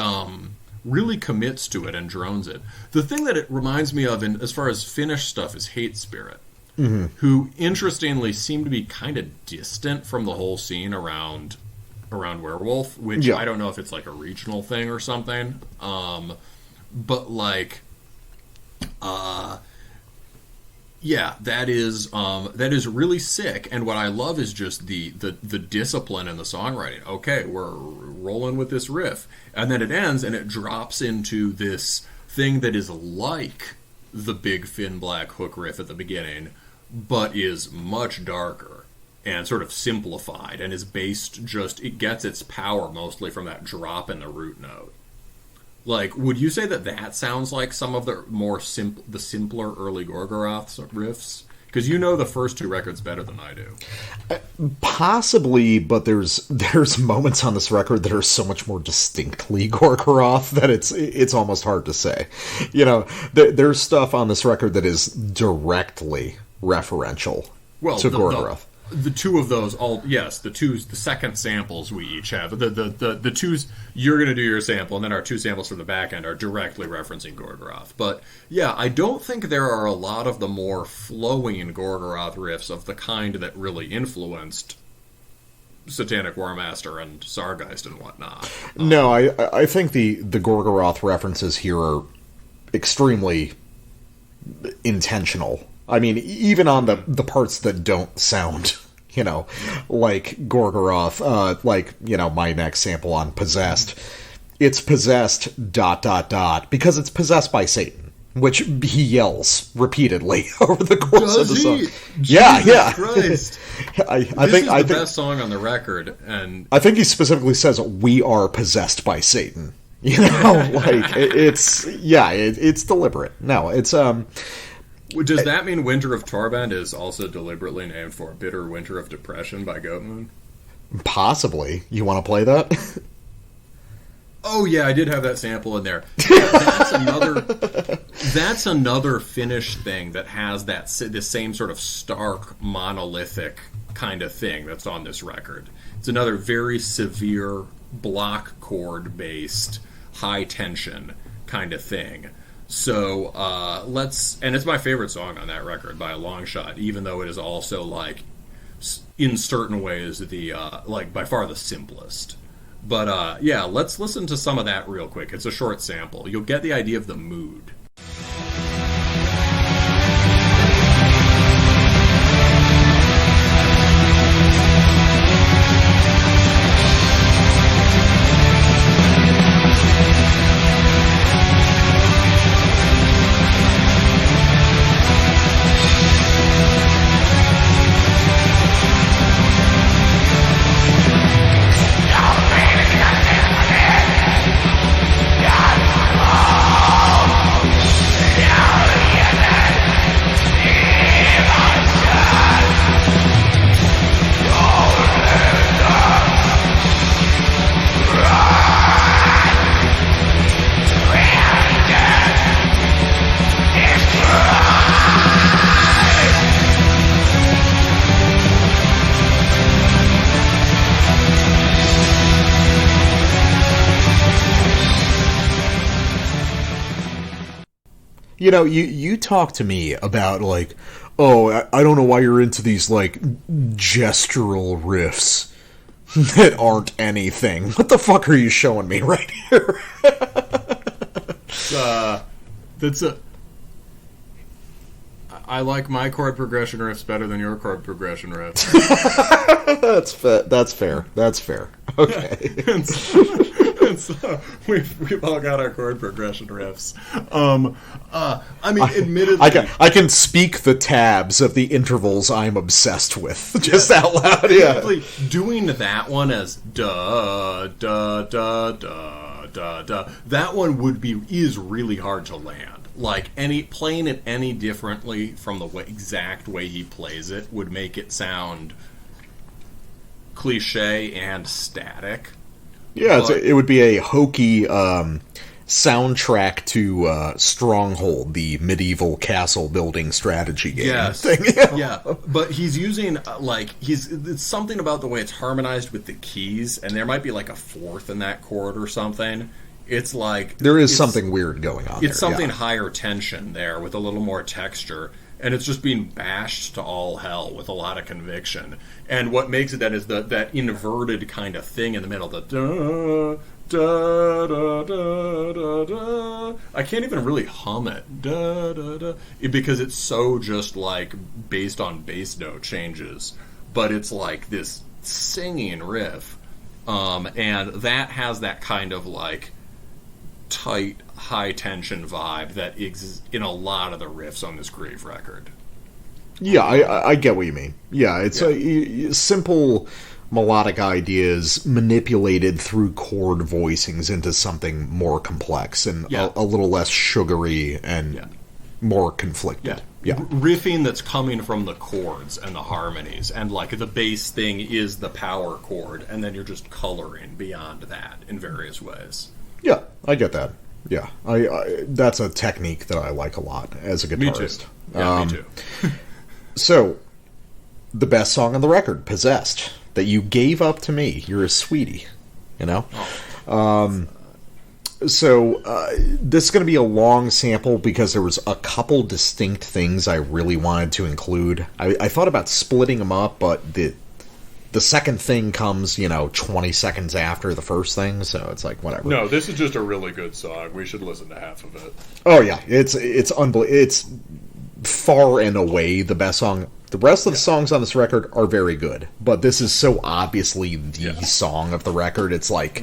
really commits to it and drones it. The thing that it reminds me of, as far as Finnish stuff, is Hate Spirit. Who, interestingly, seem to be kind of distant from the whole scene around Werewolf, which I don't know if it's like a regional thing or something. But like, that is really sick. And what I love is just the discipline in the songwriting. Okay, we're rolling with this riff, and then it ends, and it drops into this thing that is like the big Finn Black hook riff at the beginning, but is much darker and sort of simplified, and is based it gets its power mostly from that drop in the root note. Like, would you say that sounds like some of the simpler early Gorgoroth riffs? Because you know the first two records better than I do. Possibly, but there's moments on this record that are so much more distinctly Gorgoroth that it's almost hard to say. You know, there's stuff on this record that is directly referential to Gorgoroth. The two of those, the second samples we each have. The twos, you're going to do your sample, and then our two samples from the back end are directly referencing Gorgoroth. But, yeah, I don't think there are a lot of the more flowing Gorgoroth riffs of the kind that really influenced Satanic Warmaster and Sargeist and whatnot. No, I think the Gorgoroth references here are extremely intentional. I mean, even on the parts that don't sound, like Gorgoroth, my next sample on Possessed, it's possessed ... because it's possessed by Satan, which he yells repeatedly over the course of the song. Jesus Christ. I think is the best song on the record, and I think he specifically says, "We are possessed by Satan." It's deliberate. No, it's Does that mean Winter of Torment is also deliberately named for Bitter Winter of Depression by Goatmoon? Possibly. You want to play that? Oh yeah, I did have that sample in there. That's another Finnish thing that has this same sort of stark, monolithic kind of thing that's on this record. It's another very severe block chord based, high tension kind of thing. So and it's my favorite song on that record by a long shot, even though it is also like, in certain ways, the by far the simplest. But let's listen to some of that real quick. It's a short sample. You'll get the idea of the mood. You know, you talk to me about, like, oh, I don't know why you're into these, like, gestural riffs that aren't anything. What the fuck are you showing me right here? I like my chord progression riffs better than your chord progression riffs. That's fair. That's fair. Okay. And so we've all got our chord progression riffs. I mean, admittedly, I can speak the tabs of the intervals I'm obsessed with just out loud. Yeah, doing that one as da da da da da da. That one is really hard to land. Like playing it any differently from the exact way he plays it would make it sound cliche and static. Yeah, it would be a hokey soundtrack to Stronghold, the medieval castle building strategy game thing. Yeah, but he's using it's something about the way it's harmonized with the keys, and there might be like a fourth in that chord or something. It's like there is something weird going on. It's something higher tension there with a little more texture. And it's just being bashed to all hell with a lot of conviction. And what makes it that is that inverted kind of thing in the middle. The da, da, da, da, da, da. I can't even really hum it. Da, da, da, because it's so just like based on bass note changes. But it's like this singing riff. And that has that kind of like tight, high-tension vibe that exists in a lot of the riffs on this Grieve record. Yeah, I get what you mean. Yeah, it's a simple melodic ideas manipulated through chord voicings into something more complex and a little less sugary and more conflicted. Yeah. Riffing that's coming from the chords and the harmonies, and like the bass thing is the power chord, and then you're just coloring beyond that in various ways. Yeah, I get that. Yeah, I that's a technique that I like a lot as a guitarist. Me too. Yeah, me too. So, the best song on the record, Possessed, that you gave up to me. You're a sweetie, you know? Oh. So, this is going to be a long sample because there was a couple distinct things I really wanted to include. I thought about splitting them up, but the second thing comes, 20 seconds after the first thing, so it's like, whatever. No, this is just a really good song. We should listen to half of it. Oh, yeah. It's it's far and away the best song. The rest of the songs on this record are very good, but this is so obviously the song of the record. It's like,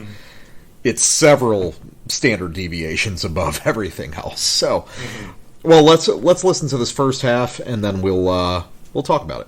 it's several standard deviations above everything else. So, well, let's listen to this first half, and then we'll talk about it.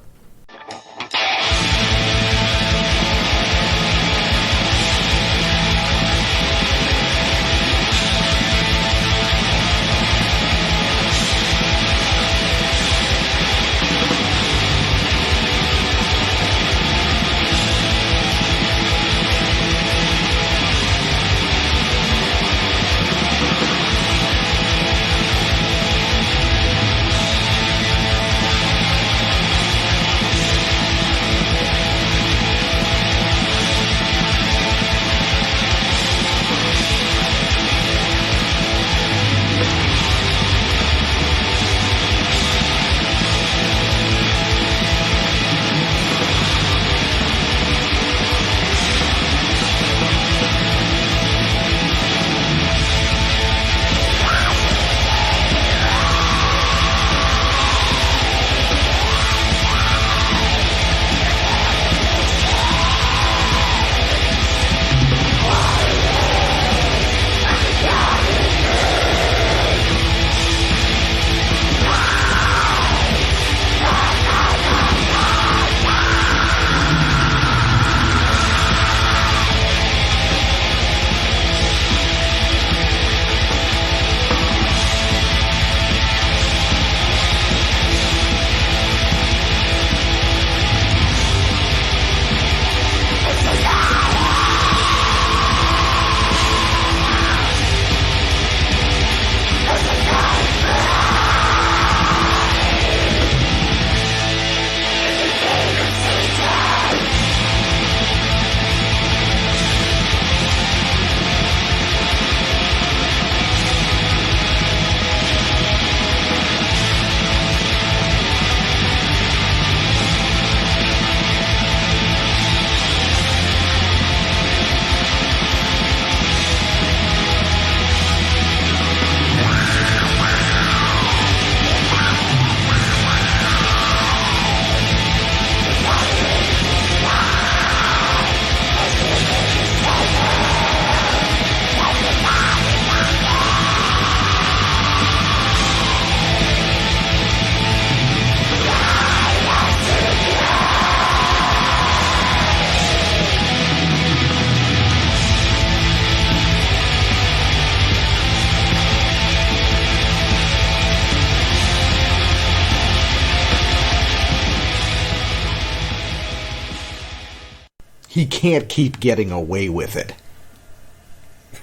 he can't keep getting away with it.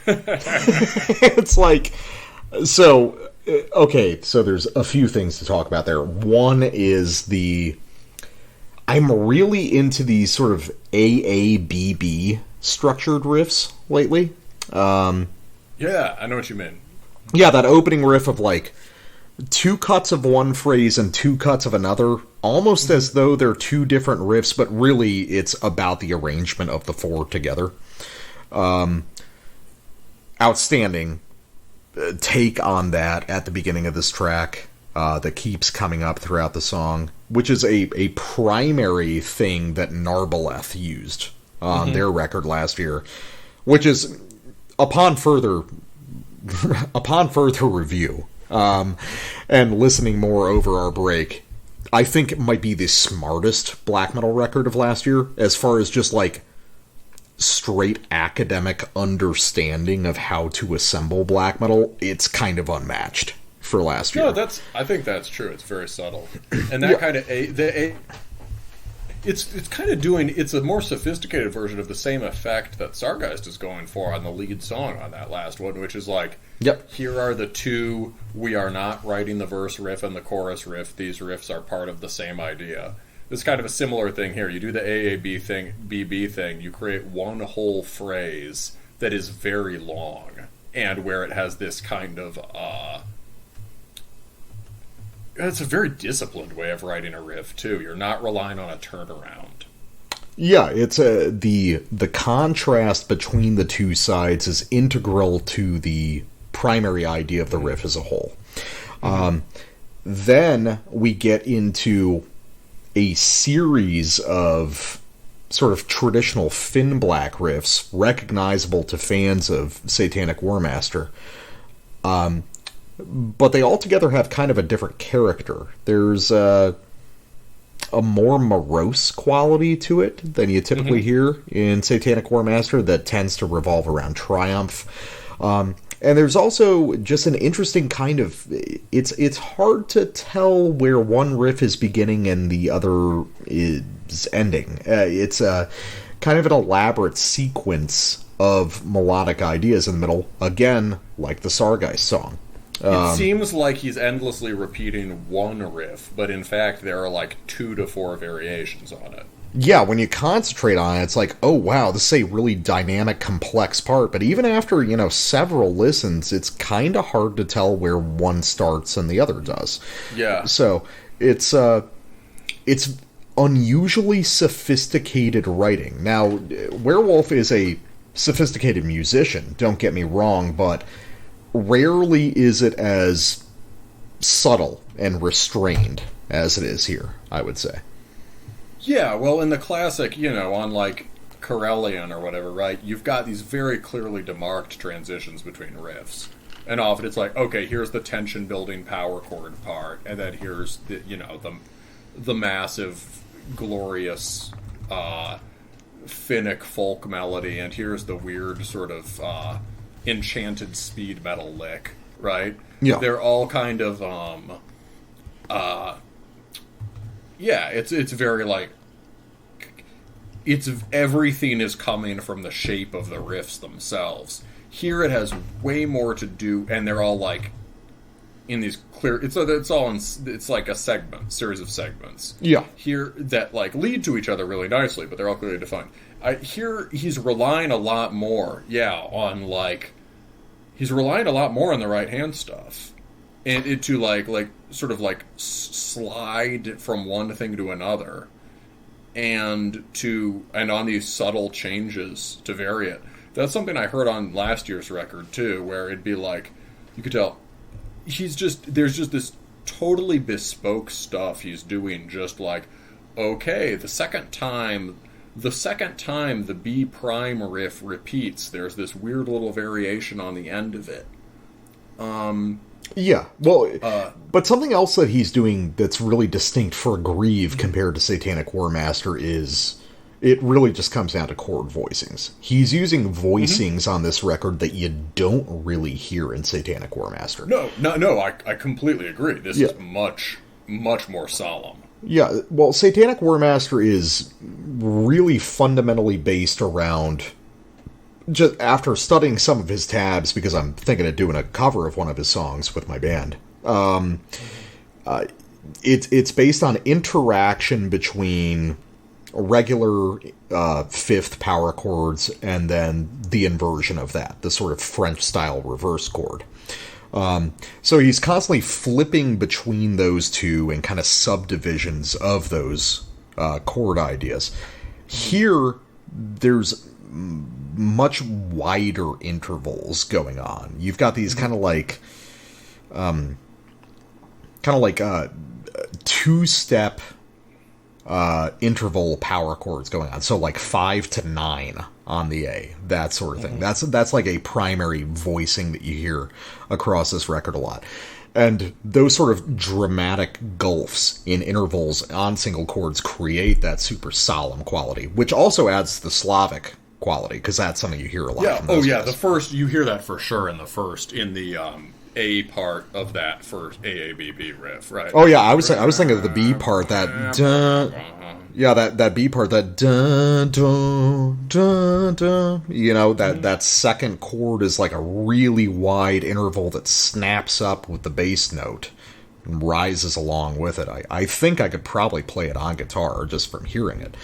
It's like, so, okay, so there's a few things to talk about there. One is I'm really into these sort of AABB structured riffs lately. Yeah, I know what you mean. Yeah, that opening riff of like 2 cuts of one phrase and 2 cuts of another, almost as though they're 2 different riffs, but really it's about the arrangement of the 4 together. Outstanding take on that at the beginning of this track that keeps coming up throughout the song, which is a primary thing that Narbaleth used on their record last year, which is, upon further review and listening more over our break, I think it might be the smartest black metal record of last year, as far as just like straight academic understanding of how to assemble black metal. It's kind of unmatched for last year. No, I think that's true. It's very subtle, and that kind of it's kind of doing. It's a more sophisticated version of the same effect that Sargeist is going for on the lead song on that last one, which is like, yep, here are the 2. We are not writing the verse riff and the chorus riff. These riffs are part of the same idea. It's kind of a similar thing here. You do the AAB thing, BB thing. You create one whole phrase that is very long, and where it has this kind of it's a very disciplined way of writing a riff too. You're not relying on a turnaround. Yeah, it's the contrast between the 2 sides is integral to the primary idea of the riff as a whole. Then we get into a series of sort of traditional Finn black riffs, recognizable to fans of Satanic Warmaster. But they altogether have kind of a different character. There's a more morose quality to it than you typically hear in Satanic Warmaster that tends to revolve around triumph. And there's also just an interesting kind of... It's hard to tell where one riff is beginning and the other is ending. It's kind of an elaborate sequence of melodic ideas in the middle. Again, like the Sargeist song. It seems like he's endlessly repeating one riff, but in fact there are like 2 to 4 variations on it. Yeah, when you concentrate on it, it's like, oh wow, this is a really dynamic, complex part. But even after, several listens, it's kind of hard to tell where one starts and the other does. Yeah. So it's unusually sophisticated writing. Now, Werewolf is a sophisticated musician, don't get me wrong, but rarely is it as subtle and restrained as it is here, I would say. Yeah, well, in the classic, on like Corellian or whatever, right, you've got these very clearly demarked transitions between riffs. And often it's like, okay, here's the tension-building power chord part, and then here's the massive, glorious Finnic folk melody, and here's the weird sort of enchanted speed metal lick, right? Yeah. They're all kind of, it's very like, everything is coming from the shape of the riffs themselves. Here it has way more to do, and they're all like in these clear. It's like a series of segments. Yeah. Here that like lead to each other really nicely, but they're all clearly defined. Here he's relying a lot more, he's relying a lot more on the right hand stuff, and to like sort of like slide from one thing to another. And on these subtle changes to vary it. That's something I heard on last year's record too, where it'd be like, you could tell there's just this totally bespoke stuff he's doing. Just like, okay, the second time the B prime riff repeats, there's this weird little variation on the end of it. Yeah, well, but something else that he's doing that's really distinct for Grieve compared to Satanic Warmaster is it really just comes down to chord voicings. He's using voicings on this record that you don't really hear in Satanic Warmaster. No, I completely agree. This is much, much more solemn. Yeah, well, Satanic Warmaster is really fundamentally based around, just after studying some of his tabs, because I'm thinking of doing a cover of one of his songs with my band, it's based on interaction between regular fifth power chords and then the inversion of that, the sort of French-style reverse chord. So he's constantly flipping between those two and kind of subdivisions of those chord ideas. Here, there's much wider intervals going on. You've got these kind of like two-step interval power chords going on. So like 5 to 9 on the A, that sort of thing. That's like a primary voicing that you hear across this record a lot. And those sort of dramatic gulfs in intervals on single chords create that super solemn quality, which also adds the Slavic quality, because that's something you hear a lot. Yeah. From those guys. The first, you hear that for sure in the A part of that first AABB riff, right? Oh yeah, I was thinking of the B part, that dun, yeah, that B part, that dun dun dun dun. You know, that second chord is like a really wide interval that snaps up with the bass note and rises along with it. I think I could probably play it on guitar just from hearing it.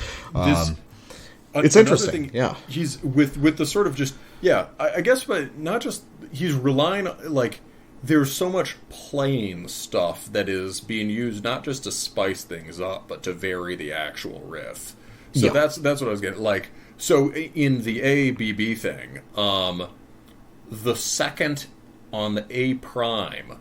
It's interesting. Yeah, he's with the sort of just I guess, but not just, he's relying on, like, there's so much plain stuff that is being used not just to spice things up, but to vary the actual riff. So that's what I was getting. Like, so in the ABB thing, the second on the A prime,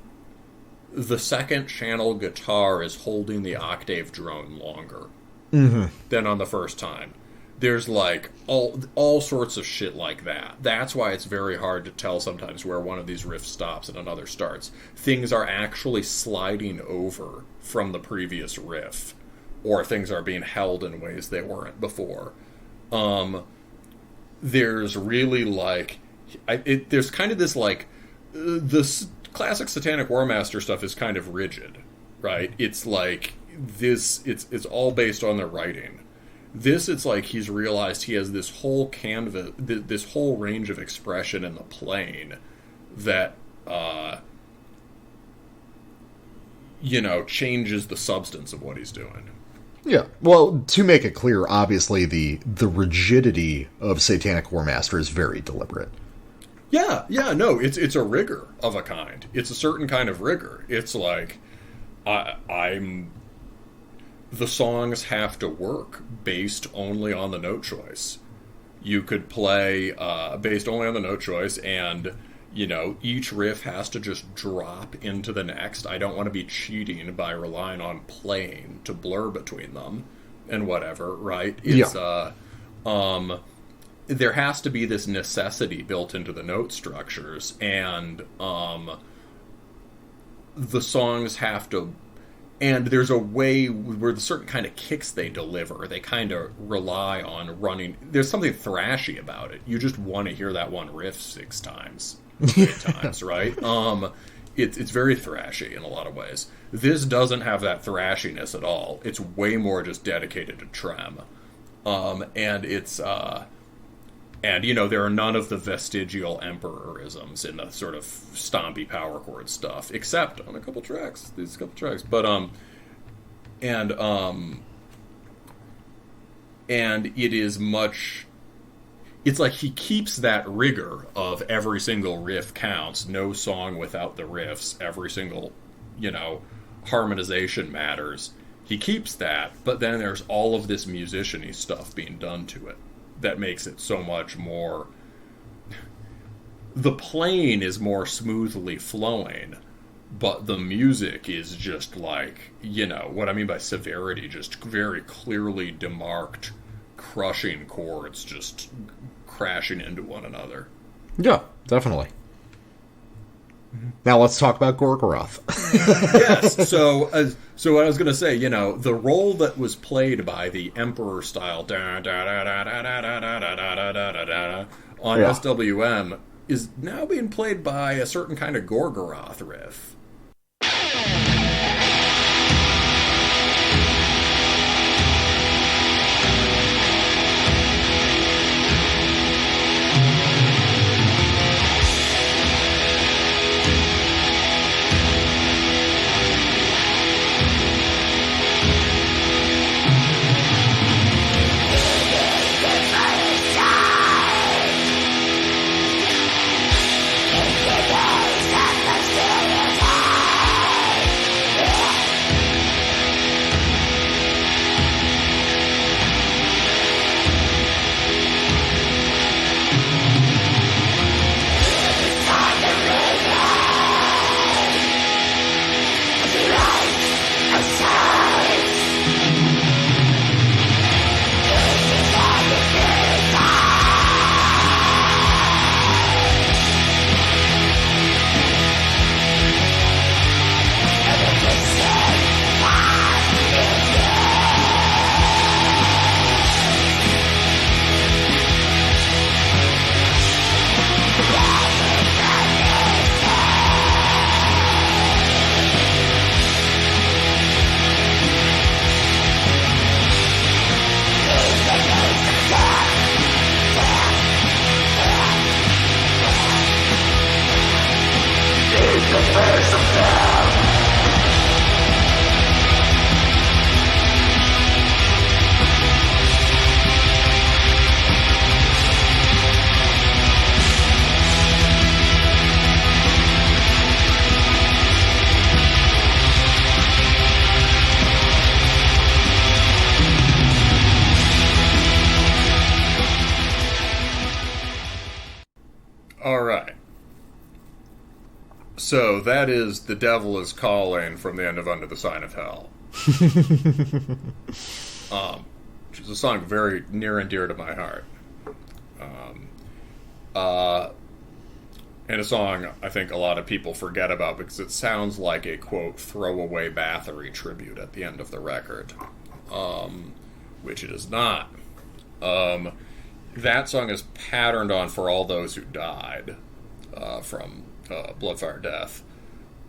the second channel guitar is holding the octave drone longer than on the first time. There's like all sorts of shit like that. That's why it's very hard to tell sometimes where one of these riffs stops and another starts. Things are actually sliding over from the previous riff, or things are being held in ways they weren't before. There's really like, there's kind of this like, this classic Satanic Warmaster stuff is kind of rigid, right? It's like this. It's all based on the writing. This, it's like he's realized he has this whole canvas, this whole range of expression in the playing that, changes the substance of what he's doing. Yeah. Well, to make it clear, obviously the rigidity of Satanic Warmaster is very deliberate. Yeah, no, it's a rigor of a kind. It's a certain kind of rigor. It's like, the songs have to work based only on the note choice. You could play based only on the note choice, and, each riff has to just drop into the next. I don't want to be cheating by relying on playing to blur between them and whatever, right? It's, there has to be this necessity built into the note structures, and the songs have to... And there's a way where the certain kind of kicks they deliver, they kind of rely on running. There's something thrashy about it. You just want to hear that one riff 6 times, 8 times, right? It's very thrashy in a lot of ways. This doesn't have that thrashiness at all. It's way more just dedicated to trem. And it's... And, there are none of the vestigial emperorisms in the sort of stompy power chord stuff, except on a couple tracks, these couple tracks. But, and it is much, it's like he keeps that rigor of every single riff counts, no song without the riffs, every single, harmonization matters. He keeps that, but then there's all of this musician-y stuff being done to it that makes it so much more... The playing is more smoothly flowing, but the music is just like, what I mean by severity, just very clearly demarked, crushing chords just crashing into one another. Yeah, definitely. Now let's talk about Gorgoroth. Yes, so what I was going to say, the role that was played by the Emperor style on SWM is now being played by a certain kind of Gorgoroth riff. All right. So that is The Devil is Calling from the end of Under the Sign of Hell. Which is a song very near and dear to my heart. And a song I think a lot of people forget about because it sounds like a, quote, throwaway Bathory tribute at the end of the record. Which it is not. That song is patterned on For All Those Who Died from Bloodfire Death.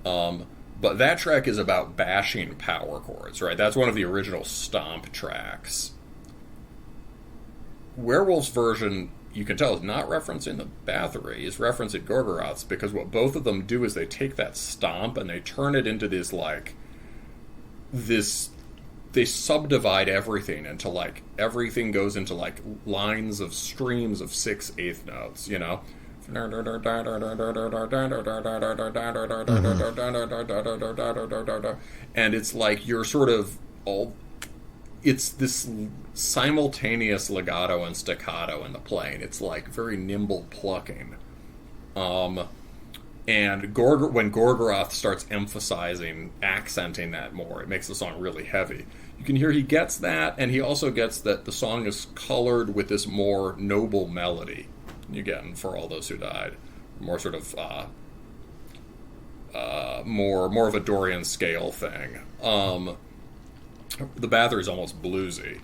But that track is about bashing power chords, right? That's one of the original Stomp tracks. Werewolf's version, you can tell, is not referencing the Bathory. It's referencing Gorgoroth's, because what both of them do is they take that Stomp and they turn it into this, like, they subdivide everything into, like, everything goes into, like, lines of streams of 6/8 notes, you know? And it's like you're sort of it's this simultaneous legato and staccato in the playing. It's like very nimble plucking. And when Gorgoroth starts accenting that more, it makes the song really heavy. You can hear he gets that, and he also gets that the song is colored with this more noble melody. You get in For All Those Who Died, more sort of more of a Dorian scale thing. The Bathory is almost bluesy,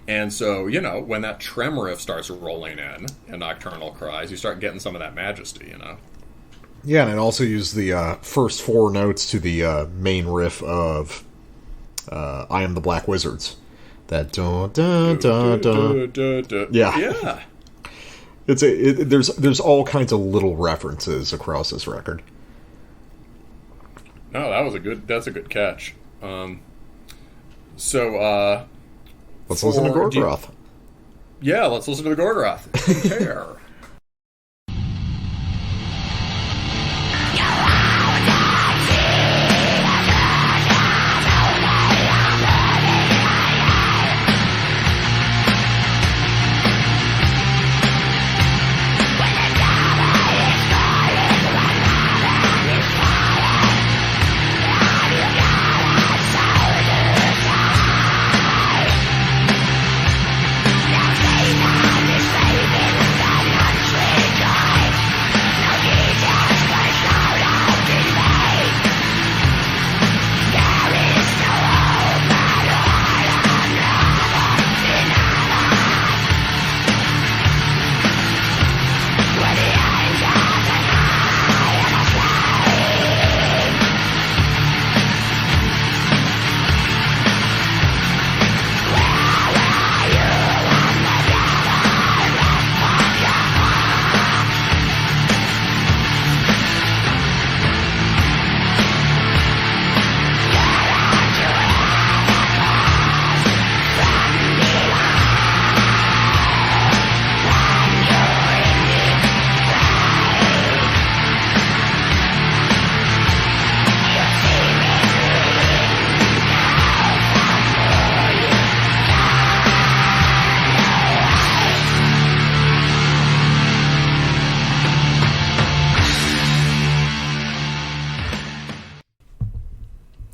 and so when that trem riff starts rolling in Nocturnal Cries, you start getting some of that majesty, Yeah, and it also used the first 4 notes to the main riff of I Am the Black Wizards. That dun dun dun dun. Yeah. There's all kinds of little references across this record. No, that's a good catch. Let's listen to Gorgoroth. Yeah, let's listen to the Gorgoroth. Compare.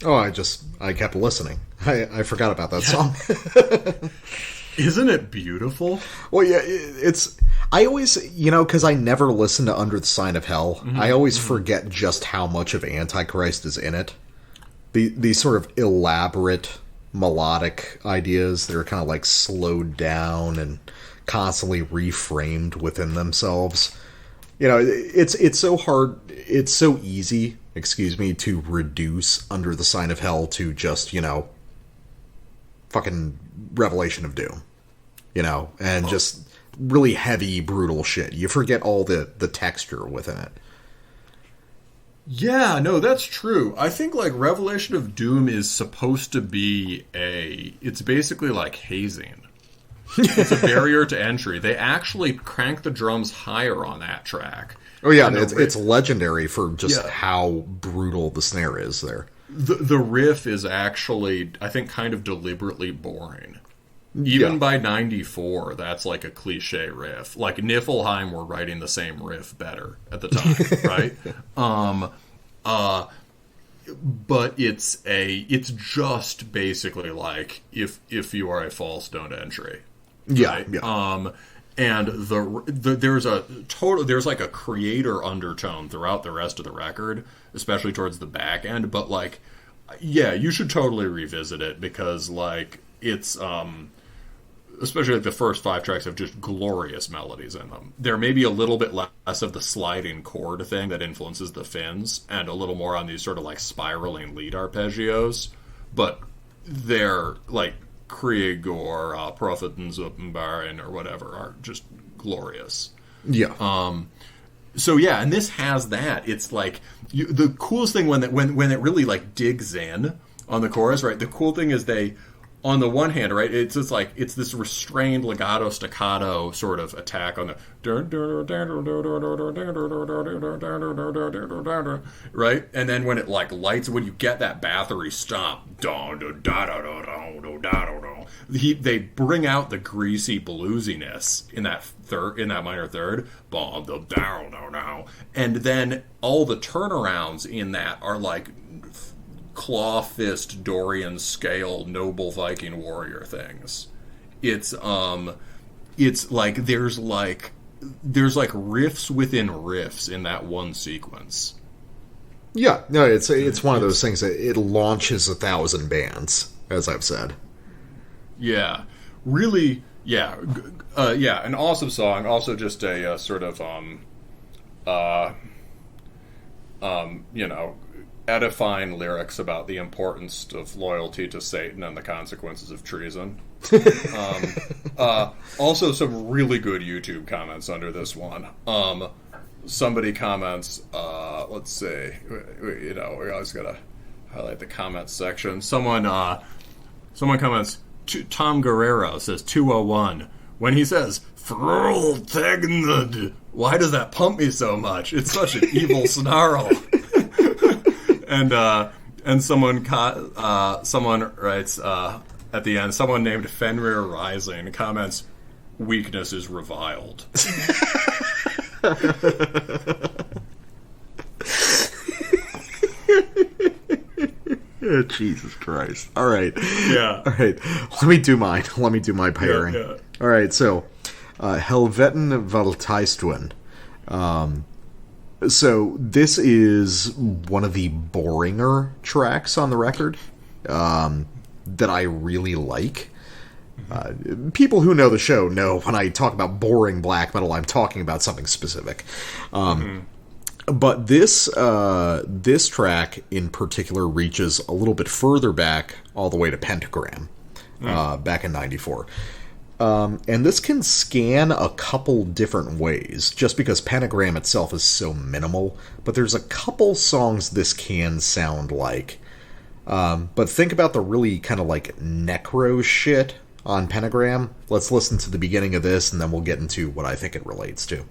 Oh, I kept listening. I forgot about that song. Isn't it beautiful? Well, yeah, I always, because I never listen to Under the Sign of Hell, I always forget just how much of Antichrist is in it. These sort of elaborate melodic ideas that are kind of like slowed down and constantly reframed within themselves. It's so hard, it's so easy, to reduce Under the Sign of Hell to just, fucking Revelation of Doom. And just really heavy, brutal shit. You forget all the texture within it. Yeah, no, that's true. I think, Revelation of Doom is supposed to be it's basically like hazing. It's a barrier to entry. They actually crank the drums higher on that track. Oh yeah, it's legendary for just how brutal the snare is there. The riff is actually, I think, kind of deliberately boring. Even by 94, that's like a cliche riff. Like Niflheim were writing the same riff better at the time, right? But it's just basically like if you are a false don't entry. Right? Yeah. And there's like a creator undertone throughout the rest of the record, especially towards the back end. But like, yeah, you should totally revisit it because like it's especially like the first 5 tracks have just glorious melodies in them. There may be a little bit less of the sliding chord thing that influences the Finns, and a little more on these sort of like spiraling lead arpeggios, but they're like Krieg or Prophetens Uppenbaren or whatever are just glorious. Yeah. So yeah, and this has that. It's like the coolest thing when it really like digs in on the chorus, right? The cool thing is they, on the one hand, right, it's just like it's this restrained legato staccato sort of attack on the right, and then when it like lights, when you get that Bathory stomp, they bring out the greasy bluesiness in that minor third, and then all the turnarounds in that are like claw fist Dorian scale noble Viking warrior things. It's like there's like riffs within riffs in that one sequence. Yeah, no, it's one of those things that it launches 1,000 bands, as I've said. Yeah, really, yeah, an awesome song. Also, just a sort of edifying lyrics about the importance of loyalty to Satan and the consequences of treason. Also, some really good YouTube comments under this one. Somebody comments, let's see, we always gotta highlight the comments section. Someone comments, Tom Guerrero says 201, when he says, "Froltegned," why does that pump me so much? It's such an evil snarl. And someone writes at the end, someone named Fenrir Rising comments, "Weakness is reviled." Oh, Jesus Christ! All right, yeah, all right. Let me do mine. Let me do my pairing. Yeah. All right, so Helveten Valteistuen. So this is one of the boringer tracks on the record that I really like. People who know the show know when I talk about boring black metal, I'm talking about something specific. But this track in particular reaches a little bit further back, all the way to Pentagram, back in '94. And this can scan a couple different ways, just because Pentagram itself is so minimal. But there's a couple songs this can sound like. But think about the really kind of like necro shit on Pentagram. Let's listen to the beginning of this, and then we'll get into what I think it relates to.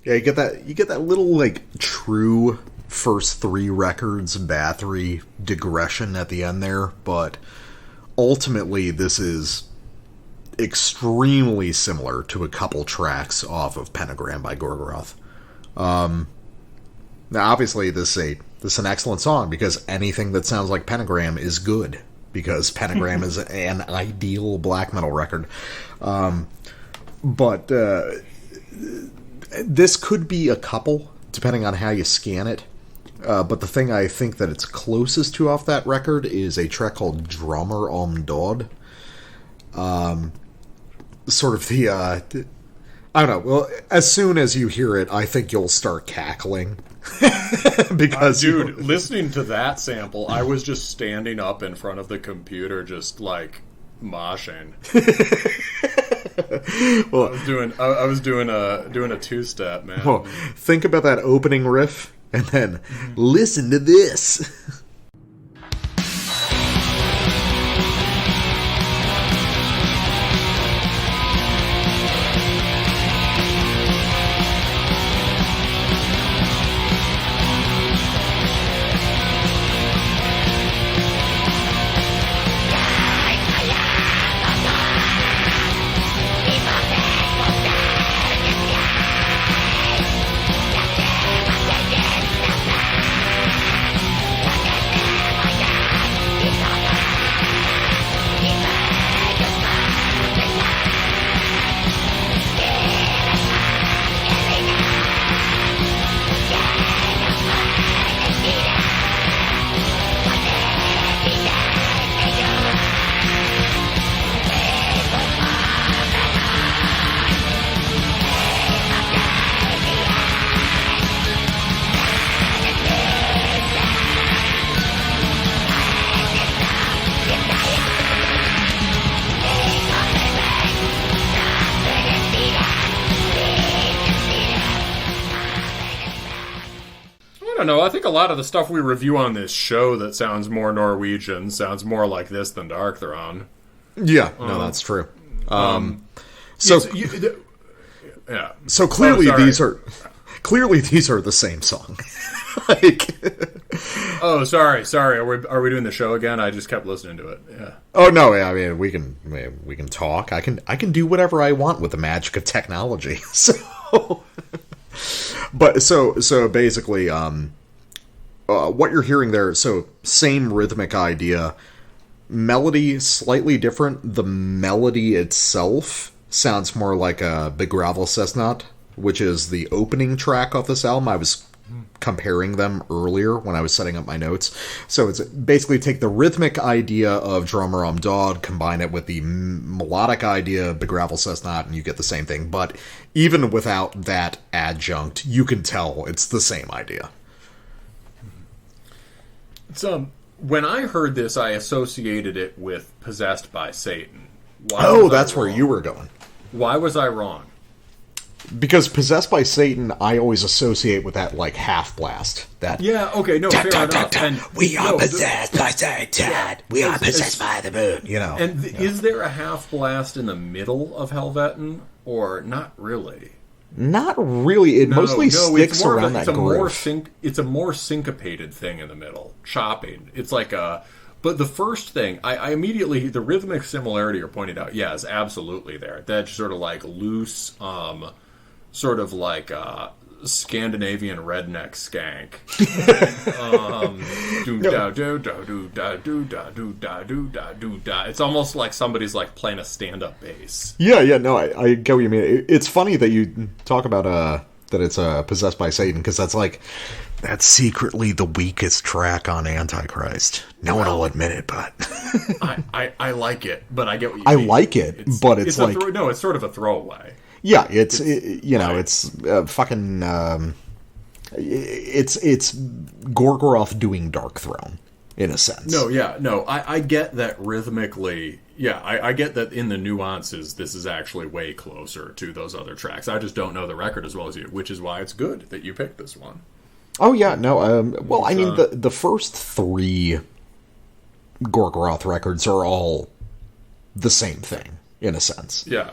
Yeah, you get that little, like, true first 3 records Bathory digression at the end there, but ultimately this is extremely similar to a couple tracks off of Pentagram by Gorgoroth. Now, obviously, this is an excellent song, because anything that sounds like Pentagram is good, because Pentagram is an ideal black metal record. But this could be a couple, depending on how you scan it. But the thing I think that it's closest to off that record is a track called Drummer om Dod. Sort of the... I don't know. Well, as soon as you hear it, I think you'll start cackling. Because dude, listening to that sample, I was just standing up in front of the computer, just like moshing. Well, I was doing a 2-step, man. Well, think about that opening riff, and then listen to this. I think a lot of the stuff we review on this show that sounds more Norwegian sounds more like this than Darkthrone. Yeah, no, that's true. Yeah. So clearly these are the same song. Oh, sorry. Are we doing the show again? I just kept listening to it. Yeah. Oh no, I mean we can talk. I can do whatever I want with the magic of technology. So, but so basically, what you're hearing there. So same rhythmic idea, melody slightly different. The melody itself sounds more like a Begravel Cessnat, which is the opening track off this album. I was comparing them earlier when I was setting up my notes. So it's basically take the rhythmic idea of Drummer om Dod, combine it with the melodic idea of Begravel Cessnat, and you get the same thing. But even without that adjunct, you can tell it's the same idea. So when I heard this, I associated it with Possessed by Satan. That's where you were going. Why was I wrong? Because Possessed by Satan, I always associate with that, like, half blast. That fair enough. And, we are possessed by Satan. We are possessed by the moon. You know. And is there a half blast in the middle of Helvetin, or not really? Not really. It mostly sticks around that groove. It's a more syncopated thing in the middle, chopping. It's like a. But the first thing, I immediately, the rhythmic similarity you're pointing out, yeah, is absolutely there. That's sort of like loose, sort of like Scandinavian redneck skank. It's almost like somebody's like playing a stand-up bass. Yeah, no, I get what you mean. It's funny that you talk about that it's Possessed by Satan, because that's secretly the weakest track on Antichrist. No one will admit it, but I like it, but I get what you mean. I like it, but it's like it's sort of a throwaway. Yeah, it's fucking. It's Gorgoroth doing Darkthrone in a sense. I get that rhythmically. Yeah, I get that in the nuances, this is actually way closer to those other tracks. I just don't know the record as well as you, which is why it's good that you picked this one. Oh yeah, no. Well, I mean, the first 3 Gorgoroth records are all the same thing in a sense. Yeah.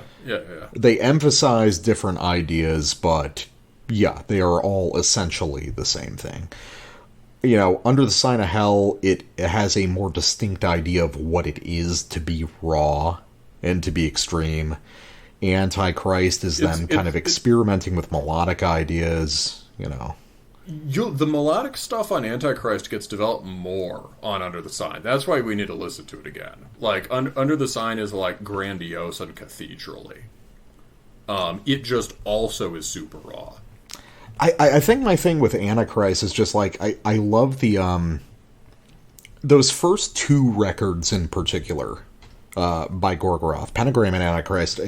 They emphasize different ideas, but yeah, they are all essentially the same thing. You know, Under the Sign of Hell, it has a more distinct idea of what it is to be raw and to be extreme. Antichrist is them kind of experimenting with melodic ideas, you know. The melodic stuff on Antichrist gets developed more on Under the Sign. That's why we need to listen to it again. Like, Under the Sign is, like, grandiose and cathedraly. It just also is super raw. I think my thing with Antichrist is just, like, I love the, those first two records in particular, by Gorgoroth, Pentagram and Antichrist,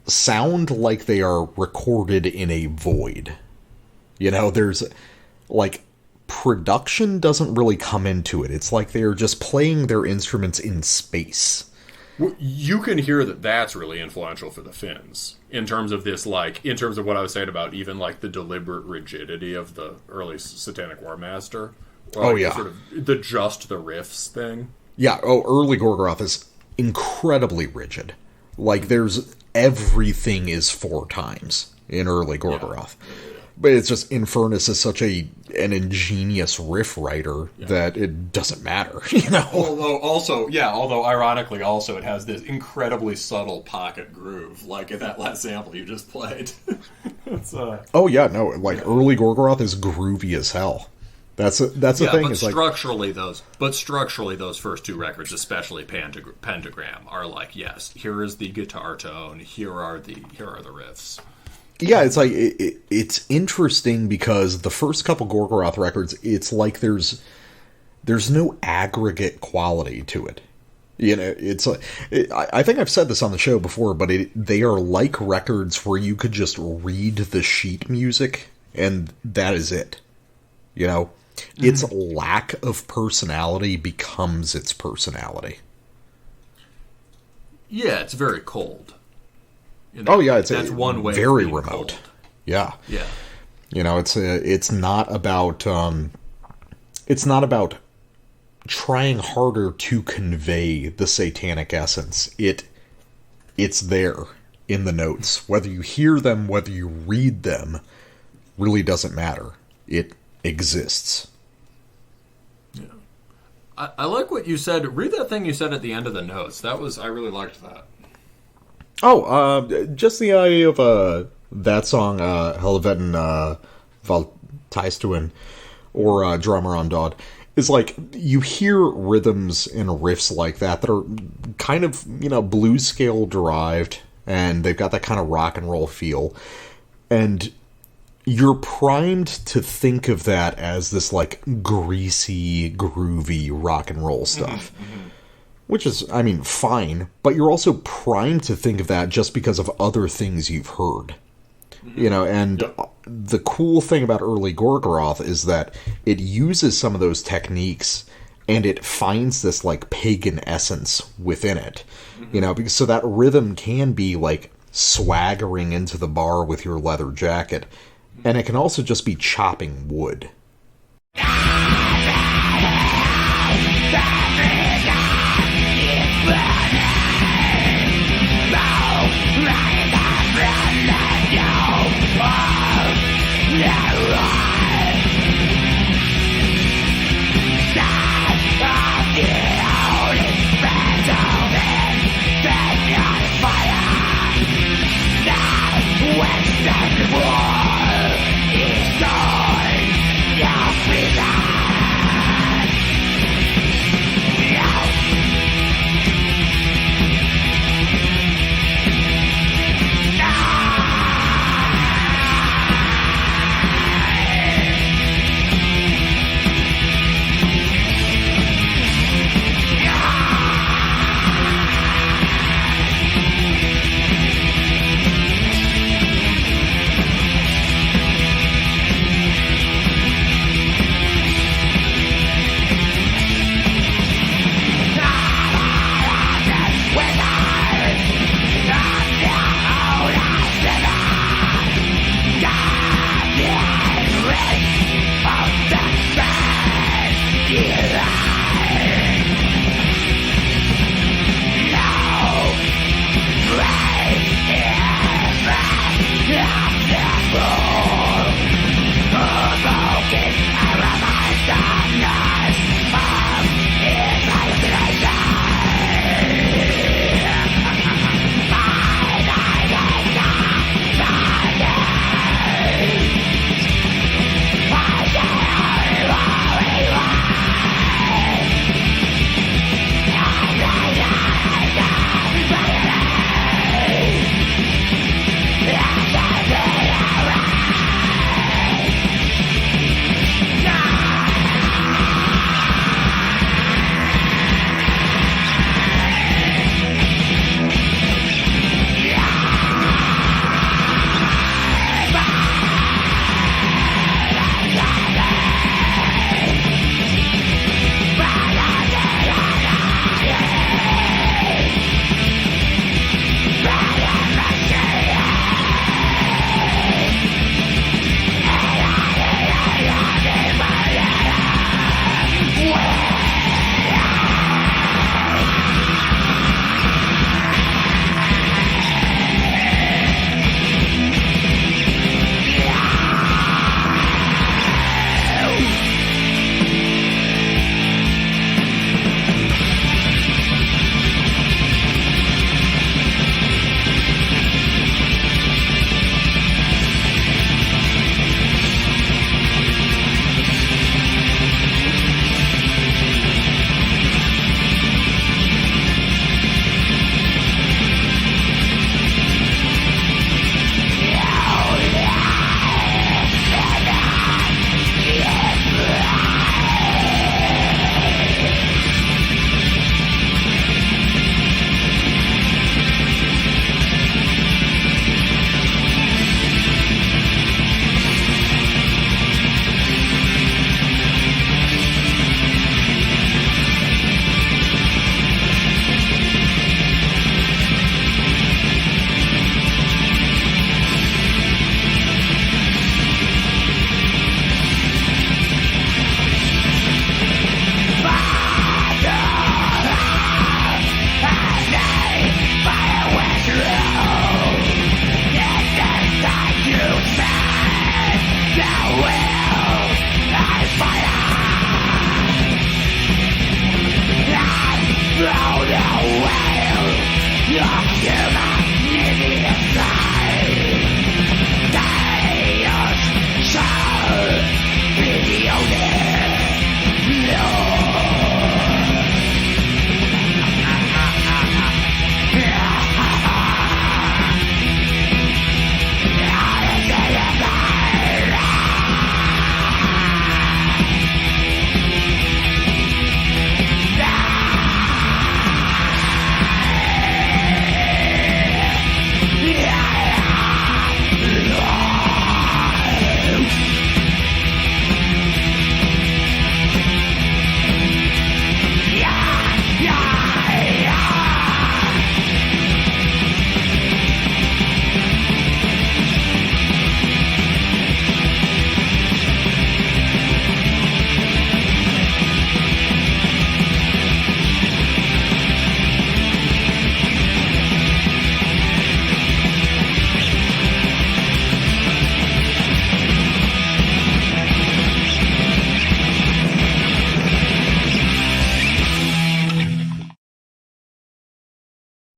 sound like they are recorded in a void. You know, there's, like, production doesn't really come into it. It's like they're just playing their instruments in space. You can hear that that's really influential for the Finns, in terms of this, like, in terms of what I was saying about even, like, the deliberate rigidity of the early Satanic War Master. Or, like, sort of the riffs thing. Yeah, early Gorgoroth is incredibly rigid. Like, everything is 4 times in early Gorgoroth. Yeah. But it's just, Infernus is such an ingenious riff writer that it doesn't matter, you know? Although ironically also it has this incredibly subtle pocket groove, like in that last sample you just played. Early Gorgoroth is groovy as hell. That's the thing. But structurally those first 2 records, especially Pentagram, are like, yes, here is the guitar tone, here are the riffs. Yeah, it's like, it's interesting because the first couple Gorgoroth records, it's like there's no aggregate quality to it. You know, it's like, I think I've said this on the show before, but they are like records where you could just read the sheet music and that is it. You know, its lack of personality becomes its personality. Yeah, it's very cold. You know, that's one way. Very remote. Cold. Yeah. You know, it's not about trying harder to convey the satanic essence. It's there in the notes. Whether you hear them, whether you read them, really doesn't matter. It exists. Yeah. I like what you said. Read that thing you said at the end of the notes. I really liked that. Just the idea of that song, Helveten Valtaistuin, or Drummer on Dodd, is like, you hear rhythms and riffs like that are kind of, you know, blues scale derived, and they've got that kind of rock and roll feel, and you're primed to think of that as this, like, greasy, groovy rock and roll stuff. Mm-hmm. Which is, I mean, fine, but you're also primed to think of that just because of other things you've heard. You know, and the cool thing about early Gorgoroth is that it uses some of those techniques and it finds this, like, pagan essence within it. You know, because so that rhythm can be, like, swaggering into the bar with your leather jacket, and it can also just be chopping wood.